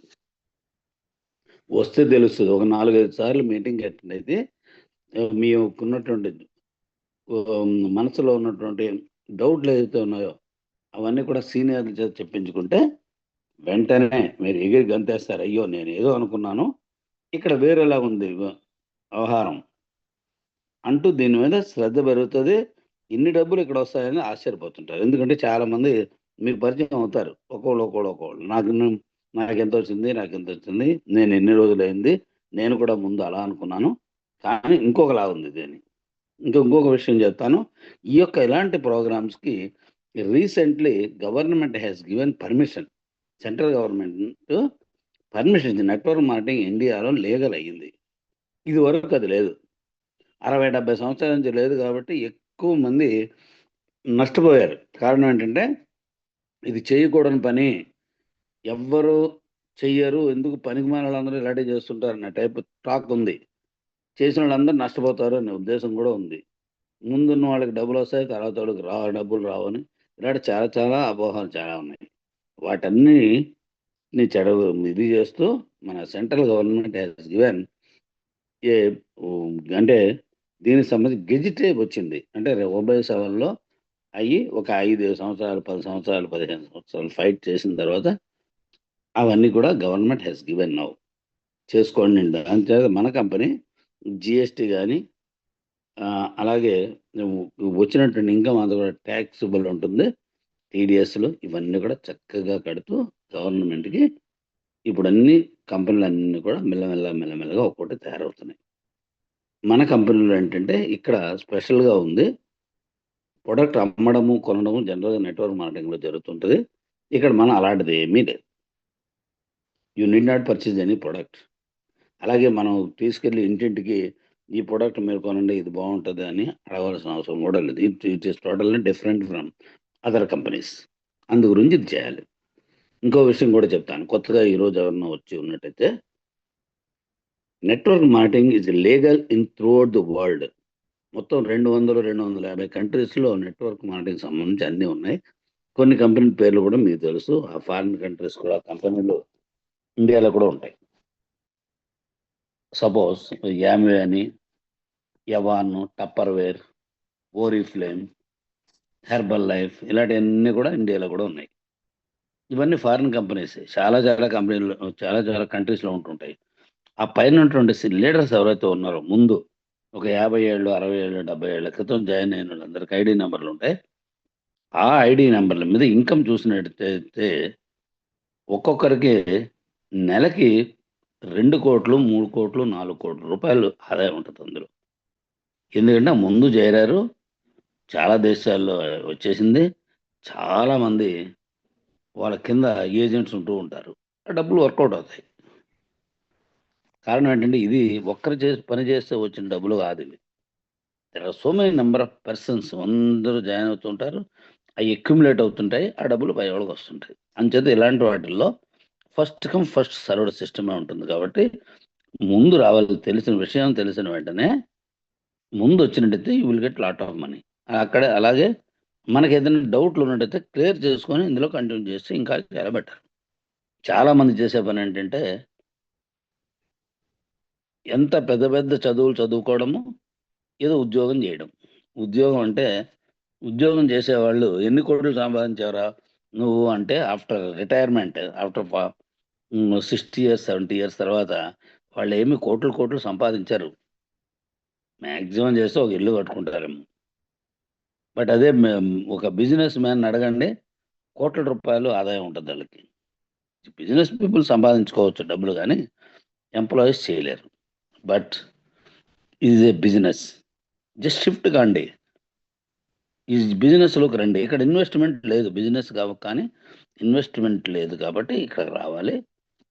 వస్తే తెలుస్తుంది. ఒక 4-5 సార్లు మీటింగ్ అటెండ్ అయితే మీకున్నటువంటి మనసులో ఉన్నటువంటి డౌట్లు ఏదైతే ఉన్నాయో అవన్నీ కూడా సీనియర్ల చేత చెప్పించుకుంటే వెంటనే మీరు ఎగిరి గంతేస్తారు. అయ్యో నేను ఏదో అనుకున్నాను, ఇక్కడ వేరేలా ఉంది వ్యవహారం అంటూ దీని మీద శ్రద్ధ పెరుగుతుంది. ఇన్ని డబ్బులు ఇక్కడ వస్తాయని ఆశ్చర్యపోతుంటారు. ఎందుకంటే చాలామంది మీకు పరిచయం అవుతారు. ఒక్కోళ్ళు నాకు ఎంత వచ్చింది, నేను ఎన్ని రోజులైంది, నేను కూడా ముందు అలా అనుకున్నాను, కానీ ఇంకొకలా ఉంది. దీన్ని ఇంకొక విషయం చెప్తాను. ఈ యొక్క ఇలాంటి ప్రోగ్రామ్స్కి recently government has given permission. Central government permission ఇచ్చింది. నెట్వర్క్ మార్కెటింగ్ ఇండియాలో లీగల్ అయ్యింది. ఇది వరకు అది లేదు. 60-70 సంవత్సరాల నుంచి లేదు. కాబట్టి ఎక్కువ మంది నష్టపోయారు. కారణం ఏంటంటే ఇది చేయకూడని పని, ఎవ్వరు చెయ్యరు, ఎందుకు పనికిమాలిన వాళ్ళందరూ ఇలాంటివి చేస్తుంటారు అన్న టైప్ టాక్ ఉంది. చేసిన వాళ్ళందరూ నష్టపోతారు అనే ఉద్దేశం కూడా ఉంది. ముందున్న వాళ్ళకి డబ్బులు వస్తాయి, తర్వాత వాళ్ళకి డబ్బులు రావని ఇలాంటి చాలా చాలా అపోహలు చాలా ఉన్నాయి. వాటన్ని ఇది చేస్తూ మన central government has given a అంటే దీనికి సంబంధించి గెజిటే వచ్చింది. అంటే 97లో అయ్యి ఒక 5 సంవత్సరాలు, 10 సంవత్సరాలు, 15 సంవత్సరాలు ఫైట్ చేసిన తర్వాత అవన్నీ కూడా గవర్నమెంట్ హ్యాస్ గివెన్ నౌ చేసుకోండి. అంతేకాదు మన కంపెనీ జిఎస్టీ కానీ అలాగే వచ్చినటువంటి ఇన్కమ్ అంతా కూడా ట్యాక్సిబుల్ ఉంటుంది. టీడీఎస్లు ఇవన్నీ కూడా చక్కగా కడుతూ గవర్నమెంట్కి ఇప్పుడు అన్ని కంపెనీలు అన్నీ కూడా మెల్లమెల్లగా ఒక్కొక్కటి తయారవుతున్నాయి. మన కంపెనీలో ఏంటంటే ఇక్కడ స్పెషల్గా ఉంది. ప్రొడక్ట్ అమ్మడము కొనడము జనరల్గా నెట్వర్క్ మార్కెటింగ్లో జరుగుతుంటుంది. ఇక్కడ మనం అలాంటిది ఏమీ లేదు. You need not purchase any product. అలాగే మనం తీసుకెళ్ళి ఇంటింటికి ఈ ప్రొడక్ట్ మీరు కొనండి ఇది బాగుంటుంది అని అడగవలసిన అవసరం కూడా లేదు. It is totally different from other companies. అందు గురించి ఇది చేయాలి. ఇంకో విషయం కూడా చెప్తాను. కొత్తగా ఈరోజు ఎవరన్నా వచ్చి ఉన్నట్టయితే network marketing is legal in throughout the world. మొత్తం 200-250 కంట్రీస్లో నెట్వర్క్ మార్కెటింగ్ సంబంధించి అన్నీ ఉన్నాయి. కొన్ని కంపెనీ పేర్లు కూడా మీకు తెలుసు. ఆ ఫారిన్ కంట్రీస్ కూడా కంపెనీలు ఇండియాలో కూడా ఉంటాయి. సపోజ్ యామ్వే అని, యవాన్, టప్పర్వేర్, ఓరిఫ్లేమ్, హెర్బల్ లైఫ్ ఇలాంటివన్నీ కూడా ఇండియాలో కూడా ఉన్నాయి. ఇవన్నీ ఫారిన్ కంపెనీస్. చాలా కంపెనీలు చాలా కంట్రీస్లో ఉంటుంటాయి. ఆ పైన ఉన్నటువంటి లీడర్స్ ఎవరైతే ఉన్నారో ముందు ఒక 50 ఏళ్ళు, 60 ఏళ్ళు, 70 ఏళ్ల క్రితం జాయిన్ అయిన వాళ్ళందరికీ ఐడి నెంబర్లు ఉంటాయి. ఆ ఐడి నెంబర్ల మీద ఇన్కమ్ చూసినట్టయితే ఒక్కొక్కరికి నెలకి 2 కోట్లు, 3 కోట్లు, 4 కోట్ల రూపాయలు ఆదాయం ఉంటుంది అందులో. ఎందుకంటే ముందు చేరారు, చాలా దేశాల్లో వచ్చేసింది. చాలామంది వాళ్ళ కింద ఏజెంట్స్ ఉంటూ ఉంటారు. ఆ డబ్బులు వర్కౌట్ అవుతాయి. కారణం ఏంటంటే ఇది ఒక్కరు పని చేస్తే వచ్చిన డబ్బులు కాదు ఇవి. There are so many number of persons అందరూ జాయిన్ అవుతుంటారు. అవి అక్యుములేట్ అవుతుంటాయి. ఆ డబ్బులు పై వాళ్ళకి వస్తుంటాయి. అంచేత ఇలాంటి వాటిల్లో ఫస్ట్ కమ్ ఫస్ట్ సర్వ్డ్ సిస్టమే ఉంటుంది. కాబట్టి ముందు రావాలి. తెలిసిన వెంటనే ముందు వచ్చినట్టయితే you will get lot of money. అక్కడే అలాగే మనకి ఏదైనా డౌట్లు ఉన్నట్టయితే క్లియర్ చేసుకొని ఇందులో కంటిన్యూ చేస్తే ఇంకా చాలా బెటర్. చాలామంది చేసే పని ఏంటంటే ఎంత పెద్ద చదువులు చదువుకోవడము, ఏదో ఉద్యోగం చేయడం. ఉద్యోగం అంటే ఉద్యోగం చేసేవాళ్ళు ఎన్ని కోట్లు సంపాదించారా నువ్వు అంటే after retirement, after 60 years 70 years తర్వాత వాళ్ళు ఏమి కోట్లు సంపాదించారు. మ్యాక్సిమం చేస్తే ఒక ఇల్లు కట్టుకుంటారేమో. బట్ అదే ఒక బిజినెస్ మ్యాన్ అడగండి, కోట్ల రూపాయలు ఆదాయం ఉంటుంది వాళ్ళకి. బిజినెస్ పీపుల్ సంపాదించుకోవచ్చు డబ్బులు, కానీ ఎంప్లాయీస్ చేయలేరు. But is a business. Just shift కాండి, ఈ బిజినెస్లోకి రండి. ఇక్కడ ఇన్వెస్ట్మెంట్ లేదు, బిజినెస్ కానీ ఇన్వెస్ట్మెంట్ లేదు. కాబట్టి ఇక్కడ రావాలి.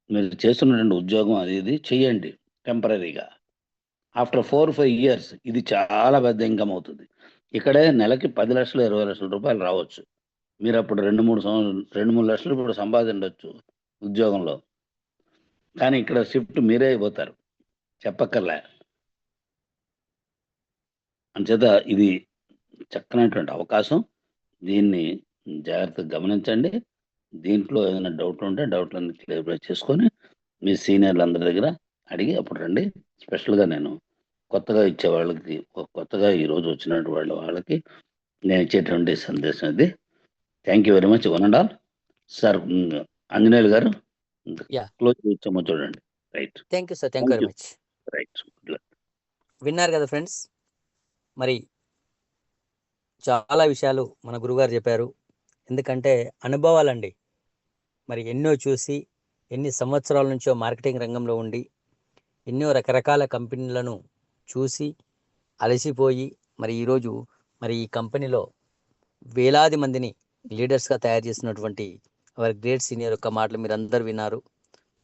మీరు చేస్తున్నటువంటి ఉద్యోగం అది ఇది చెయ్యండి టెంపరీగా. ఆఫ్టర్ 4-5 years ఇది చాలా పెద్ద ఇన్కమ్ అవుతుంది. ఇక్కడే నెలకి 10 లక్షలు 20 లక్షల రూపాయలు రావచ్చు. మీరు అప్పుడు 2-3 లక్షలు ఇప్పుడు సంపాదించవచ్చు ఉద్యోగంలో. కానీ ఇక్కడ షిఫ్ట్ మీరే అయిపోతారు, చెప్పక్కర్లే. అంచేత ఇది చక్కనటువంటి అవకాశం. దీన్ని జాగ్రత్తగా గమనించండి. దీంట్లో ఏదైనా డౌట్లు ఉంటే డౌట్లన్నీ క్లియర్ చేసుకొని మీ సీనియర్లు అందరి దగ్గర అడిగి అప్పుడు రండి. స్పెషల్గా నేను కొత్తగా ఇచ్చే వాళ్ళకి, కొత్తగా ఈరోజు వచ్చినటువంటి వాళ్ళకి నేను ఇచ్చేటువంటి సందేశం ఇది. Thank you very much. One and all. Sir Anjaneyulu గారు క్లోజ్ ఇచ్చామో చూడండి. Right. Thank you sir. Thank you very much. Right. విన్నారు కదా ఫ్రెండ్స్, మరి చాలా విషయాలు మన గురుగారు చెప్పారు. ఎందుకంటే అనుభవాలండి. మరి ఎన్నో చూసి, ఎన్ని సంవత్సరాల నుంచో మార్కెటింగ్ రంగంలో ఉండి, ఎన్నో రకరకాల కంపెనీలను చూసి అలసిపోయి మరి ఈరోజు మరి ఈ కంపెనీలో వేలాది మందిని లీడర్స్గా తయారు చేసినటువంటి వారి గ్రేట్ సీనియర్ యొక్క మాటలు మీరు అందరూ విన్నారు.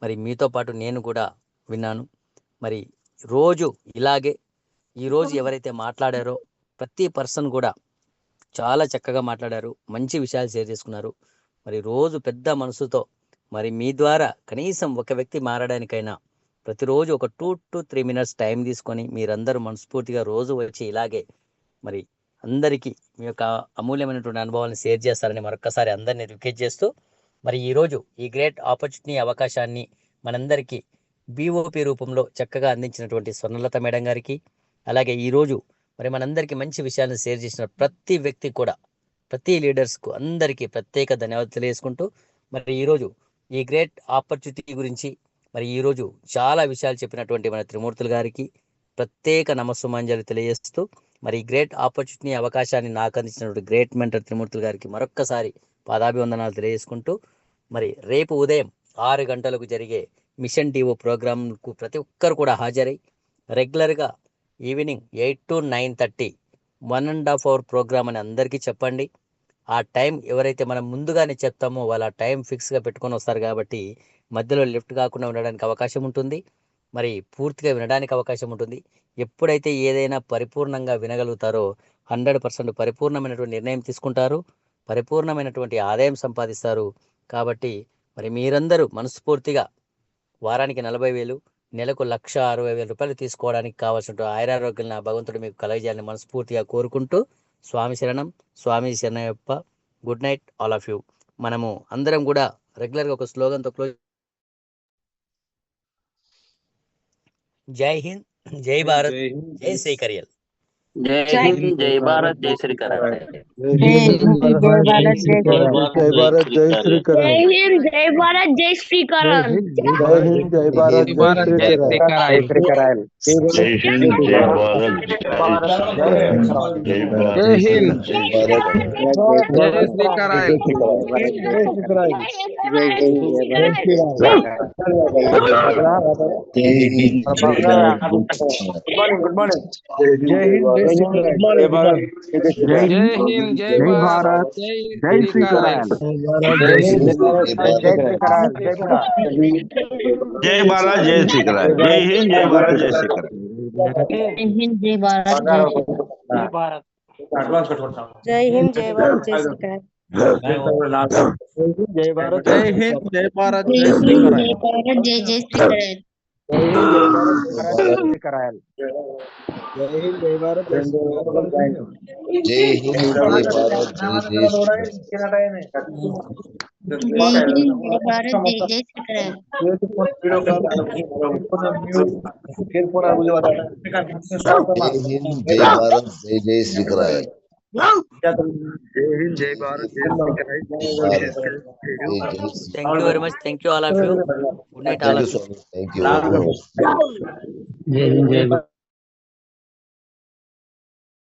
మరి మీతో పాటు నేను కూడా విన్నాను. మరి రోజు ఇలాగే ఈరోజు ఎవరైతే మాట్లాడారో ప్రతి పర్సన్ కూడా చాలా చక్కగా మాట్లాడారు, మంచి విషయాలు షేర్ చేసుకున్నారు. మరి రోజు పెద్ద మనసుతో మరి మీ ద్వారా కనీసం ఒక వ్యక్తి మారడానికైనా ప్రతిరోజు ఒక 2 to 3 minutes టైం తీసుకొని మీరందరూ మనస్ఫూర్తిగా రోజు వచ్చి ఇలాగే మరి అందరికీ మీ యొక్క అమూల్యమైనటువంటి అనుభవాలను షేర్ చేస్తారని మరొకసారి అందరినీ రిక్వెస్ట్ చేస్తూ, మరి ఈరోజు ఈ గ్రేట్ ఆపర్చునిటీ అవకాశాన్ని మనందరికీ బీఓపీ రూపంలో చక్కగా అందించినటువంటి స్వర్ణలత మేడం గారికి, అలాగే ఈరోజు మరి మనందరికీ మంచి విషయాలను షేర్ చేసిన ప్రతి వ్యక్తి కూడా, ప్రతి లీడర్స్కు అందరికీ ప్రత్యేక ధన్యవాదాలు తెలియజేసుకుంటూ, మరి ఈరోజు ఈ గ్రేట్ ఆపర్చునిటీ గురించి మరి ఈరోజు చాలా విషయాలు చెప్పినటువంటి మన త్రిమూర్తులు గారికి ప్రత్యేక నమస్సుమాంజలి తెలియజేస్తూ, మరి ఈ గ్రేట్ ఆపర్చునిటీ అవకాశాన్ని నాకు అందించినటువంటి గ్రేట్ మెంటర్ త్రిమూర్తులు గారికి మరొక్కసారి పాదాభివందనాలు తెలియజేసుకుంటూ, మరి రేపు ఉదయం 6 గంటలకు జరిగే మిషన్ డివో ప్రోగ్రాంకు ప్రతి ఒక్కరు కూడా హాజరై రెగ్యులర్గా ఈవినింగ్ 8 to 9:30 1.5 hour ప్రోగ్రామ్ అని అందరికీ చెప్పండి. ఆ టైం ఎవరైతే మనం ముందుగానే చెప్తామో వాళ్ళ టైం ఫిక్స్గా పెట్టుకొని వస్తారు కాబట్టి మధ్యలో లిఫ్ట్ కాకుండా ఉండడానికి అవకాశం ఉంటుంది, మరి పూర్తిగా వినడానికి అవకాశం ఉంటుంది. ఎప్పుడైతే ఏదైనా పరిపూర్ణంగా వినగలుగుతారో 100% పరిపూర్ణమైనటువంటి నిర్ణయం తీసుకుంటారు, పరిపూర్ణమైనటువంటి ఆదాయం సంపాదిస్తారు. కాబట్టి మరి మీరందరూ మనస్ఫూర్తిగా వారానికి 40,000, నెలకు 1,60,000 రూపాయలు తీసుకోవడానికి కావాల్సిన ఆయురారోగ్యాలను ఆ భగవంతుడు మీకు కలగజేయాలని మనస్ఫూర్తిగా కోరుకుంటూ, స్వామి శరణం, స్వామి శరణయ్యప్ప. Good night all of you. మనము అందరం కూడా రెగ్యులర్గా ఒక స్లోగన్తో క్లోజ్. జై హింద్, జై భారత్, జై శ్రీకరియల్. జై హింద్, జై భారత్, జై శ్రీకరణ్. జై భారత్, జై శ్రీకరణ్. జై హింద్, జై భారత్, జై శ్రీకరణ్. జై హింద్, జై భారత్, జై శ్రీకరణ్. జై హింద్, జై భారత్, జై హింద్, జై గుడ్ మార్నింగ్. జై హింద్, జై భారత్, జై హింద్, జై భారత్, జై శ్రీకరణ్. జై భారత్, జై శ్రీకరణ్. జై హింద్, జై భారత్, జై శ్రీకరణ్. జై హింద్, జై భారత్, జై భారత్. జై హింద్, జై భారత్, జై శ్రీకరణ్. జై భారత్, జై హింద్, జై భారత్, జై జై హింద్, శ్రీకరణ్. జై భారత్, జై జై శ్రీకరణ్. జై హింద్, జై భారత్, జై శ్రీకరణ్. జై హింద్, జై భారత్, జై శ్రీకరణ్. జై హింద్, జై భారత్, జై జై శ్రీకరణ్. జై హింద్, జై భారత్, జై జై శ్రీకరణ్. జై హింద్, జై భారత్, జై Srikaran. Thank you very much. Thank you all of you. Good night all of you. Thank you. జై హింద్, జై భారత్.